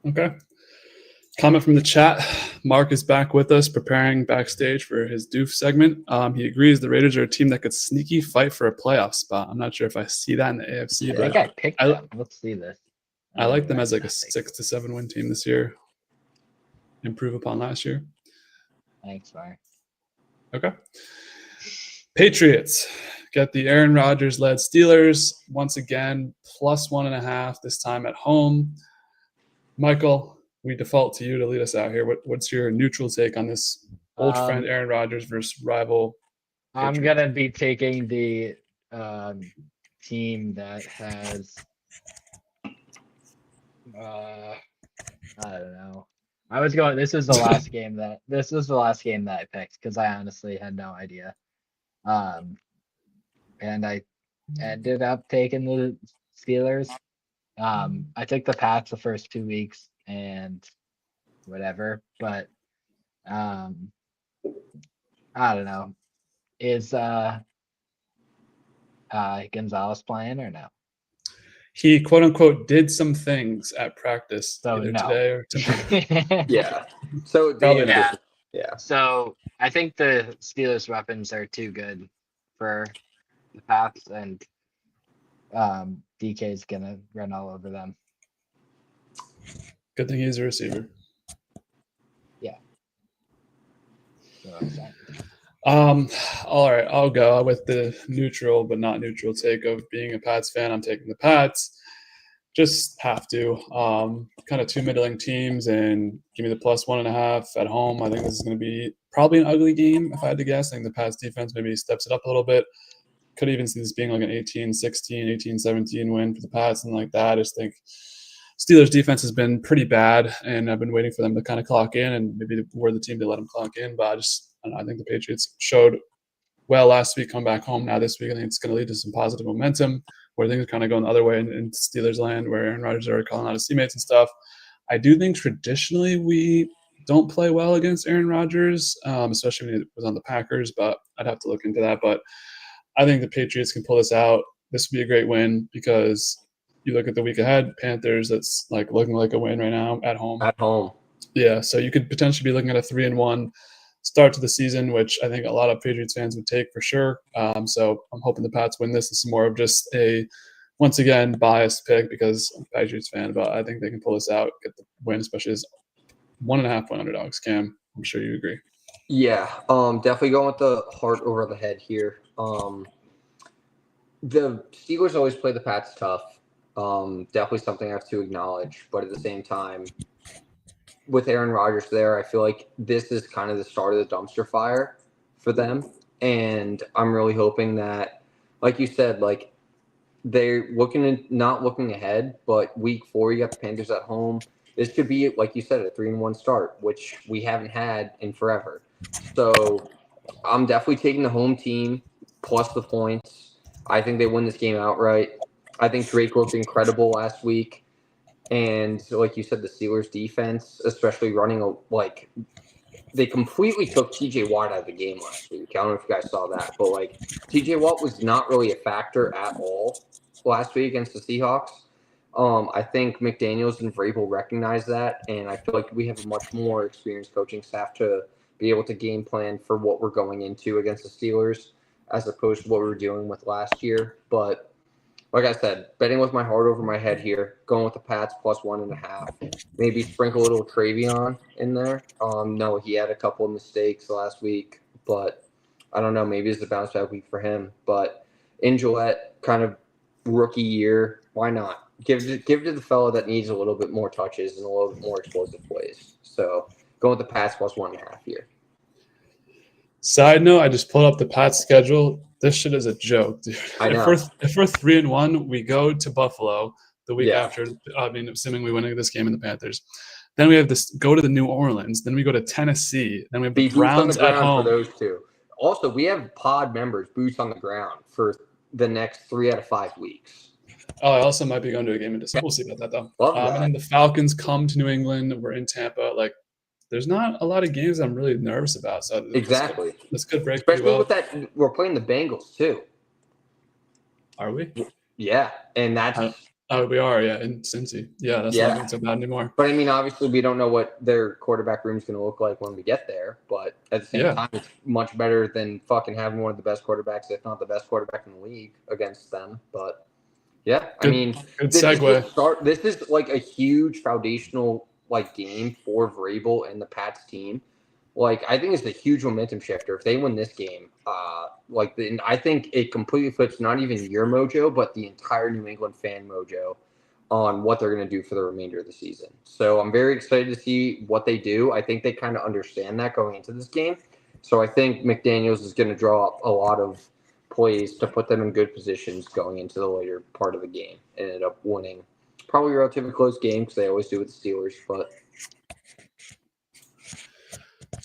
Okay. Comment from the chat. Mark is back with us, preparing backstage for his DOUF segment. He agrees the Raiders are a team that could sneaky fight for a playoff spot. I'm not sure if I see that in the AFC, I but think I picked them. Let's see this. I like them as like a 6 to 7 win team this year. Improve upon last year. Thanks, Mark. Okay. Patriots get the Aaron Rodgers led Steelers once again, plus 1.5 this time at home. Michael, we default to you to lead us out here. What's your neutral take on this old friend Aaron Rodgers versus rival? I'm Patriots? gonna be taking the team that has I don't know. I was going. This is the last game that I picked because I honestly had no idea. And I ended up taking the Steelers. I took the Pats the first 2 weeks and whatever, but I don't know. Is Gonzalez playing or no? He quote unquote did some things at practice So either no. today or tomorrow. Yeah. So Probably Yeah. Yeah. So I think the Steelers' weapons are too good for the Pats, and DK's gonna run all over them. Good thing he's a receiver. So I'm saying. All right, I'll go with the neutral but not neutral take of being a Pats fan. I'm taking the Pats. Just have to. Kind of two middling teams, and give me the plus 1.5 at home. I think this is going to be probably an ugly game if I had to guess. I think the Pats defense maybe steps it up a little bit. Could even see this being like an 18-16, 18-17 win for the Pats and like that. I just think Steelers defense has been pretty bad, and I've been waiting for them to kind of clock in, and maybe we're the team to let them clock in. But I think the Patriots showed well last week, come back home. Now this week, I think it's going to lead to some positive momentum where things are kind of going the other way in Steelers land, where Aaron Rodgers are calling out his teammates and stuff. I do think traditionally we don't play well against Aaron Rodgers, especially when he was on the Packers, but I'd have to look into that. But I think the Patriots can pull this out. This would be a great win because you look at the week ahead, Panthers, that's like looking like a win right now at home. At home. Yeah, so you could potentially be looking at a 3-1 start to the season, which I think a lot of Patriots fans would take for sure. So I'm hoping the Pats win this. This is more of just a, once again, biased pick because I'm a Patriots fan, but I think they can pull this out, get the win, especially as 1.5 point underdogs. Cam, I'm sure you agree. Yeah, definitely going with the heart over the head here. The Steelers always play the Pats tough. Definitely something I have to acknowledge, but at the same time, with Aaron Rodgers there, I feel like this is kind of the start of the dumpster fire for them. And I'm really hoping that, like you said, like they're not looking ahead, but week 4, you got the Panthers at home. This could be, like you said, a 3-1 start, which we haven't had in forever. So I'm definitely taking the home team plus the points. I think they win this game outright. I think Drake looked incredible last week. And like you said, the Steelers defense, especially running they completely took TJ Watt out of the game last week. I don't know if you guys saw that, but like TJ Watt was not really a factor at all last week against the Seahawks. I think McDaniels and Vrabel recognize that, and I feel like we have a much more experienced coaching staff to be able to game plan for what we're going into against the Steelers as opposed to what we were dealing with last year. But like I said, betting with my heart over my head here, going with the Pats plus 1.5. Maybe sprinkle a little Travion in there. No, he had a couple of mistakes last week, but I don't know. Maybe it's a bounce back week for him. But in Gillette, kind of rookie year, why not? Give it to the fellow that needs a little bit more touches and a little bit more explosive plays. So going with the Pats plus 1.5 here. Side note, I just pulled up the Pats schedule. This shit is a joke, dude. I know. If we're 3-1, we go to Buffalo the week Yeah. after. I mean, assuming we win this game in the Panthers. Then we have this go to the New Orleans. Then we go to Tennessee. Then we have the Be boots on Browns the at ground home. for those two. Also, we have pod members boots on the ground for the next 3 out of 5 weeks. Oh, I also might be going to a game in December. We'll see about that though. Love that. And then the Falcons come to New England. We're in Tampa. Like, there's not a lot of games I'm really nervous about. So Exactly. This could break pretty Especially well. with that, we're playing the Bengals too. Are we? Yeah, and that's. Oh, we are. Yeah, in Cincy. Yeah, that's not even so bad anymore. But I mean, obviously, we don't know what their quarterback room is going to look like when we get there. But at the same time, it's much better than fucking having one of the best quarterbacks, if not the best quarterback in the league, against them. But yeah, Good this segue. This is like a huge foundational game for Vrabel and the Pats team. Like, I think it's a huge momentum shifter if they win this game. I think it completely flips not even your mojo, but the entire New England fan mojo on what they're going to do for the remainder of the season. So I'm very excited to see what they do. I think they kind of understand that going into this game. So I think McDaniels is going to draw up a lot of plays to put them in good positions going into the later part of the game and end up winning. Probably a relatively close game because they always do with the Steelers, but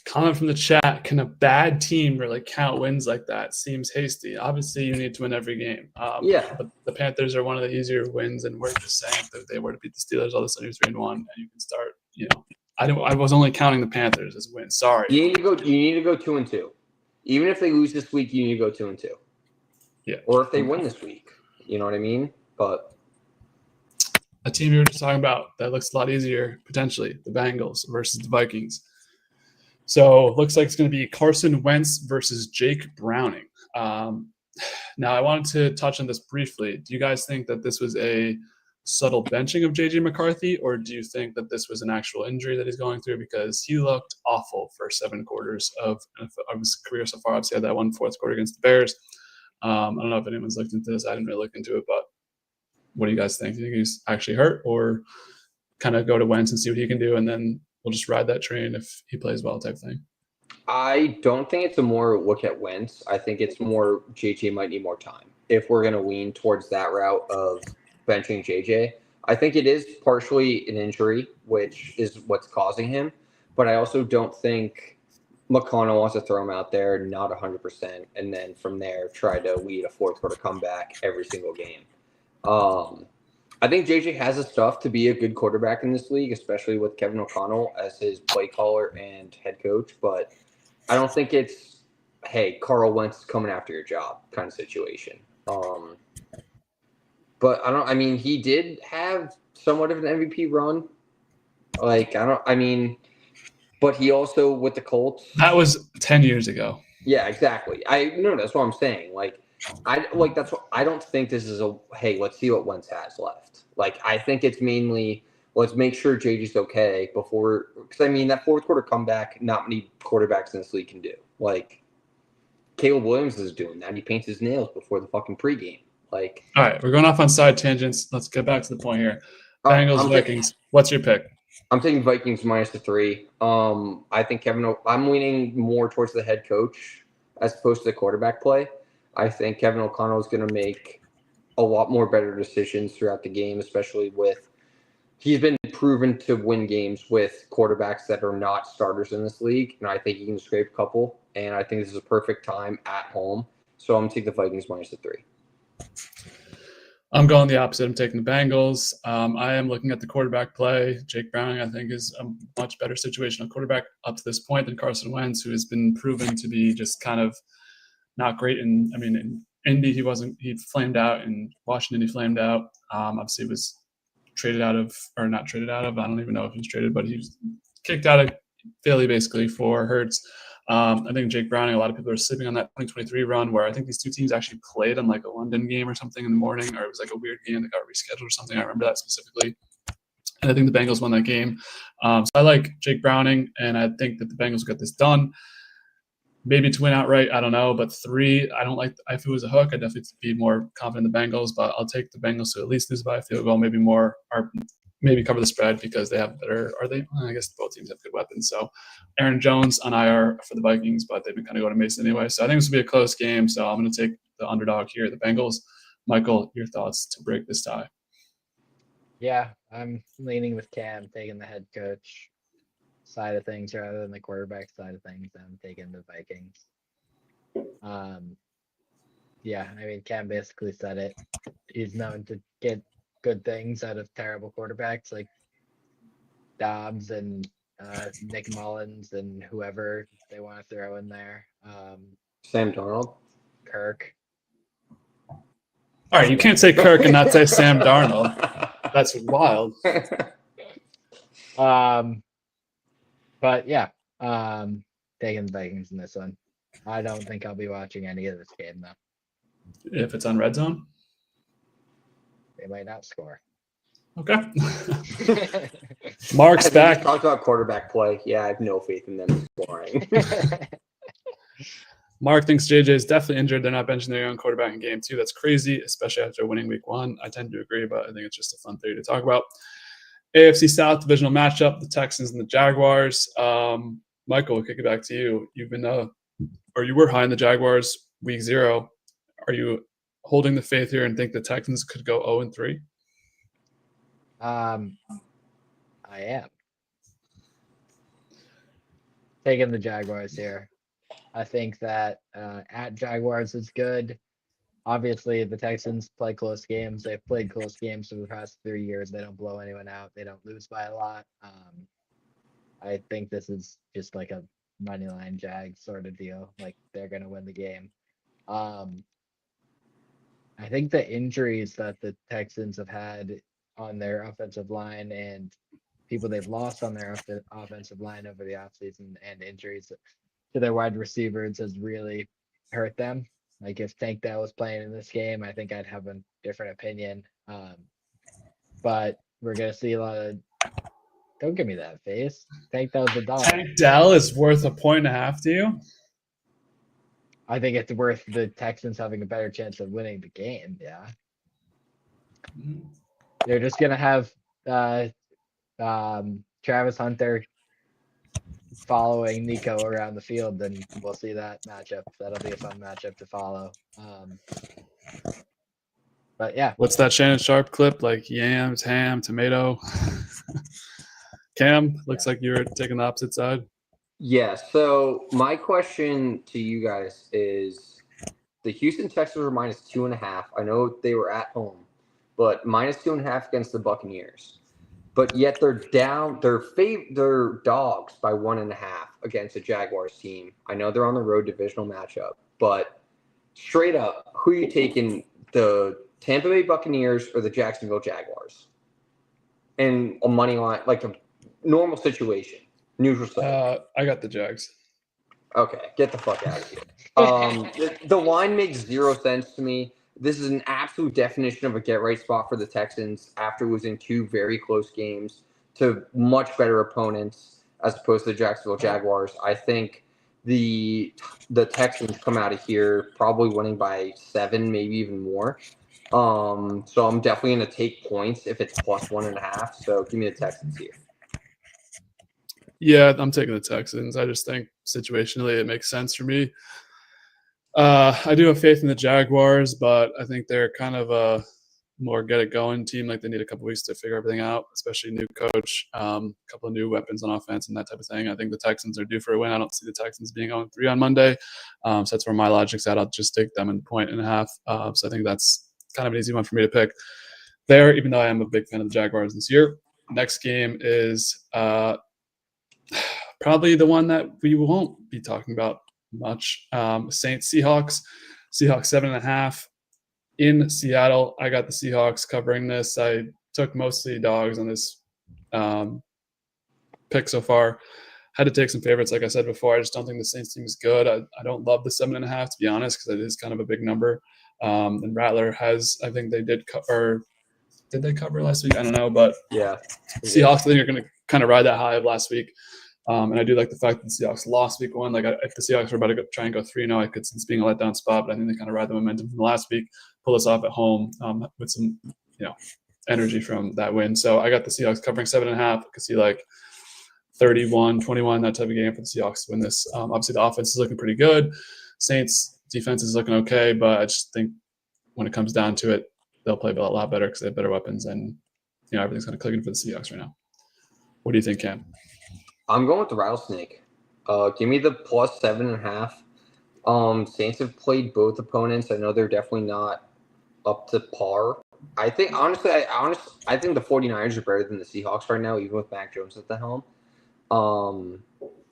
comment from the chat: can a bad team really count wins like that? Seems hasty. Obviously, you need to win every game. But the Panthers are one of the easier wins, and we're just saying that if they were to beat the Steelers, all of a sudden you're 3-1, and you can start. I was only counting the Panthers as wins. Sorry. You need to go 2-2. Even if they lose this week, you need to go 2-2. Yeah. Or if they win this week, you know what I mean? But a team you were just talking about that looks a lot easier potentially, the Bengals versus the Vikings. So it looks like it's going to be Carson Wentz versus Jake Browning. Now, I wanted to touch on this briefly. Do you guys think that this was a subtle benching of J.J. McCarthy, or do you think that this was an actual injury that he's going through? Because he looked awful for 7 quarters of his career so far. Obviously, had that 1 fourth quarter against the Bears. I don't know if anyone's looked into this. I didn't really look into it, but what do you guys think? Do you think he's actually hurt, or kind of go to Wentz and see what he can do, and then we'll just ride that train if he plays well type thing? I don't think it's a more look at Wentz. I think it's more JJ might need more time. If we're going to lean towards that route of benching JJ, I think it is partially an injury, which is what's causing him. But I also don't think McConnell wants to throw him out there, not 100%, and then from there try to lead a fourth quarter comeback every single game. I think JJ has the stuff to be a good quarterback in this league, especially with Kevin O'Connell as his play caller and head coach. But I don't think it's, hey, Carl Wentz is coming after your job kind of situation. But I mean, he did have somewhat of an MVP run. But he also with the Colts. That was 10 years ago. Yeah, exactly. That's what I'm saying. That's what I don't think this is hey, let's see what Wentz has left. I think it's mainly let's make sure JJ's okay before, because I mean that fourth quarter comeback, not many quarterbacks in this league can do. Caleb Williams is doing that. He paints his nails before the fucking pregame. All right, we're going off on side tangents. Let's get back to the point here. Bengals, Vikings. What's your pick? I'm taking Vikings -3. I think I'm leaning more towards the head coach as opposed to the quarterback play. I think Kevin O'Connell is going to make a lot more better decisions throughout the game, especially he's been proven to win games with quarterbacks that are not starters in this league, and I think he can scrape a couple, and I think this is a perfect time at home. So I'm going to take the Vikings -3. I'm going the opposite. I'm taking the Bengals. I am looking at the quarterback play. Jake Browning, I think, is a much better situational quarterback up to this point than Carson Wentz, who has been proven to be just kind of not great. In Indy, he flamed out. In Washington, he flamed out. Obviously, was traded out of, or not traded out of. I don't even know if he was traded, but he was kicked out of Philly basically for Hurts. I think Jake Browning, a lot of people are sleeping on that 2023 run where I think these two teams actually played on a London game or something in the morning, or it was a weird game that got rescheduled or something. I remember that specifically. And I think the Bengals won that game. So I like Jake Browning, and I think that the Bengals get this done. Maybe to win outright, I don't know. But 3, I don't like. If it was a hook, I'd definitely be more confident in the Bengals. But I'll take the Bengals to at least lose by a field goal, maybe more, or maybe cover the spread because they have better. Are they? I guess both teams have good weapons. So Aaron Jones on IR for the Vikings, but they've been kind of going to Mason anyway. So I think this will be a close game. So I'm going to take the underdog here, the Bengals. Michael, your thoughts to break this tie? Yeah, I'm leaning with Cam, taking the head coach side of things rather than the quarterback side of things. I'm taking the Vikings. Yeah, I mean, Cam basically said it. He's known to get good things out of terrible quarterbacks like Dobbs and Nick Mullins and whoever they want to throw in there. Sam Darnold. Kirk. All right, you can't say Kirk and not say Sam Darnold. That's wild. But yeah, taking the Vikings in this one. I don't think I'll be watching any of this game though. If it's on Red Zone? They might not score. Okay. Mark's back. Talked about quarterback play. Yeah, I have no faith in them scoring. Mark thinks JJ is definitely injured. They're not benching their young quarterback in game 2. That's crazy, especially after winning week 1. I tend to agree, but I think it's just a fun theory to talk about. AFC South divisional matchup, the Texans and the Jaguars. Michael, we'll kick it back to you. You've been, you were high in the Jaguars week 0. Are you holding the faith here and think the Texans could go 0-3? I am taking the Jaguars here. I think that at Jaguars is good. Obviously, the Texans play close games. They've played close games for the past 3 years. They don't blow anyone out. They don't lose by a lot. I think this is just like a money line Jag sort of deal. Like they're going to win the game. I think the injuries that the Texans have had on their offensive line and people they've lost on their offensive line over the offseason and injuries to their wide receivers has really hurt them. Like if Tank Dell was playing in this game, I think I'd have a different opinion. But we're going to see a lot of, don't give me that face. Tank Dell's a dog. Tank Dell is worth 1.5 to you? I think it's worth the Texans having a better chance of winning the game. Yeah. They're just going to have Travis Hunter following Nico around the field, then we'll see that matchup. That'll be a fun matchup to follow. But yeah, What's that Shannon Sharp clip? Like yams, ham, tomato. Cam, looks like you're taking the opposite side. Yeah. So my question to you guys is: the Houston Texans were -2.5. I know they were at home, but -2.5 against the Buccaneers. But yet they're down. They're dogs by 1.5 against a Jaguars team. I know they're on the road divisional matchup, but straight up, who are you taking? The Tampa Bay Buccaneers or the Jacksonville Jaguars? In a money line, like a normal situation, neutral site. I got the Jags. Okay, get the fuck out of here. The line makes zero sense to me. This is an absolute definition of a get right spot for the Texans after losing 2 very close games to much better opponents as opposed to the Jacksonville Jaguars. I think the Texans come out of here probably winning by 7, maybe even more. So I'm definitely going to take points if it's +1.5. So give me the Texans here. Yeah, I'm taking the Texans. I just think situationally it makes sense for me. I do have faith in the Jaguars, but I think they're kind of a more get it going team. Like they need a couple weeks to figure everything out, especially new coach, a couple of new weapons on offense and that type of thing. I think the Texans are due for a win. I don't see the Texans being 0-3 on Monday. So that's where my logic's at. I'll just take them in 1.5. So I think that's kind of an easy one for me to pick there, even though I am a big fan of the Jaguars this year. Next game is probably the one that we won't be talking about much. Saints Seahawks 7.5 in Seattle. I got the Seahawks covering this. I took mostly dogs on this pick so far. Had to take some favorites, like I said before. I just don't think the Saints team is good. I don't love the 7.5 to be honest, because it is kind of a big number. And Rattler has, I think they did cover. Did they cover last week? I don't know, but Yeah. Seahawks, I think are going to kind of ride that high of last week. And I do like the fact that the Seahawks lost week 1. Like if the Seahawks were about to try and go 3-0, I could see this being a letdown spot, but I think they kind of ride the momentum from last week, pull us off at home with some, energy from that win. So I got the Seahawks covering 7.5. I could see like 31-21, that type of game for the Seahawks to win this. Obviously the offense is looking pretty good. Saints defense is looking okay, but I just think when it comes down to it, they'll play a lot better because they have better weapons, and everything's kind of clicking for the Seahawks right now. What do you think, Cam? I'm going with the Rattlesnake. Give me the +7.5. Saints have played both opponents. I know they're definitely not up to par. I think honestly, I think the 49ers are better than the Seahawks right now, even with Mac Jones at the helm.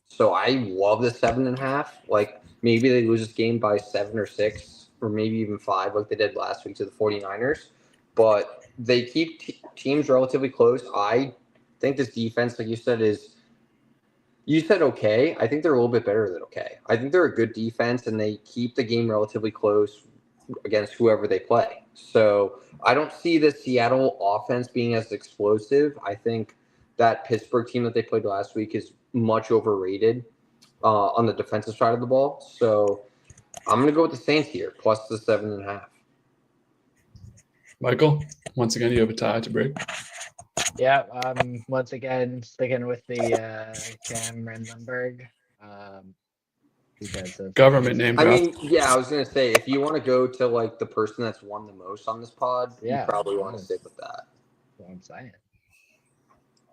So I love the 7.5. Like maybe they lose this game by 7 or 6, or maybe even 5, like they did last week to the 49ers. But they keep teams relatively close. I think this defense, like you said, you said okay. I think they're a little bit better than okay. I think they're a good defense, and they keep the game relatively close against whoever they play. So I don't see the Seattle offense being as explosive. I think that Pittsburgh team that they played last week is much overrated on the defensive side of the ball. So I'm going to go with the Saints here, plus the 7.5. Michael, once again, you have a tie to break. Yeah, once again sticking with the Cam Rendenberg. Because of Government name I drop. mean, yeah, I was going to say, if you want to go to like the person that's won the most on this pod, Yeah, you probably want to stick with that. That's what I'm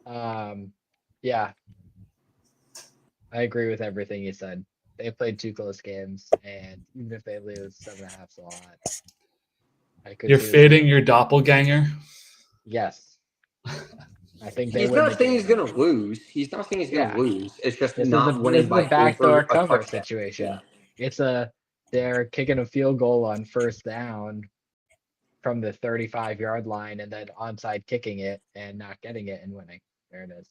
saying. Yeah, I agree with everything you said. They played 2 close games, and even if they lose, 7.5's a lot. You're fading your doppelganger? Yes. I think they He's win not the saying game. he's going to lose. He's not saying he's going to lose. It's just This not is winning by a backdoor over a cover touchdown. situation. Yeah. They're kicking a field goal on first down from the 35-yard line and then onside kicking it and not getting it and winning. There it is.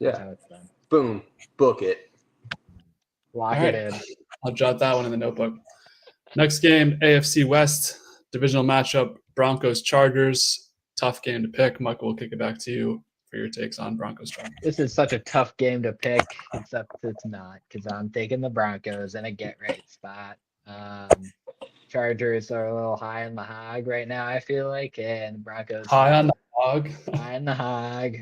That's Yeah. how it's done. Boom. Book it. Lock All it right. in. I'll jot that one in the notebook. Next game, AFC West, divisional matchup, Broncos-Chargers. Tough game to pick. Michael, we'll kick it back to you for your takes on Broncos-Chargers. This is such a tough game to pick, except it's not, because I'm taking the Broncos in a get-right spot. Chargers are a little high on the hog right now, I feel like, and the Broncos High on the hog. high on the hog.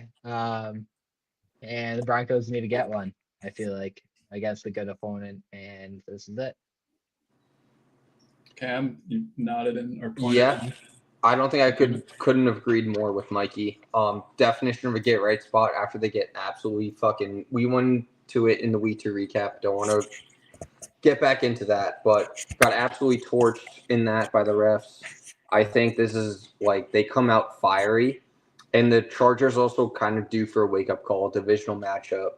And the Broncos need to get one, I feel like, against a good opponent, and this is it. Cam, you nodded in or pointed. Yeah. I don't think I couldn't have agreed more with Mikey. Definition of a get right spot after they get absolutely fucking. We went to it in the week 2 recap. Don't want to get back into that, but got absolutely torched in that by the refs. I think this is like they come out fiery, and the Chargers also kind of due for a wake up call, divisional matchup.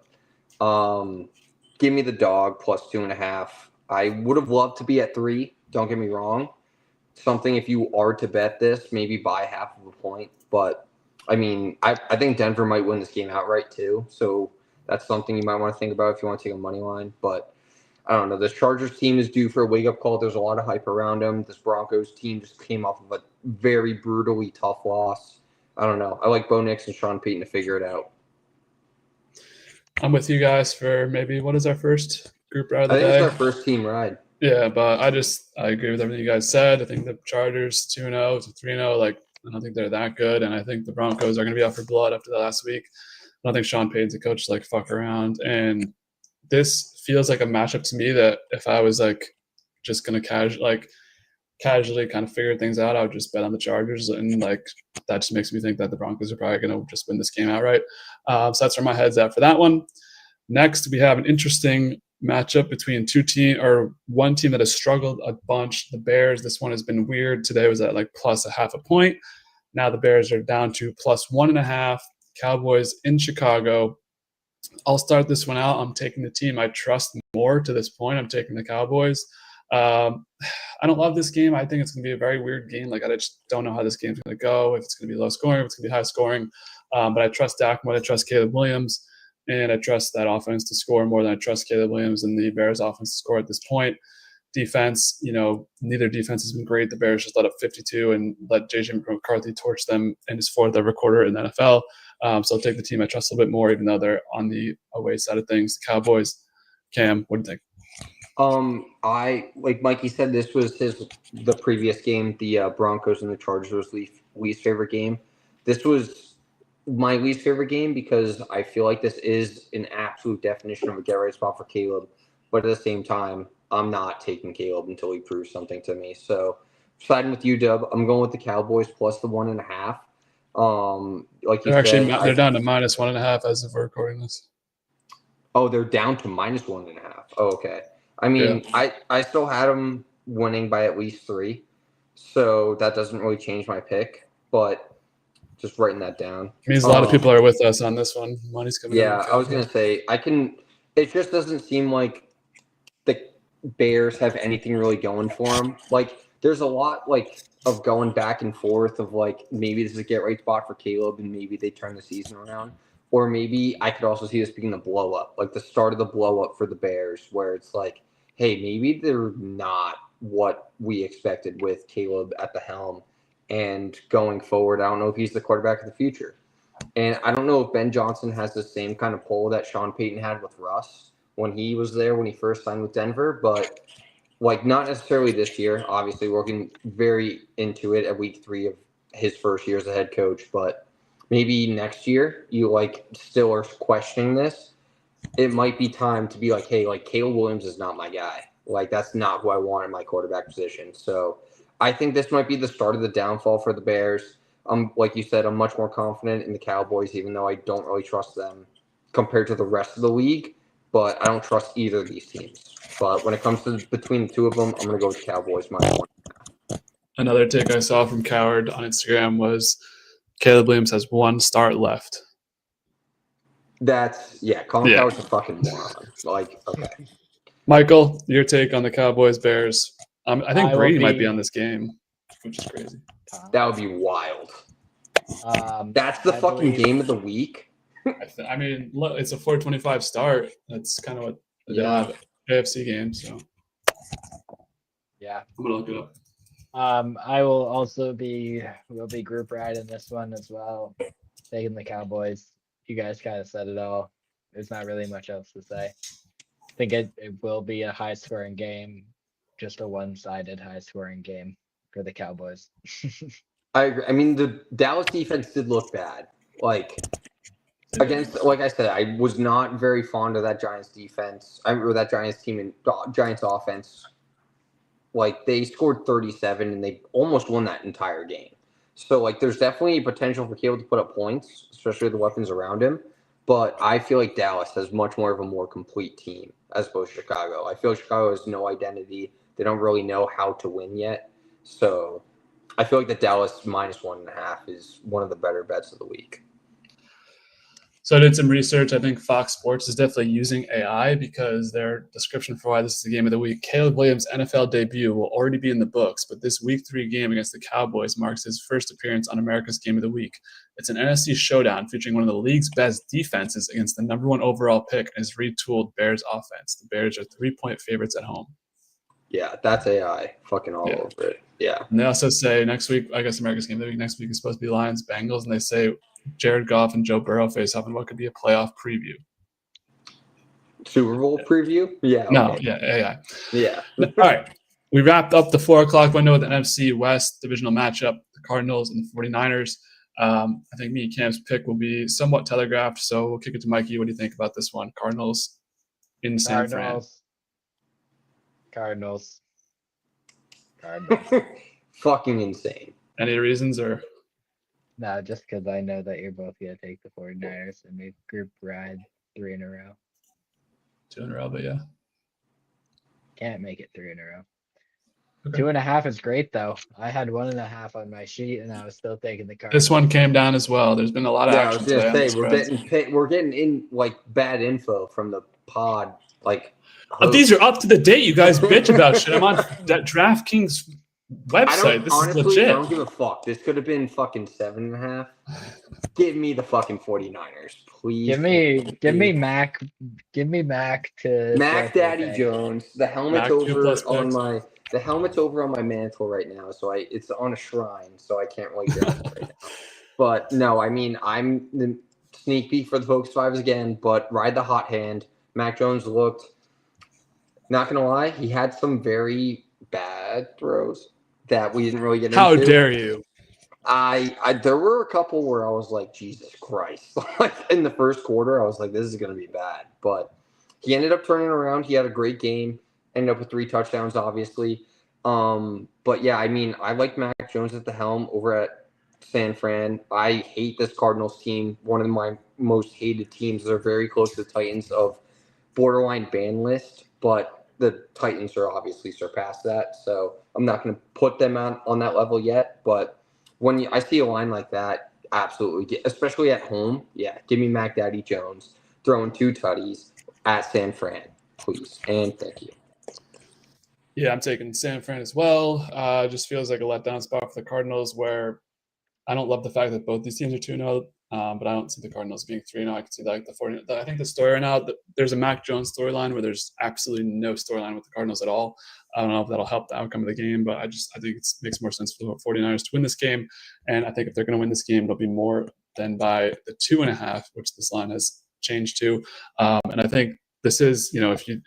Give me the dog plus 2.5. I would have loved to be at 3. Don't get me wrong. Something if you are to bet this, maybe buy half of a point. But I mean, I think Denver might win this game outright too. So that's something you might want to think about if you want to take a money line. But I don't know. This Chargers team is due for a wake up call. There's a lot of hype around them. This Broncos team just came off of a very brutally tough loss. I don't know. I like Bo Nix and Sean Payton to figure it out. I'm with you guys for maybe what is our first group ride of the I think day? it's our first team ride. Yeah, but I agree with everything you guys said. I think the Chargers 2-0 to 3-0, like I don't think they're that good, and I think the Broncos are going to be out for blood after the last week. I don't think Sean Payton's a coach to like fuck around, and this feels like a matchup to me that if I was like just going to casually kind of figure things out, I would just bet on the Chargers, and like that just makes me think that the Broncos are probably going to just win this game outright. So that's where my head's at for that one. Next, we have an interesting matchup between one team that has struggled a bunch, the Bears. This one has been weird. Today was at like plus 0.5 point. Now the Bears are down to plus 1.5. Cowboys in Chicago. I'll start this one out. I'm taking the team I trust more to this point. I'm taking the Cowboys. I don't love this game. I think it's going to be a very weird game. Like I just don't know how this game's going to go. If it's going to be low scoring, if it's going to be high scoring. But I trust Dak more than I trust Caleb Williams. And I trust that offense to score more than I trust Caleb Williams and the Bears offense to score at this point. Defense, neither defense has been great. The Bears just let up 52 and let J.J. McCarthy torch them in his 4th ever quarter in the NFL. So I'll take the team I trust a little bit more, even though they're on the away side of things. The Cowboys. Cam, what do you think? I like Mikey said, this was the previous game. The Broncos and the Chargers was least favorite game. This was my least favorite game because I feel like this is an absolute definition of a get right spot for Caleb. But at the same time, I'm not taking Caleb until he proves something to me. So siding with you, Dub, I'm going with the Cowboys plus the 1.5. Like you said, they're down to minus 1.5 as of we're recording this. Oh, they're down to minus 1.5. Oh, okay. I mean, yeah. I still had them winning by at least 3. So that doesn't really change my pick. But just writing that down. It means a lot of people are with us on this one. Money's coming in. Yeah, I was going to say, it just doesn't seem like the Bears have anything really going for them. Like, there's a lot, like, of going back and forth of, like, maybe this is a get-right spot for Caleb and maybe they turn the season around. Or maybe I could also see this being a blow-up, like the start of the blow-up for the Bears, where it's like, hey, maybe they're not what we expected with Caleb at the helm. And going forward, I don't know if he's the quarterback of the future. And I don't know if Ben Johnson has the same kind of pull that Sean Payton had with Russ when he was there, when he first signed with Denver. But, like, not necessarily this year. Obviously, we're getting very into it at week 3 of his first year as a head coach. But maybe next year you, like, still are questioning this. It might be time to be like, hey, like, Caleb Williams is not my guy. Like, that's not who I want in my quarterback position. So I think this might be the start of the downfall for the Bears. Like you said, I'm much more confident in the Cowboys, even though I don't really trust them compared to the rest of the league. But I don't trust either of these teams. But when it comes to between the two of them, I'm going to go with the Cowboys -1.5. Another take I saw from Coward on Instagram was Caleb Williams has 1 start left. Colin Coward's a fucking moron. Like, okay. Michael, your take on the Cowboys Bears. I think Brady might be on this game, which is crazy. That would be wild. That's the fucking game of the week. I mean, look, it's a 4:25 start. That's kind of what the AFC game. So, yeah, I'm gonna look it up. I will also be group ride in this one as well. Taking the Cowboys. You guys kind of said it all. There's not really much else to say. I think it will be a high scoring game, just a one-sided high scoring game for the Cowboys. I agree. I mean, the Dallas defense did look bad. Like I said, I was not very fond of that Giants defense. I remember that Giants team and Giants offense. Like, they scored 37 and they almost won that entire game. So, like, there's definitely potential for Caleb to put up points, especially with the weapons around him. But I feel like Dallas has much more of a more complete team as opposed to Chicago. I feel like Chicago has no identity. They don't really know how to win yet. So I feel like the Dallas -1.5 is one of the better bets of the week. So I did some research. I think Fox Sports is definitely using AI because their description for why this is the game of the week. Caleb Williams' NFL debut will already be in the books, but this Week 3 game against the Cowboys marks his first appearance on America's Game of the Week. It's an NFC showdown featuring one of the league's best defenses against the #1 overall pick and his retooled Bears offense. The Bears are 3-point favorites at home. Yeah, that's AI fucking all over it. Yeah. And they also say next week, I guess America's Game of the Week next week is supposed to be Lions-Bengals, and they say Jared Goff and Joe Burrow face off in what could be a playoff preview. Super Bowl preview? Yeah. Okay. No, yeah, AI. Yeah. All right. We wrapped up the 4 o'clock window with the NFC West divisional matchup, the Cardinals and the 49ers. I think me and Cam's pick will be somewhat telegraphed, so we'll kick it to Mikey. What do you think about this one? Cardinals in San Fran. Cardinals. Fucking insane. Any reasons or? No, just because I know that you're both going to take the 49ers and make group ride 3 in a row. 2 in a row, but yeah. Can't make it 3 in a row. Okay. 2.5 is great, though. I had 1.5 on my sheet, and I was still taking the Cardinals. This one came down as well. There's been a lot of Yeah, I action was gonna today. say we're getting in like bad info from the pod. Like these are up to the date. You guys bitch about shit. I'm on that DraftKings website. This honestly, is legit. I don't give a fuck. This could have been fucking 7.5. Give me the fucking 49ers, please. Give me Mac. Give me Mac to Mac Daddy pick. Jones. The helmet's Mac over on my mantle right now, so it's on a shrine, so I can't really grab it right now. But no, I mean I'm the sneak peek for the Focus 5s again, but ride the hot hand. Mac Jones looked, not gonna lie, he had some very bad throws that we didn't really get into. How dare you? There were a couple where I was like, Jesus Christ. Like in the first quarter, I was like, this is gonna be bad. But he ended up turning around. He had a great game. Ended up with 3 touchdowns, obviously. But yeah, I mean, I like Mac Jones at the helm over at San Fran. I hate this Cardinals team. One of my most hated teams. They're very close to the Titans of borderline ban list, but the Titans are obviously surpassed that. So I'm not going to put them on that level yet. But when I see a line like that, absolutely, especially at home, yeah, give me Mac Daddy Jones throwing 2 tutties at San Fran, please, and thank you. Yeah, I'm taking San Fran as well. Just feels like a letdown spot for the Cardinals where I don't love the fact that both these teams are 2-0, but I don't see the Cardinals being 3-0. I can see like the 49ers. I think the story right now, there's a Mac Jones storyline where there's absolutely no storyline with the Cardinals at all. I don't know if that'll help the outcome of the game, but I think it makes more sense for the 49ers to win this game. And I think if they're going to win this game, it'll be more than by the 2.5, which this line has changed to. And I think this is, if you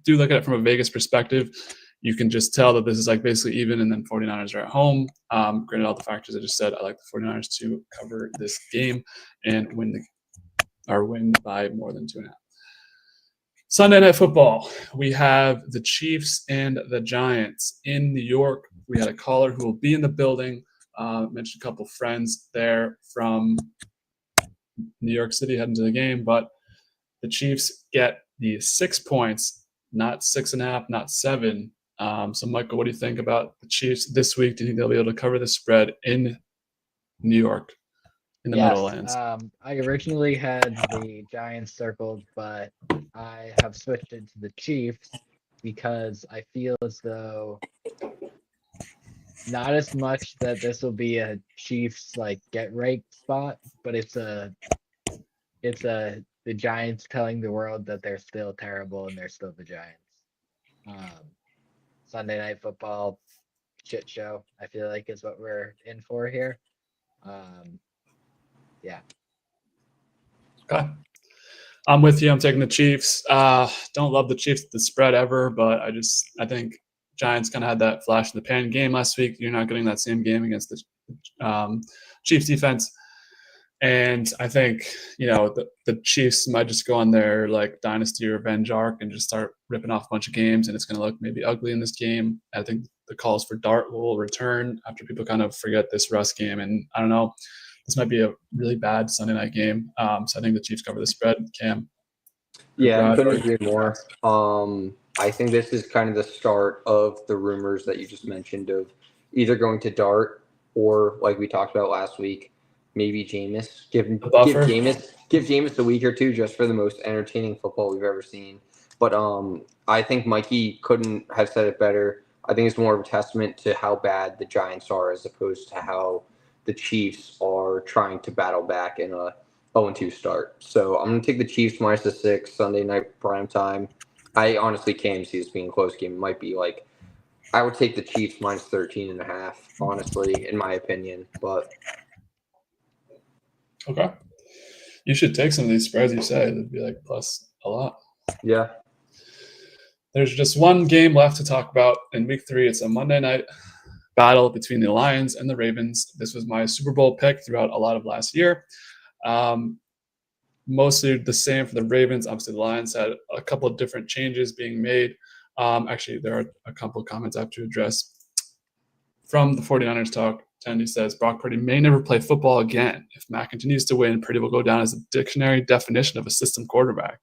do look at it from a Vegas perspective, you can just tell that this is like basically even, and then 49ers are at home. Granted, all the factors I just said, I like the 49ers to cover this game and win by more than 2.5. Sunday Night Football. We have the Chiefs and the Giants in New York. We had a caller who will be in the building. Mentioned a couple friends there from New York City heading to the game, but the Chiefs get the 6 points, not 6.5, not 7. So, Michael, what do you think about the Chiefs this week? Do you think they'll be able to cover the spread in New York, in the Meadowlands? I originally had the Giants circled, but I have switched it to the Chiefs because I feel as though not as much that this will be a Chiefs get right spot, but it's the Giants telling the world that they're still terrible and they're still the Giants. Sunday Night Football shit show, I feel like, is what we're in for here. Yeah. Okay. I'm with you. I'm taking the Chiefs. Don't love the Chiefs, the spread ever, but I think Giants kind of had that flash in the pan game last week. You're not getting that same game against the Chiefs defense. And I think, the Chiefs might just go on their like dynasty revenge arc and just start ripping off a bunch of games, and it's going to look maybe ugly in this game. I think the calls for Dart will return after people kind of forget this Russ game. And I don't know, this might be a really bad Sunday night game. So I think the Chiefs cover the spread. Cam. Yeah, I couldn't Brad, agree more. I think this is kind of the start of the rumors that you just mentioned of either going to Dart or, like we talked about last week, maybe Jameis. Give buffer. Jameis a week or two just for the most entertaining football we've ever seen. But I think Mikey couldn't have said it better. I think it's more of a testament to how bad the Giants are as opposed to how the Chiefs are trying to battle back in a 0-2 start. So I'm going to take the Chiefs minus the 6 Sunday night prime time. I honestly can't see this being a close game. It might be like, I would take the Chiefs minus 13.5, honestly, in my opinion. But Okay. You should take some of these spreads you say. It'd be like plus a lot. yeah. There's just one game left to talk about in week 3. It's a Monday night battle between the Lions and the Ravens. This was my Super Bowl pick throughout a lot of last year. Mostly the same for the Ravens. Obviously, the Lions had a couple of different changes being made. Actually, there are a couple of comments I have to address. From the 49ers talk, Tandy says, Brock Purdy may never play football again. If Matt continues to win, Purdy will go down as a dictionary definition of a system quarterback.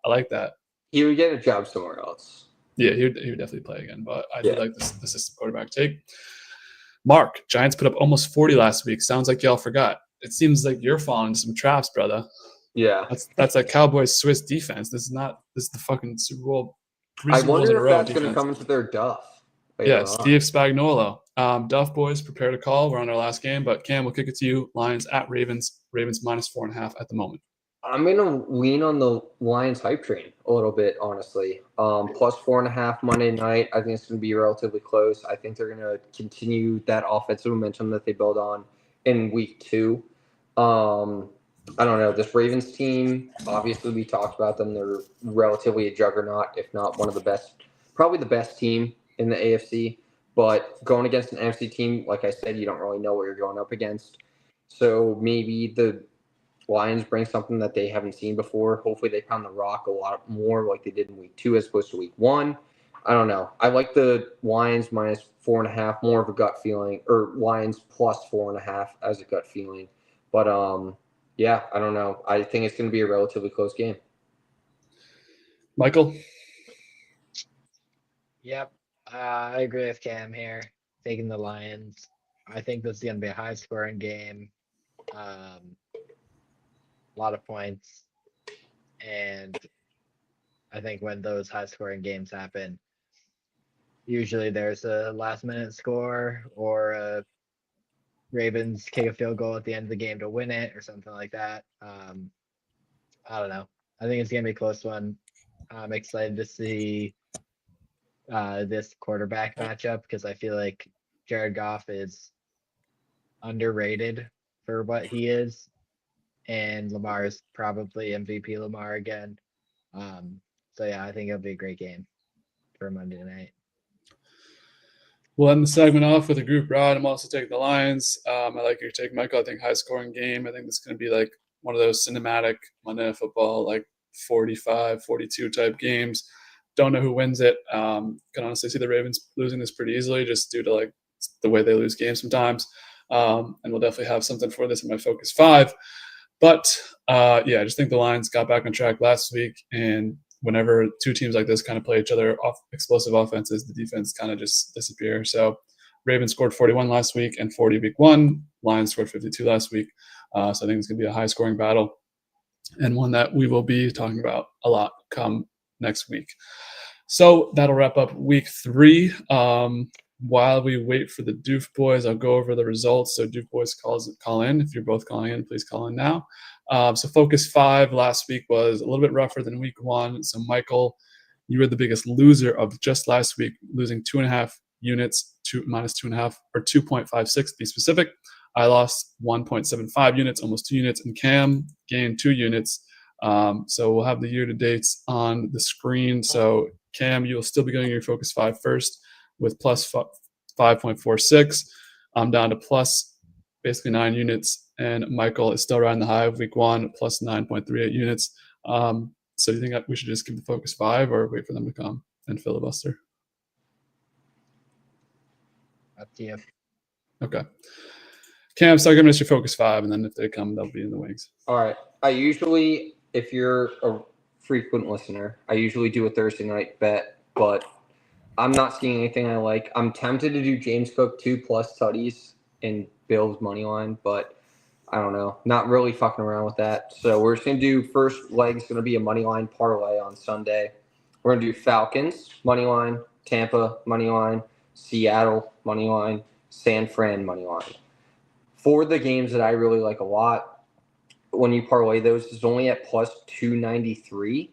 I like that. He would get a job somewhere else. Yeah, he would definitely play again, but I do like the system quarterback take. Mark, Giants put up almost 40 last week. Sounds like y'all forgot. It seems like you're falling into some traps, brother. Yeah. That's a Cowboys Swiss defense. This is the fucking Super Bowl. I wonder if that's going to come into their DOUF. Yeah, Steve Spagnuolo. DOUF boys, prepare to call. We're on our last game, but Cam, we'll kick it to you. Lions at Ravens. Ravens minus 4.5 at the moment. I'm going to lean on the Lions hype train a little bit, honestly. Plus 4.5 Monday night. I think it's going to be relatively close. I think they're going to continue that offensive momentum that they build on in week 2. I don't know. This Ravens team, obviously we talked about them. They're relatively a juggernaut, if not one of the best, probably the best team in the AFC. But going against an NFC team, like I said, you don't really know what you're going up against. So maybe the Lions bring something that they haven't seen before. Hopefully they pound the rock a lot more like they did in week 2 as opposed to week 1. I don't know. I like the Lions minus 4.5, more of a gut feeling, or Lions plus 4.5 as a gut feeling. But yeah, I don't know. I think it's going to be a relatively close game. Michael? Yep. I agree with Cam here, taking the Lions. I think this is going to be a high-scoring game. A lot of points. And I think when those high-scoring games happen, usually there's a last-minute score or a Ravens kick a field goal at the end of the game to win it or something like that. I don't know. I think it's going to be a close one. I'm excited to see this quarterback matchup because I feel like Jared Goff is underrated for what he is. And Lamar is probably MVP Lamar again. So, yeah, I think it'll be a great game for Monday night. We'll end the segment off with a group ride. I'm also taking the Lions. I like your take, Michael. I think high-scoring game. I think this is going to be like one of those cinematic Monday Night Football, like 45, 42 type games. Don't know who wins it. Can honestly see the Ravens losing this pretty easily just due to like the way they lose games sometimes. And we'll definitely have something for this in my Focus 5. But, yeah, I just think the Lions got back on track last week, and whenever two teams like this kind of play each other off explosive offenses, the defense kind of just disappears. So Ravens scored 41 last week and 40 week 1. Lions scored 52 last week. So I think it's going to be a high-scoring battle and one that we will be talking about a lot come next week. So that'll wrap up week 3. While we wait for the DOUF boys, I'll go over the results. So DOUF boys call in. If you're both calling in, please call in now. So Focus 5 last week was a little bit rougher than week 1. So Michael, you were the biggest loser of just last week, losing 2.5 units to minus 2.5 or 2.56 to be specific. I lost 1.75 units, almost 2 units, and Cam gained 2 units. So we'll have the year-to-dates on the screen. So Cam, you'll still be going your Focus 5 first with plus 5.46. I'm down to plus basically 9 units, and Michael is still riding the high of week 1 plus 9.38 units. So do you think that we should just keep the focus 5 or wait for them to come and filibuster? Up to you. Okay. Cam, start giving us your focus 5, and then if they come, they'll be in the wings. All right. I usually, if you're a frequent listener, I usually do a Thursday night bet, but I'm not seeing anything I like. I'm tempted to do James Cook 2+ tutties and Bills money line, but I don't know. Not really fucking around with that. So we're just gonna do first leg's gonna be a money line parlay on Sunday. We're gonna do Falcons money line, Tampa money line, Seattle money line, San Fran money line. For the games that I really like a lot, when you parlay those, it's only at plus 293.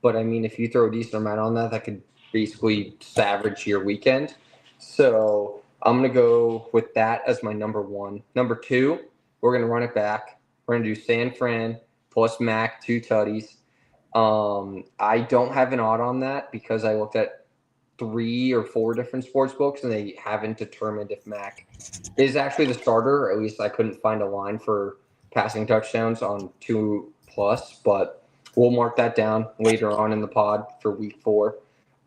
But I mean, if you throw a decent amount on that, that could basically average your weekend. So I'm going to go with that as my number 1. Number 2, we're going to run it back. We're going to do San Fran plus Mac 2 tutties. I don't have an odd on that because I looked at 3 or 4 different sports books and they haven't determined if Mac is actually the starter. Or at least I couldn't find a line for passing touchdowns on 2+, but we'll mark that down later on in the pod for week 4.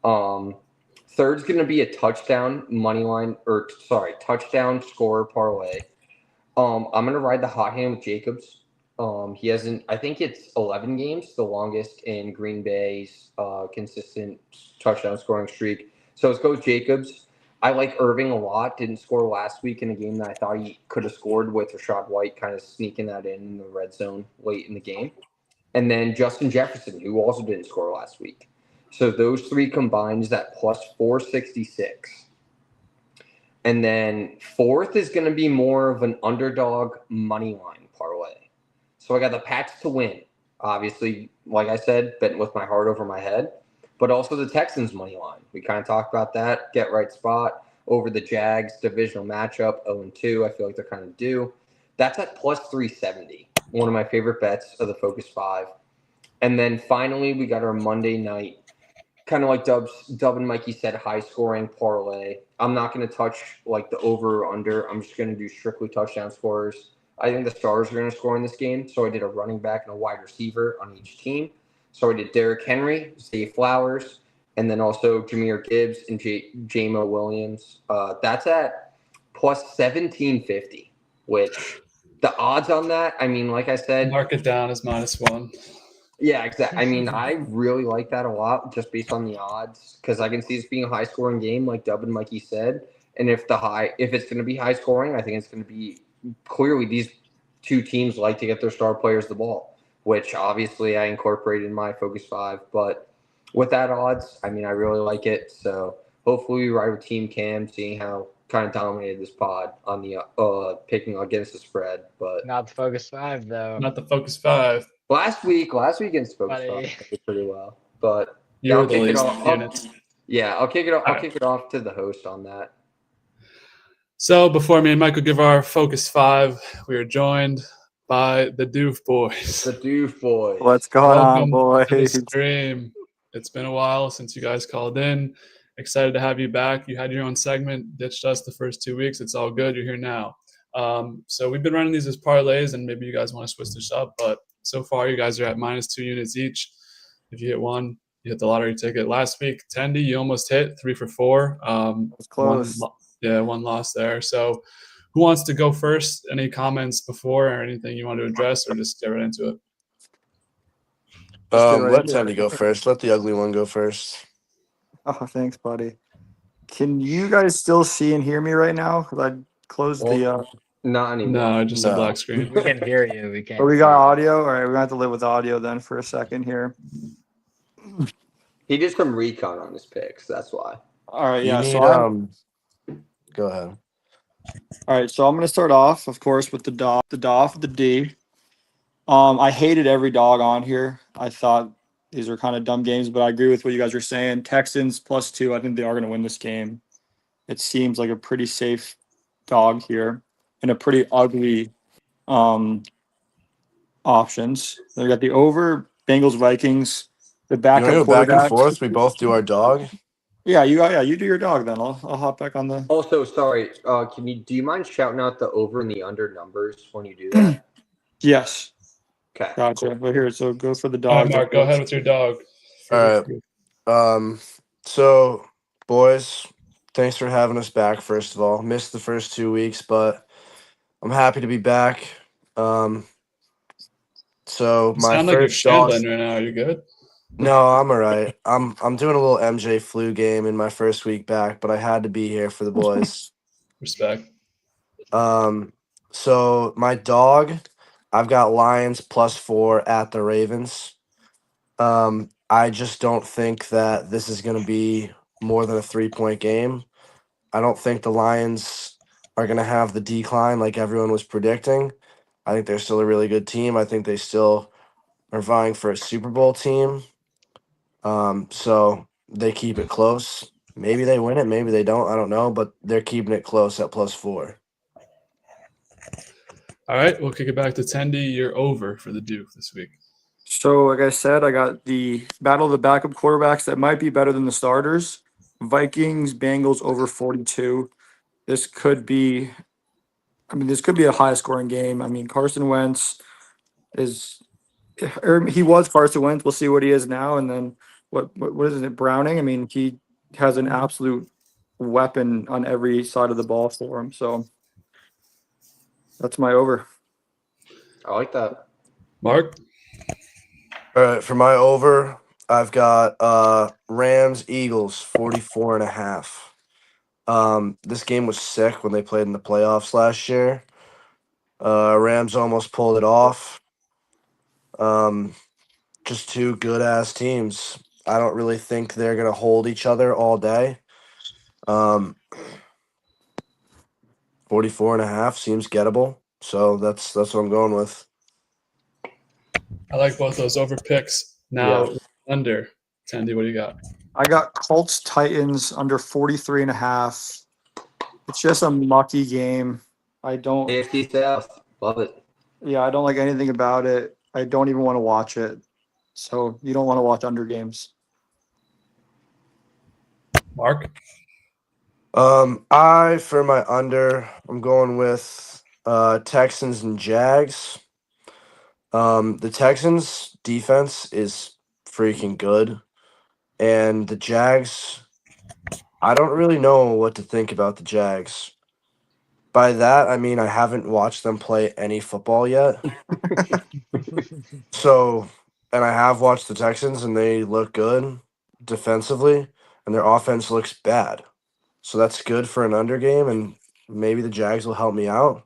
Third's going to be a touchdown touchdown scorer parlay. I'm going to ride the hot hand with Jacobs. He hasn't, I think it's 11 games, the longest in Green Bay's consistent touchdown scoring streak. So let's go with Jacobs. I like Irving a lot. Didn't score last week in a game that I thought he could have scored with Rashad White kind of sneaking that in the red zone late in the game. And then Justin Jefferson, who also didn't score last week. So those 3 combined is that plus 466. And then 4th is going to be more of an underdog money line parlay. So I got the Pats to win. Obviously, like I said, betting with my heart over my head. But also the Texans money line. We kind of talked about that. Get right spot over the Jags divisional matchup, 0-2. I feel like they're kind of due. That's at plus 370. One of my favorite bets of the Focus 5. And then finally, we got our Monday night, kind of like Dub and Mikey said, high scoring parlay. I'm not going to touch like the over or under. I'm just going to do strictly touchdown scorers. I think the stars are going to score in this game. So I did a running back and a wide receiver on each team. So I did Derrick Henry, Zay Flowers, and then also Jahmyr Gibbs and Jamo Williams. That's at plus 1750, which the odds on that, I mean, like I said. Mark it down as -1. Yeah, exactly. I mean, I really like that a lot just based on the odds because I can see this being a high-scoring game like Dub and Mikey said. And if it's going to be high-scoring, I think it's going to be clearly these 2 teams like to get their star players the ball, which obviously I incorporated in my Focus 5. But with that odds, I mean, I really like it. So hopefully we ride with Team Cam, seeing how kind of dominated this pod on the picking against the spread. But Not the Focus 5, though. Not the Focus 5. last week against Focus 5 I did pretty well. But You I'll were the kick it least off. units. Yeah, I'll kick it off. All I'll kick it off to the host on that. So before me and Michael give our Focus 5, we are joined by the DOUF boys. The DOUF boys. What's going on, Welcome to the boys? stream. It's been a while since you guys called in. Excited to have you back. You had your own segment, ditched us the first 2 weeks. It's all good. You're here now. So we've been running these as parlays, and maybe you guys want to switch this up. But so far, you guys are at -2 units each. If you hit one, you hit the lottery ticket. Last week, Tendy, you almost hit 3 for 4. It's close. One loss there. So who wants to go first? Any comments before or anything you want to address, or just get right into it? Let Teddy go first. Let the ugly one go first. Oh, thanks, buddy. Can you guys still see and hear me right now? Because I closed the. Not anymore. No, just a No. black screen. We can hear you. We can't. But we got audio. All right, we're gonna have to live with audio then for a second here. He did some recon on his picks. That's why. All right, You yeah. need, So go ahead. all right, so I'm gonna start off, of course, with the DOUF, the D. I hated every dog on here. I thought these were kind of dumb games, but I agree with what you guys are saying. Texans +2. I think they are going to win this game. It seems like a pretty safe dog here and a pretty ugly options. They got the over Bengals Vikings. The You want backup to go back and quarterback. forth? We both do our dog. Yeah, you do your dog then. I'll hop back on the. Also, sorry. Do you mind shouting out the over and the under numbers when you do that? Yes, Okay. gotcha. But here, so go for the All right, dogs. Mark, go ahead with your dog. for All this right. week. So boys, thanks for having us back. First of all, missed the first 2 weeks, but I'm happy to be back. So You my sound like you're first dog. shambling right now. Are you good? No, I'm all right. I'm doing a little MJ flu game in my first week back, but I had to be here for the boys. Respect. So my dog, I've got Lions +4 at the Ravens. I just don't think that this is going to be more than a 3-point game. I don't think the Lions are going to have the decline like everyone was predicting. I think they're still a really good team. I think they still are vying for a Super Bowl team. So they keep it close. Maybe they win it, maybe they don't. I don't know, but they're keeping it close at +4. All right, we'll kick it back to Tendy. You're over for the DOUF this week. So, like I said, I got the battle of the backup quarterbacks that might be better than the starters. Vikings, Bengals over 42. This could be, this could be a high scoring game. I mean, Carson Wentz is, or he was Carson Wentz. We'll see what he is now. And then what is it, Browning? I mean, he has an absolute weapon on every side of the ball for him. So that's my over. I like that. Mark, All right, for my over, I've got Rams Eagles 44.5. This game was sick when they played in the playoffs last year. Rams almost pulled it off. Just two good ass teams. I don't really think they're gonna hold each other all day. 44.5 seems gettable. So that's what I'm going with. I like both those over picks. Now Yeah. under. Tendy, what do you got? I got Colts Titans under 43.5. It's just a mucky game. I don't AFC South. Love it. I don't like anything about it. I don't even want to watch it. So you don't want to watch under games. Mark? For my under, I'm going with Texans and Jags. The Texans defense is freaking good. And the Jags, I don't really know what to think about the Jags. By that, I mean I haven't watched them play any football yet. So, and I have watched the Texans and they look good defensively and their offense looks bad. So that's good for an under game and maybe the Jags will help me out.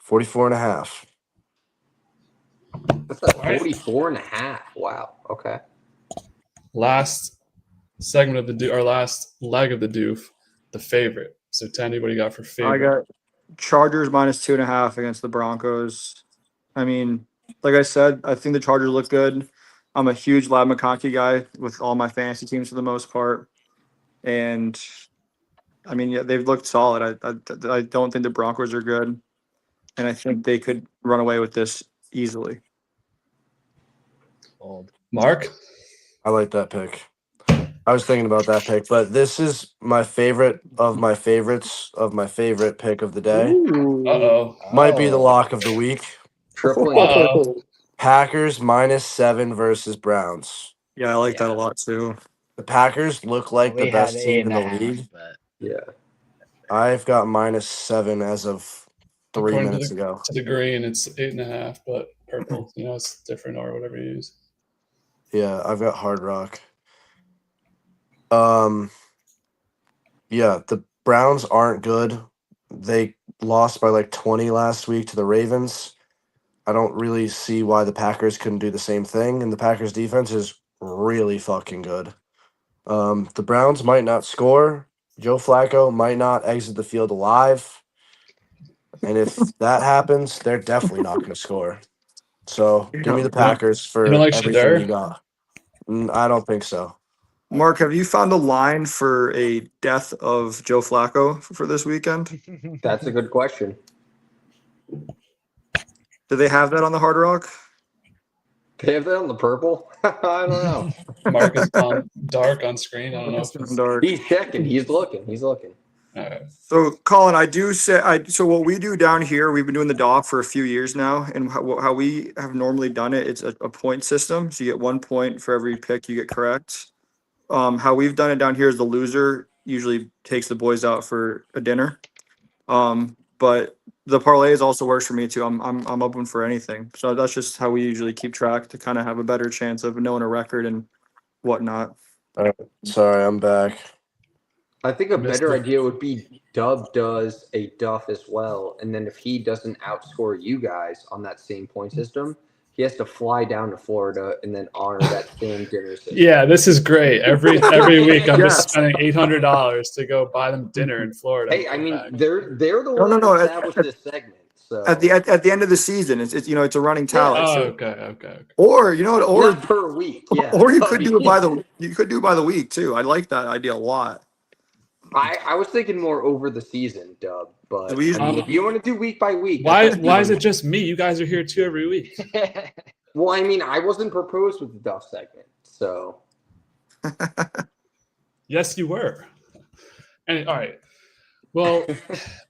44.5. That's a right. 44.5. Wow. Okay. Last segment of the DOUF, or last leg of the DOUF, the favorite. So Tendy, what do you got for favorite? I got Chargers -2.5 against the Broncos. I mean, like I said, I think the Chargers look good. I'm a huge Lab McConkey guy with all my fantasy teams for the most part. And I mean, yeah, they've looked solid. I don't think the Broncos are good. And I think they could run away with this easily. Old. Mark? I like that pick. I was thinking about that pick, but this is my favorite of my favorites of my favorite pick of the day. Uh-oh. Might be the Oh. lock of the week. Tripling. Uh-oh. Packers -7 versus Browns. Yeah, I like that Yeah. a lot too. The Packers look like We the had best team in the 8.5, league. but Yeah. I've got -7 as of 3 According minutes ago. to the green, it's 8.5, but purple, it's different or whatever you use. Yeah, I've got Hard Rock. Yeah, the Browns aren't good. They lost by like 20 last week to the Ravens. I don't really see why the Packers couldn't do the same thing, and the Packers defense is really fucking good. The Browns might not score. Joe Flacco might not exit the field alive. And if that happens, they're definitely not going to score. So give me the Packers for You don't like everything Shedeur? you got. I don't think so. Mark, have you found a line for a death of Joe Flacco for this weekend? That's a good question. Do they have that on the Hard Rock? They have that on the purple? I don't know. Mark is on dark on screen. I don't know if it's Dark. He's checking. He's looking. all right. So, Colin, I do say, so what we do down here, we've been doing the DOF for a few years now, and how we have normally done it, it's a point system. So you get 1 point for every pick you get correct. How we've done it down here is the loser usually takes the boys out for a dinner. But the parlays also works for me too. I'm open for anything. So that's just how we usually keep track to kind of have a better chance of knowing a record and whatnot. Sorry, I'm back. I think a Missed better it. idea would be Dub does a DUF as well, and then if he doesn't outscore you guys on that same point system, he has to fly down to Florida and then honor that same dinner system. Yeah, this is great. Every week, I'm Yes. just spending $800 to go buy them dinner in Florida. Hey, I mean, Back. they're the No, ones no, that no, established at- this segment. So At the end of the season, it's it's a running tally. Oh, So- okay. Or you know what? Or not per week, yeah. or you could do it by the week too. I like that idea a lot. I was thinking more over the season, Dub, but We usually- I mean, if you want to do week by week, Why that's is it just me? You guys are here too every week. Well, I mean, I wasn't proposed with the DUF segment, so Yes, you were. And all right. Well,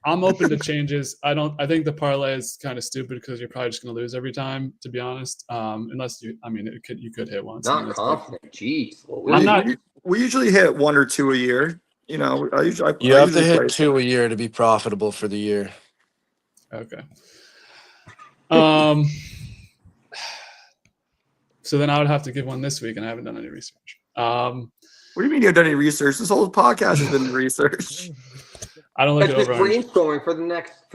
I'm open to changes. I think the parlay is kind of stupid because you're probably just going to lose every time, to be honest. Unless you could hit once. I mean, not it's like- confident. Jeez, I'm not- We usually hit 1 or 2 a year. You know, I You usually have to play. hit 2 a year to be profitable for the year. Okay. So then I would have to give one this week, and I haven't done any research. What do you mean you haven't done any research? This whole podcast has been research. I don't look That's it just over. on- brainstorming for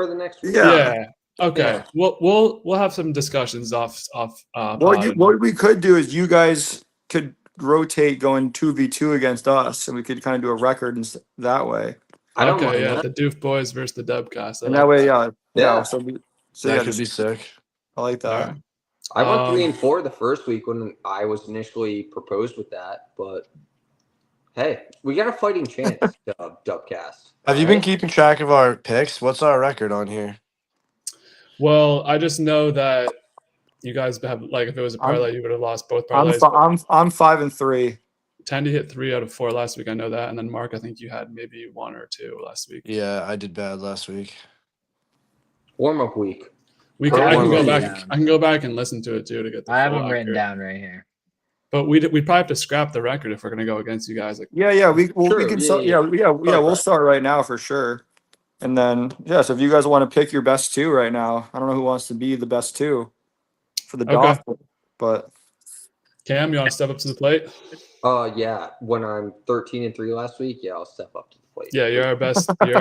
the next week. Yeah. Yeah. Okay. Yeah. We'll have some discussions off. What we could do is you guys could rotate going 2v2 against us, and we could kind of do a record that way. I don't Okay. mind Yeah. that. The DOUF boys versus the Dubcast. I And like that way, Yeah. So That yeah, could be sick. I like that. All right. I went 3 Um, and 4 the first week when I was initially proposed with that, but hey, we got a fighting chance, Dubcast. Have you been Alright? keeping track of our picks? What's our record on here? Well, I just know that you guys have if it was a I'm- parlay, you would have lost both I'm parlays. I'm 5-3. Tandy hit 3 out of 4 last week. I know that, and then Mark, I think you had maybe 1 or 2 last week. Yeah, I did bad last week. Warm-up week. I can go Warm-up. back. Yeah. I can go back and listen to it too to get the I have full them written accurate. down right here. But we probably have to scrap the record if we're going to go against you guys. Yeah, we True, can yeah, start. yeah. We'll Perfect. start right now for sure. And then so if you guys want to pick your best 2 right now, I don't know who wants to be the best 2 for the Okay. DOF, but Cam, you want to step up to the plate? Yeah. When I'm 13 and 3 last week, yeah, I'll step up to the plate. Yeah, you're our best. You're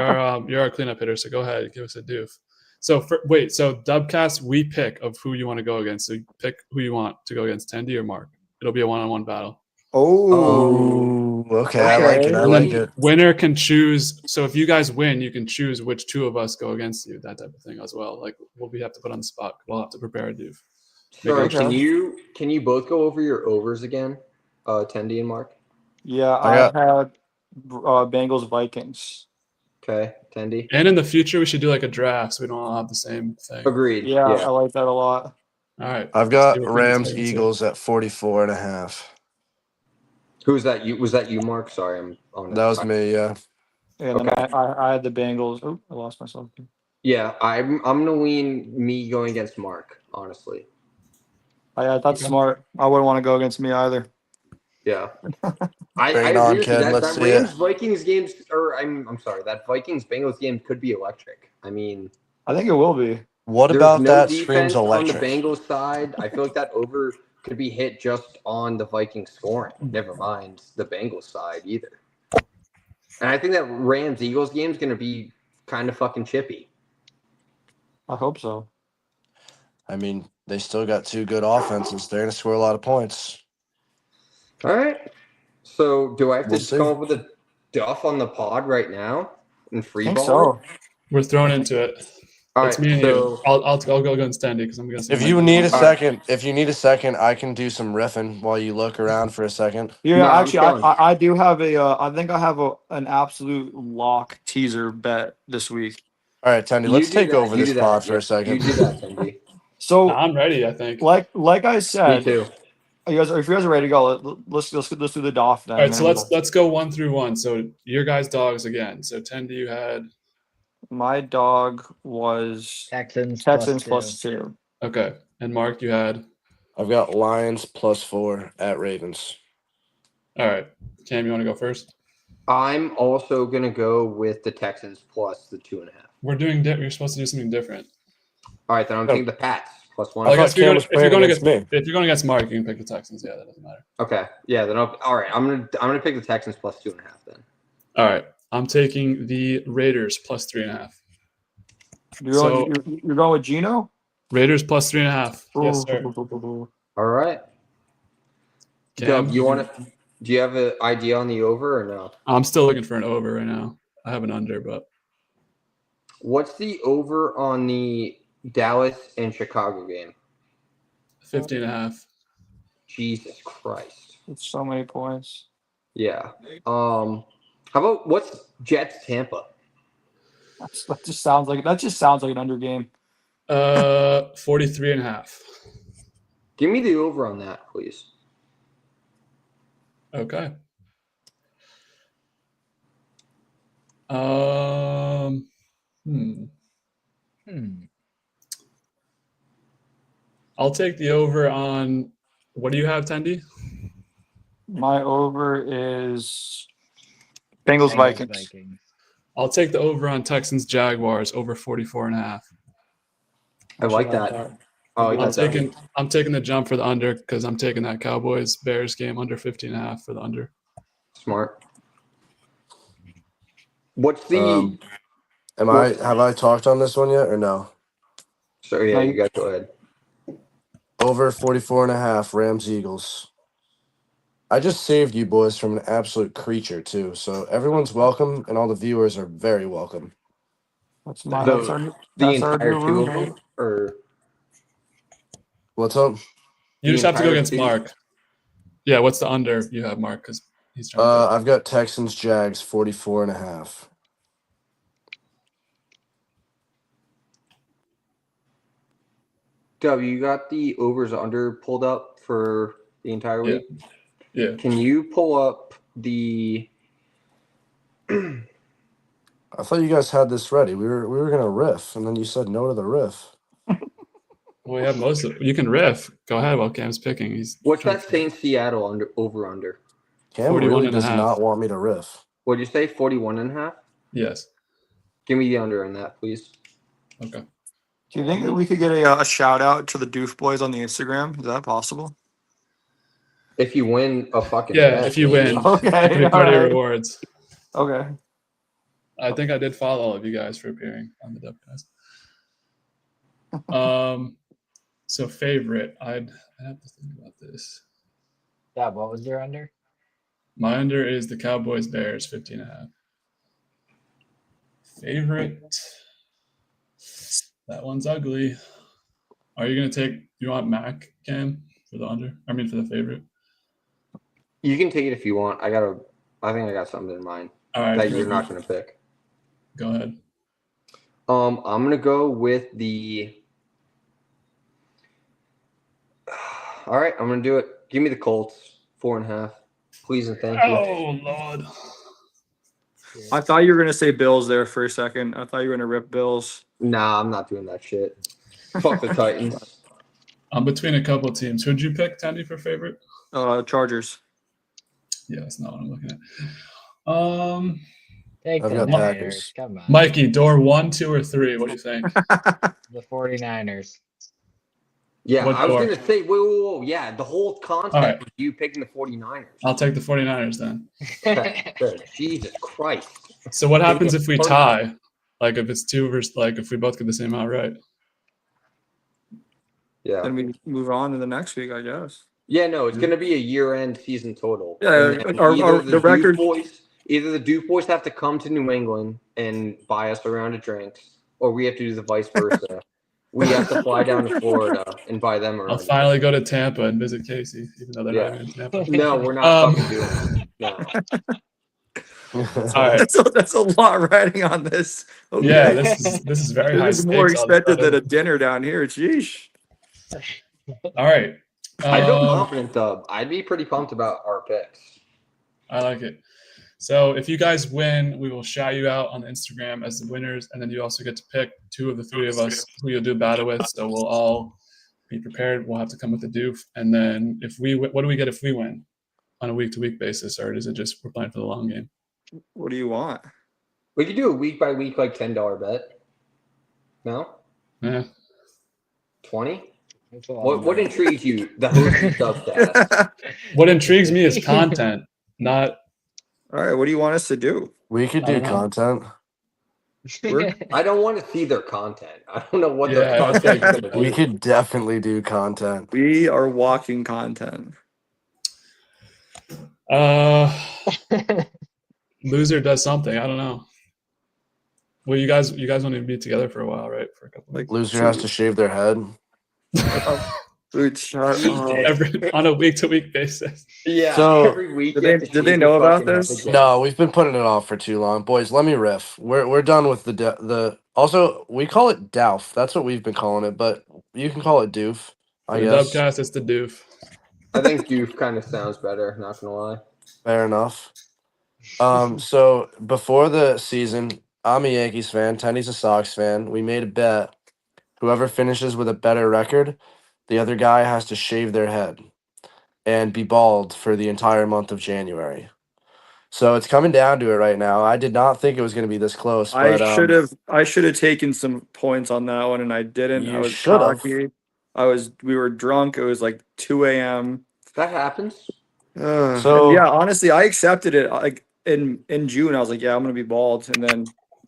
our cleanup hitter. So go ahead, give us a doof. So so Dubcast, we pick of who you want to go against. So you pick who you want to go against, Tandy or Mark. It'll be a one-on-one battle. Oh, okay. I like it. I And like then it. winner can choose. So if you guys win, you can choose which 2 of us go against you. That type of thing as well. Like we have to put on the spot. We'll have to prepare a doof. Sorry, Okay. can you both go over your overs again, Tendy and Mark? yeah, I I got- had Bengals Vikings. Okay, Tendy. And in the future, we should do like a draft, so we don't all have the same thing. Agreed. Yeah, I like that a lot. All right. I've got See what we can Rams say. Eagles at 44.5. Who's that? Was that you, Mark? Sorry, I'm on. That was me, yeah. And then Okay. I had the Bengals. Oh, I lost myself. Yeah, I'm gonna lean me going against Mark. Honestly. That's Okay. smart. I wouldn't want to go against me either. Yeah. I Bring it agree on, with you. kid. That, Let's that see it. Rams Vikings games, or I'm sorry, that Vikings Bengals game could be electric. I mean, I think it will be. What there's about no that defense screams on the electric? Bengals side. I feel like that over could be hit just on the Vikings scoring. Never mind the Bengals side either. And I think that Rams Eagles game is gonna be kind of fucking chippy. I hope so. I mean, they still got 2 good offenses. They're going to score a lot of points. All right. So do I have to We'll just see. come up with a duff on the pod right now and free I think ball? so. We're thrown into it. All It's right. me and So you. I'll go against Tandy because I'm gonna. say If you need a All right. second, I can do some riffing while you look around for a second. Yeah, No, I'm actually, chilling. I do have I think I have an absolute lock teaser bet this week. All right, Tendy, you let's do take that, over you this do pod that, for yeah, a second. You do that, Cindy. So I'm ready, I think. like I Me said, too. if you guys are ready to go, let's do the DOF then. All right, so and let's go 1 through 1. So your guys' dogs again. So Tendy, you had my dog was Texans Texans plus 2. okay, and Mark, you had I've got Lions +4 at Ravens. all right. Cam, you want to go first? I'm also gonna go with the Texans plus the 2.5. We're supposed to do something different. All right, then I'm Oh. taking the Pats +1. I I guess thought Cam was if you're playing going against me. if you're going against Mark, you can pick the Texans. Yeah, that doesn't matter. Okay, yeah, then all right. I'm gonna pick the Texans plus 2.5 then. All right, I'm taking the Raiders +3.5. You're going with Gino? Raiders +3.5. Yes, sir. All right. Cam, Dub, do you have an idea on the over or no? I'm still looking for an over right now. I have an under, but What's the over on the Dallas and Chicago game? 15.5. Jesus Christ. It's so many points. Yeah. How about what's Jets Tampa? That just sounds like an under game. 43.5. Give me the over on that, please. Okay. Hmm. I'll take the over on. What do you have, Tendy? My over is Bengals Vikings. I'll take the over on Texans Jaguars over 44.5. I like that. I like that. I'm taking the jump for the under because I'm taking that Cowboys Bears game under 15.5 for the under. Smart. What's the Have I talked on this one yet or no? Sorry, yeah, you guys go ahead. Over 44.5 Rams Eagles. I just saved you boys from an absolute creature too, so everyone's welcome and all the viewers are very welcome. That's The entire new two of roommate. them, or What's up? You just have to go entire against team? Mark. Yeah, what's the under you have, Mark? Because he's trying to I've got Texans Jags 44.5. W, you got the overs under pulled up for the entire week? Yeah. Can you pull up the I thought you guys had this ready. We were gonna riff, and then you said no to the riff. Well, we have most of you can riff. Go ahead while Cam's picking. what's that Saints Seattle under? Cam 41 really and a does half. not want me to riff. What'd you say? 41.5? Yes. Give me the under on that, please. Okay. Do you think that we could get a shout out to the DOUF boys on the Instagram? Is that possible? If you win a fucking bet, if you win, Okay, pretty alright. rewards. Okay. I think I did follow all of you guys for appearing on the Dubcast. So favorite, I'd have to think about this. Yeah, what was your under? My under is the Cowboys Bears 15.5. Favorite, that one's ugly. Are you gonna you want Mac, Cam, for the under? I mean for the favorite. you can take it if you want. I think I got something in mind All right, that you're not gonna pick. go ahead. I'm gonna go with the. All right, I'm gonna do it. Give me the Colts 4.5, please and thank you. Oh Lord. I thought you were gonna say Bills there for a second. I thought you were gonna rip Bills. Nah, I'm not doing that shit. Fuck the Titans. I'm between a couple of teams. Who'd you pick, Tandy, for favorite? Chargers. Yeah, that's not what I'm looking at. Take I've the got Niners. Packers. Come on. Mikey, door 1, 2, or 3. What do you think? The 49ers. Yeah, What I was door? gonna say, whoa. Yeah, the whole concept All right. of you picking the 49ers. I'll take the 49ers then. Good. Jesus Christ. So what happens if we tie? Like if it's 2 versus if we both get the same amount right? Yeah. Then we move on to the next week, I guess. Yeah, no, it's gonna be a year-end season total. Yeah, And then the record. either the DOUF boys have to come to New England and buy us a round of drinks, or we have to do the vice versa. We have to fly down to Florida and buy them a I'll round. of finally go to Tampa and visit Casey, even though they're Yeah. not even in Tampa. drinks. No, we're not fucking doing that. No. All right. That's a lot riding on this. Okay. Yeah, this is very high This is more stakes all of a expensive than a sudden. dinner down here. Jeez. All right. I feel confident, though. I'd be pretty pumped about our picks. I like it. So if you guys win, we will shout you out on Instagram as the winners, and then you also get to pick 2 of the 3 of us who you'll do battle with. So we'll all be prepared. We'll have to come with the DOUF, and then if we what do we get if we win on a week-to-week basis, or is it just we're playing for the long game? What do you want? We could do a week by week like $10 bet. No, Yeah. 20. That's a lot of What money. intrigues you? The host of Dubcast. What intrigues me is content, not. All right, what do you want us to do? We could I do don't know. content. I don't want to see their content. I don't know what Yeah, their content is going to We be. could definitely do content. We are walking content. Loser does something. I don't know. Well, you guys want to be together for a while, right? For a couple of Like Loser has to shave their head. Dude, shut up. on a week-to-week basis. Yeah. So- every week. Did you have they- to did they shave know your about fucking head this? again. No, we've been putting it off for too long, boys. Let me riff. We're done with the. Also, we call it DOUF. That's what we've been calling it, but you can call it DOUF. I The guess. Dubcast, it's the DOUF. I think DOUF kind of sounds better. Not gonna lie. Fair enough. So before the season, I'm a Yankees fan. Tenny's a Sox fan. We made a bet. Whoever finishes with a better record, the other guy has to shave their head and be bald for the entire month of January. So it's coming down to it right now. I did not think it was going to be this close, but I should have taken some points on that one, and I didn't. You I was should've. cocky. We were drunk. It was like 2 a.m. That happens. So- yeah, honestly, I accepted it. Like in June, I was like, yeah, I'm gonna be bald, and then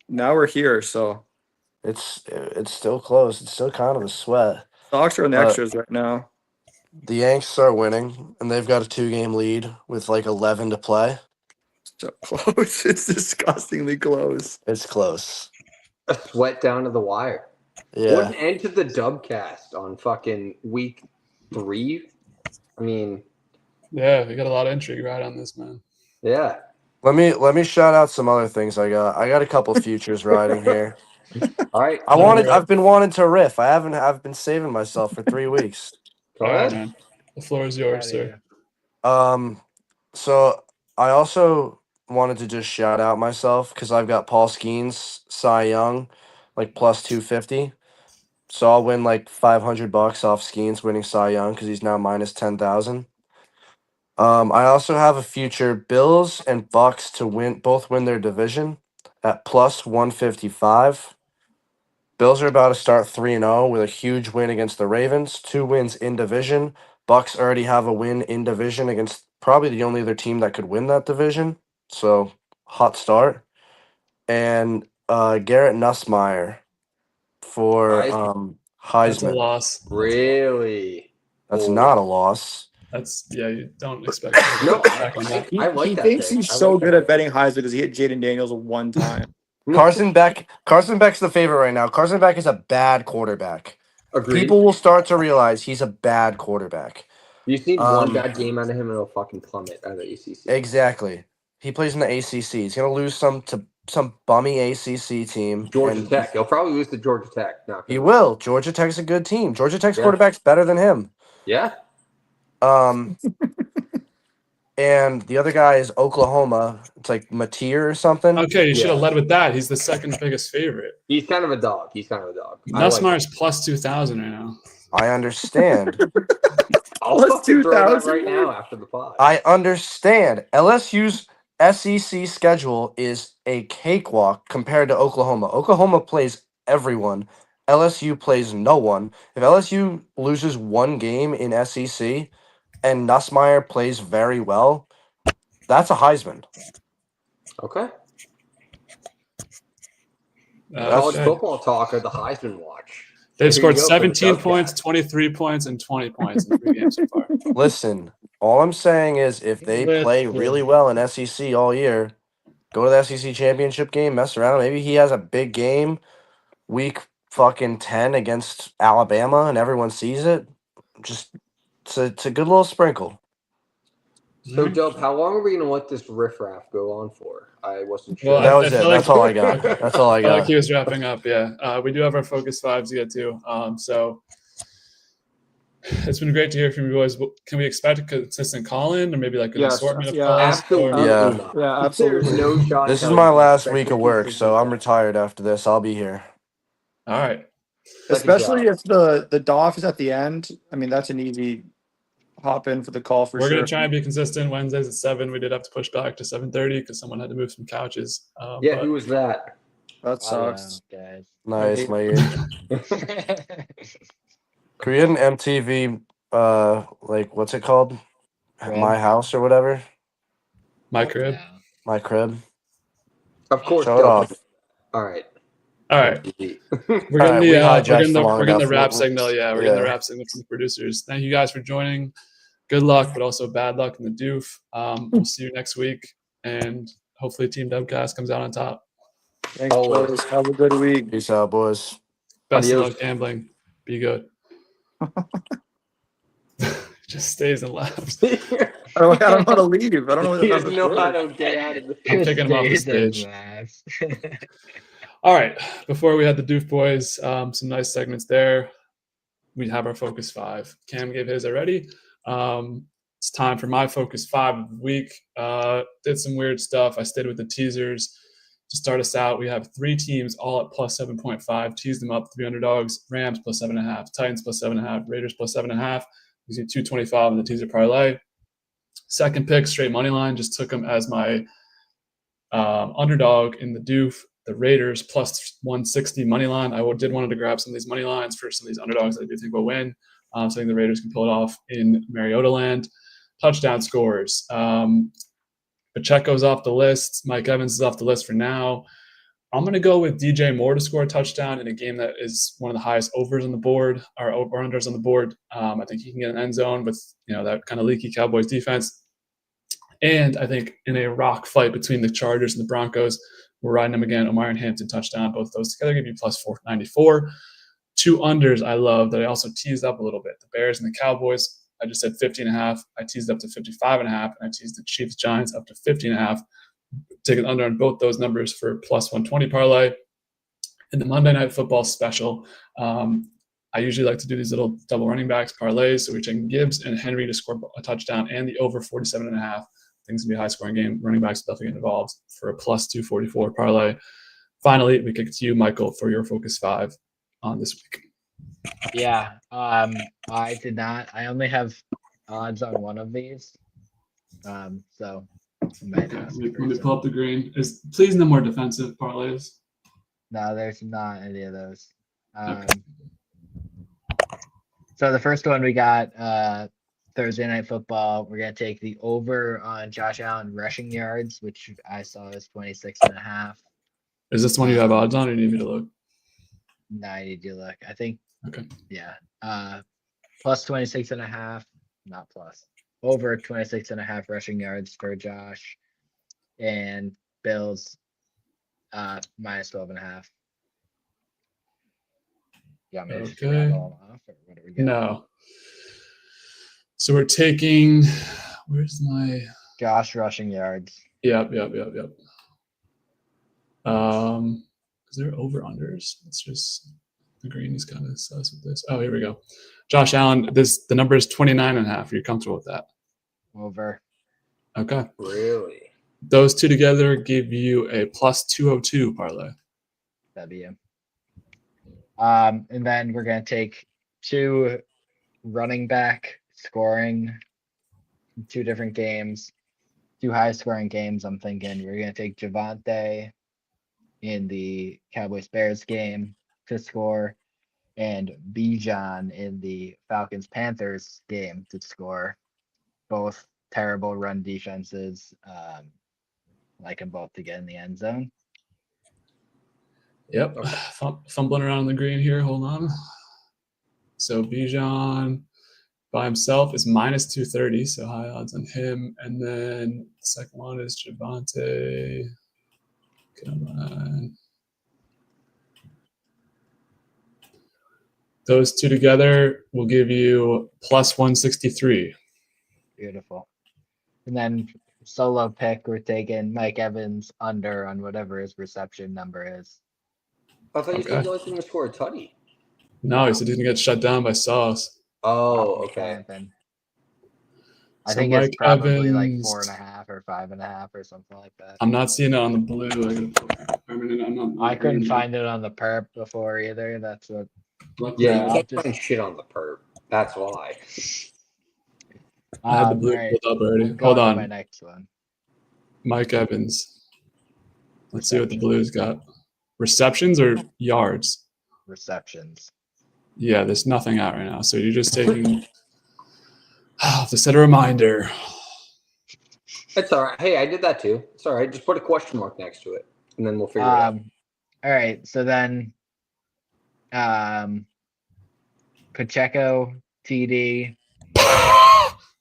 now we're here. So it's still close. It's still kind of a sweat. Sox are in the But- extras right now. The Yanks are winning, and they've got a 2-game lead with like 11 to play. So close. It's disgustingly close. It's close. A sweat down to the wire. What Yeah. an end to the Dubcast on fucking week 3. I mean, Yeah, we got a lot of intrigue right on this, man. yeah. Let me shout out some other things I got. I got a couple futures riding here. All right. I've been wanting to riff. I've been saving myself for 3 weeks. Go All right, ahead. man. The floor is yours, sir. So I also wanted to just shout out myself because I've got Paul Skeens, Cy Young, like plus 250. So I'll win like $500 off Skeens winning Cy Young because he's now minus 10,000. I also have a future Bills and Bucks to both win their division at plus 155. Bills are about to start 3-0 with a huge win against the Ravens, 2 wins in division. Bucks already have a win in division against probably the only other team that could win that division. So hot start. And Garrett Nussmeier for Heisman. That's a Heisman. loss. Really? That's not a loss. That's you don't expect. No, back on that. He, I like he that thinks pick. he's I so like good that at betting Heisman because he hit Jayden Daniels one time. Carson Beck's the favorite right now. Carson Beck is a bad quarterback. Agreed. People will start to realize he's a bad quarterback. You see one Um, bad game out of him, and it'll fucking plummet out of the ACC. Exactly. He plays in the ACC. He's gonna lose to some bummy ACC team. Georgia and Tech. He'll probably lose to Georgia Tech. No, He will. Georgia Tech's a good team. Georgia Tech's Yeah. quarterback's better than him. Yeah. And the other guy is Oklahoma. It's like Mateer or something. Okay, you should have Yeah. led with that. He's the second biggest favorite. He's kind of a dog. I like Nussmeier's plus 2,000 right now. I understand. I'll Plus fucking throw that 2,000. right now after the pod. I understand. LSU's SEC schedule is a cakewalk compared to Oklahoma. Oklahoma plays everyone. LSU plays no one. If LSU loses one game in SEC and Nussmeier plays very well, that's a Heisman. Okay. Uh, College okay. football talk or the Heisman watch. They've Here scored you go for the 17 Dubcast. points, 23 points, and 20 points in 3 games so far. Listen, all I'm saying is if they play really well in SEC all year, go to the SEC championship game, mess around. Maybe he has a big game, week fucking 10 against Alabama, and everyone sees it. Just it's a good little sprinkle. So, Dub, how long are we going to let this riffraff go on for? I wasn't sure. Well, That I was it. feel That's like- all I got. That's all I I feel like got. he was wrapping up. Yeah, we do have our focus 5s to get to. So It's been great to hear from you boys. Can we expect a consistent call-in or maybe like an Yes, assortment of yeah. calls? Absolutely Yeah. not. Yeah, absolutely. There's no shot. This is in hell my you can last expect week a of work, consistent so I'm call. retired after this. I'll be here. All right. Especially job. if the DOF is at the end. I mean, that's an easy hop in for the call for We're sure. gonna try and be consistent. Wednesdays at 7. We did have to push back to 7:30 because someone had to move some couches. Yeah, But who was that? That I don't know, sucks. guys. Nice, hate- Mikey. Can we get an MTV, like, what's it called? Crib? My house or whatever? my crib. No. My crib. Of course, Show it they'll off. do it. All right. All right. MTV. We're All getting right, the we we're hijacked getting for the long we're getting the enough. rap signal. Yeah, we're getting the Yeah. rap signal from the producers. Thank you guys for joining. Good luck, but also bad luck in the DOUF. We'll see you next week, and hopefully Team Dubcast comes out on top. Thanks, Always. boys. Have a good week. Peace out, boys. Best of Adios. luck gambling. Be good. Just stays and laughs. I don't know how to leave. I don't know what He the doesn't know how to get out of the. I'm kicking him off the Just days and stage. laughs. All right. Before we had the DOUF boys, some nice segments there. We have our Focus 5. Cam gave his already. It's time for my Focus 5 of the week. Did some weird stuff. I stayed with the teasers. To start us out, we have 3 teams all at plus 7.5. Teased them up, 3 underdogs. Rams plus 7.5. Titans plus 7.5. Raiders plus 7.5. You see 225 in the teaser parlay. Second pick, straight money line. Just took them as my underdog in the DOUF. The Raiders plus 160 money line. I did wanted to grab some of these money lines for some of these underdogs that I do think will win. So I think the Raiders can pull it off in Mariota land. Touchdown scores. Pacheco's off the list. Mike Evans is off the list for now. I'm going to go with DJ Moore to score a touchdown in a game that is one of the highest overs on the board, or over-unders on the board. I think he can get an end zone with that kind of leaky Cowboys defense. And I think in a rock fight between the Chargers and the Broncos, we're riding them again. Omar and Hampton touchdown. Both those together give you plus 494. 2 unders I love that I also teased up a little bit. The Bears and the Cowboys. I just said 50.5. I teased up to 55.5, and I teased the Chiefs Giants up to 50.5. Take an under on both those numbers for plus 120 parlay. And the Monday Night Football special. I usually like to do these little double running backs parlays. So we're taking Gibbs and Henry to score a touchdown and the over 47.5. Things can be a high scoring game. Running backs will definitely get involved for a plus 244 parlay. Finally, we kick it to you, Michael, for your Focus 5 on this week. Yeah, I did not. I only have odds on one of these. So you might Okay, ask let for me some- pull up the green. Please no more defensive parlays. No, there's not any of those. Okay. So the first one we got Thursday Night Football. We're gonna take the over on Josh Allen rushing yards, which I saw as 26.5. Is this the one you have odds on, or do you need me to look? No, I need to look. I think Okay. yeah. Plus 26.5, not plus. Over 26.5 rushing yards for Josh. And Bills minus 12.5. You want me to just Okay. rattle them off, or what are we getting? No. So we're taking. Where's my? Josh rushing yards. Yep. Is there over unders? It's just the green is kind of sus with this. Oh, here we go. Josh Allen. The number is 29.5. Are you comfortable with that? Over. Okay. Really? Those two together give you a plus 202 parlay. W. And then we're gonna take 2 running back scoring, 2 different games, 2 high scoring games. I'm thinking we're gonna take Javante in the Cowboys Bears game to score, and Bijan in the Falcons Panthers game to score. Both terrible run defenses. Like them both to get in the end zone. Yep. Fumbling around in the green here. Hold on. So Bijan by himself is minus 230, so high odds on him. And then the second one is Javante. Come on. Those two together will give you plus 163. Beautiful. And then solo pick, we're taking Mike Evans under on whatever his reception number is. I thought you said Okay. you only going to score a tutty. No, he said he's going to get shut down by Sauce. Oh, off okay. Wisconsin. I So think Mike it's probably like Evans. 4.5 or 5.5 or something like that. I'm not seeing it on the blue. I couldn't find it on the perp before either. That's what. Yeah, So you I'll can't just- find shit on the perp. That's why. I had the all blue right. pulled up already. Go Hold on to my on. next one. Mike Evans. Let's see what the Blues got. Receptions or yards? Receptions. Yeah, there's nothing out right now. So you're just taking. I'll have to set a reminder. It's all right. Hey, I did that too. It's all right. Just put a question mark next to it, and then we'll figure it out. All right. So then, Pacheco, TD,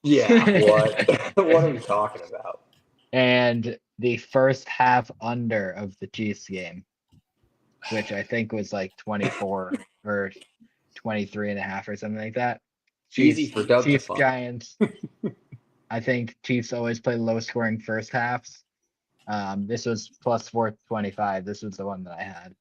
Yeah. What? What are we talking about? and the first half under of the Chiefs game, which I think was like 24 or 23.5 or something like that. Easy for Doug to Chiefs find. Giants. I think Chiefs always play low scoring first halves. This was plus 425. This was the one that I had.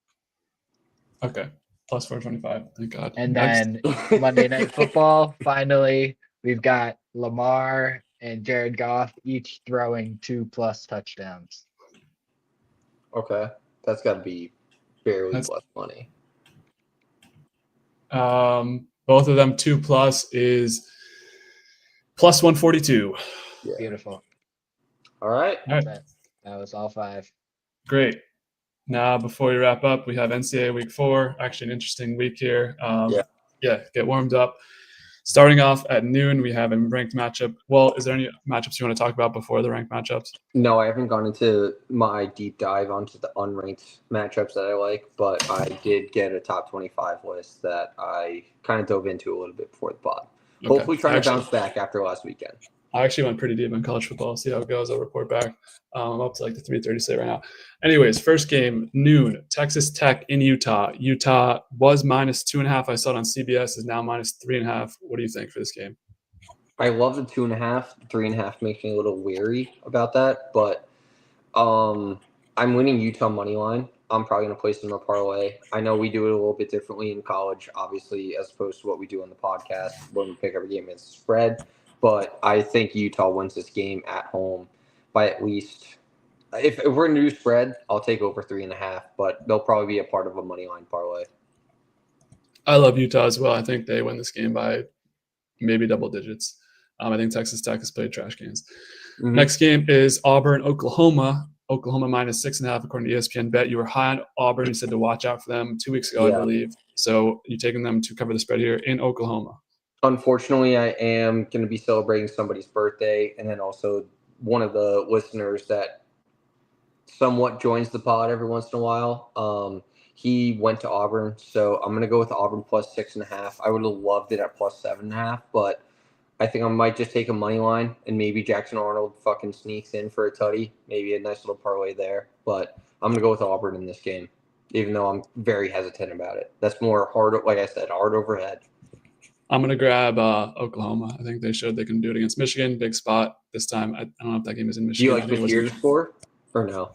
Okay. Plus 425. Thank God. And Next. then Monday Night Football, finally, we've got Lamar and Jared Goff each throwing 2+ touchdowns. Okay, that's got to be barely That's- plus money. Both of them 2+ is plus 142. Yeah. Beautiful. All right. All right. That was all 5. Great. Now, before we wrap up, we have NCAA Week 4. Actually, an interesting week here. Yeah, get warmed up. Starting off at noon, we have a ranked matchup. Well, is there any matchups you want to talk about before the ranked matchups? No, I haven't gone into my deep dive onto the unranked matchups that I like, but I did get a top 25 list that I kind of dove into a little bit before the pod. Okay. Hopefully trying to bounce back after last weekend. I actually went pretty deep in college football. See how it goes. I'll report back. I'm up to like the 3:30 slate right now. Anyways, first game, noon, Texas Tech in Utah. Utah was -2.5. I saw it on CBS, is now -3.5. What do you think for this game? I love the 2.5. 3.5 makes me a little weary about that, but I'm winning Utah money line. I'm probably going to place them in a parlay. I know we do it a little bit differently in college, obviously, as opposed to what we do on the podcast when we pick every game as a spread. But I think Utah wins this game at home by at least. If we're new spread, I'll take over 3.5, but they'll probably be a part of a money line parlay. I love Utah as well. I think they win this game by maybe double digits. I think Texas Tech has played trash games. Mhm. Next game is Auburn, Oklahoma. Oklahoma -6.5 according to ESPN Bet. You were high on Auburn. You said to watch out for them 2 weeks ago, Yeah. I believe. So you taking them to cover the spread here in Oklahoma. Unfortunately, I am going to be celebrating somebody's birthday, and then also one of the listeners that somewhat joins the pod every once in a while. He went to Auburn, so I'm going to go with Auburn plus 6.5. I would have loved it at plus 7.5, but I think I might just take a money line, and maybe Jackson Arnold fucking sneaks in for a tutty. Maybe a nice little parlay there, but I'm going to go with Auburn in this game, even though I'm very hesitant about it. That's more hard, like I said, hard overhead. I'm going to grab Oklahoma. I think they showed they can do it against Michigan. Big spot this time. I don't know if that game is in Do Michigan. you I like think it was Bashir to score or no?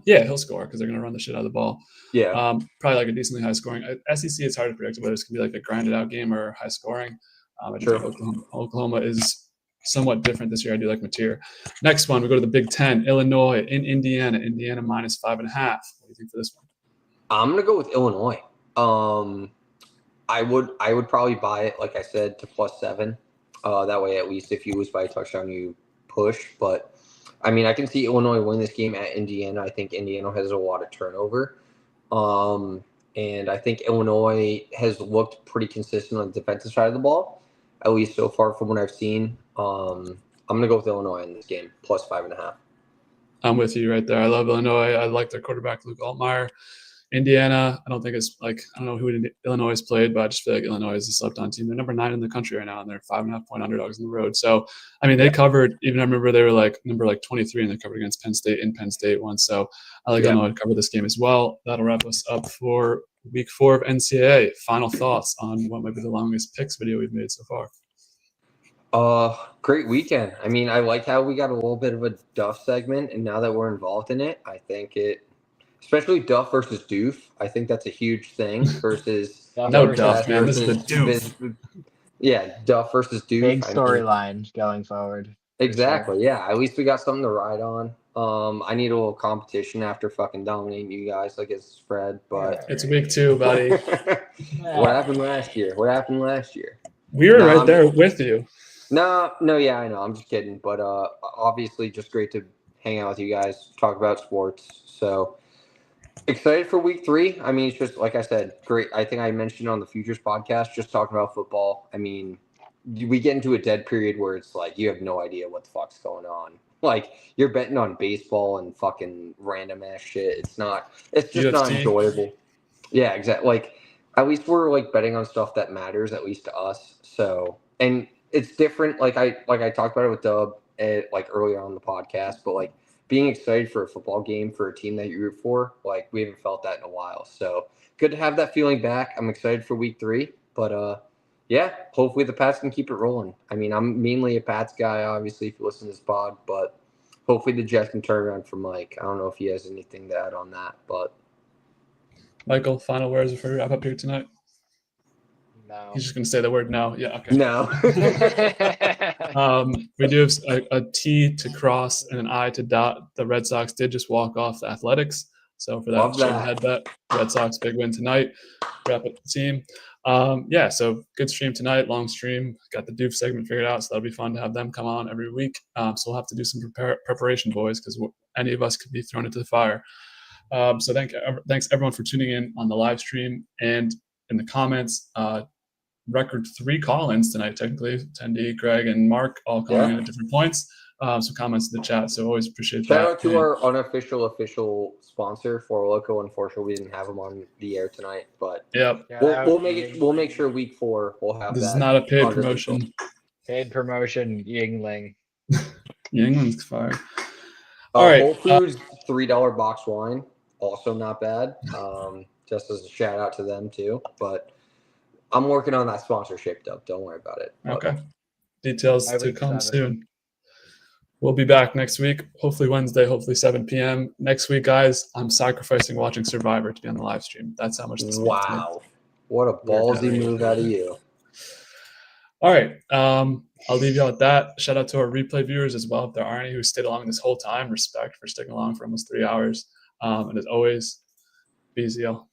Yeah, he'll score because they're going to run the shit out of the ball. Yeah. Probably like a decently high scoring. SEC is hard to predict whether it's going to be like a grinded out game or high scoring. I just think Oklahoma is somewhat different this year. I do like Mateer. Next one, we go to the Big Ten. Illinois in Indiana. Indiana -5.5. What do you think for this one? I'm going to go with Illinois. I would probably buy it, like I said, to plus 7. That way, at least if you lose by a touchdown, you push. But I mean, I can see Illinois win this game at Indiana. I think Indiana has a lot of turnover, and I think Illinois has looked pretty consistent on the defensive side of the ball, at least so far from what I've seen. I'm gonna go with Illinois in this game, plus 5.5. I'm with you right there. I love Illinois. I like their quarterback, Luke Altmaier. Indiana, I don't think it's like, I don't know who Illinois has played, but I just feel like Illinois is a slept-on team. They're number 9 in the country right now, and they're 5.5-point underdogs on the road. So, I mean, they covered, even I remember they were like number 23, and they covered against Penn State in Penn State once. So I like Illinois to cover this game as well. That'll wrap us up for week 4 of NCAA. Final thoughts on what might be the longest picks video we've made so far. Great weekend. I mean, I like how we got a little bit of a DOUF segment, and now that we're involved in it, I think especially DOUF versus DOUF, I think that's a huge thing versus no DOUF, man. This is the DOUF. Yeah, DOUF versus DOUF. Big I mean, storyline going forward. for exactly. sure. Yeah, at least we got something to ride on. I need a little competition after fucking dominating you guys like it's spread. But It's week 2, buddy. what happened last year? What happened last year? We were No, right I'm- there with you. No, yeah, I know. I'm just kidding. But obviously, just great to hang out with you guys, talk about sports. So excited for week 3. I mean, it's just like I said, great. I think I mentioned on the Futures podcast, just talking about football. I mean, we get into a dead period where it's like you have no idea what the fuck's going on. Like you're betting on baseball and fucking random ass shit. It's just not UFC. enjoyable. Yeah, exactly. Like at least we're like betting on stuff that matters, at least to us. So and it's different. Like I talked about it with Dub like earlier on the podcast, but like being excited for a football game for a team that you root for, like we haven't felt that in a while. So good to have that feeling back. I'm excited for week 3, but yeah, hopefully the Pats can keep it rolling. I mean, I'm mainly a Pats guy, obviously, if you listen to this pod, but hopefully the Jets can turn around for Mike. I don't know if he has anything to add on that, but Michael, final words before we wrap up here tonight. No. He's just going to say the word no. Yeah, okay. no. We do have a T to cross and an I to dot. The Red Sox did just walk off the Athletics. So for that Love straight that. head bet, Red Sox big win tonight. Wrap up the team. Yeah, so good stream tonight, long stream. Got the DOUF segment figured out, so that'll be fun to have them come on every week. So we'll have to do some preparation, boys, because any of us could be thrown into the fire. So thanks everyone for tuning in on the live stream and in the comments. Record 3 call-ins tonight, technically. Tendy, Greg, and Mark all calling in at different points. Some comments in the chat, so always appreciate Shout that. out to our unofficial official sponsor, For Loco. Unfortunately, we didn't have him on the air tonight, but Yep, we'll make sure week 4 we'll have this that. is not a paid under promotion. control. Paid promotion, Yingling. England's fired. All right. Whole Foods $3 box wine, also not bad. Just as a shout out to them too. But I'm working on that sponsorship, Dub. Don't worry about it. But Okay. Details By to week come 7. soon. We'll be back next week, hopefully Wednesday, hopefully 7 p.m. Next week, guys, I'm sacrificing watching Survivor to be on the live stream. That's how much this means to me. wow, what a ballsy move out of you. All right. I'll leave y'all at that. Shout out to our replay viewers as well. If there are any who stayed along this whole time, respect for sticking along for almost 3 hours. And as always, BZL.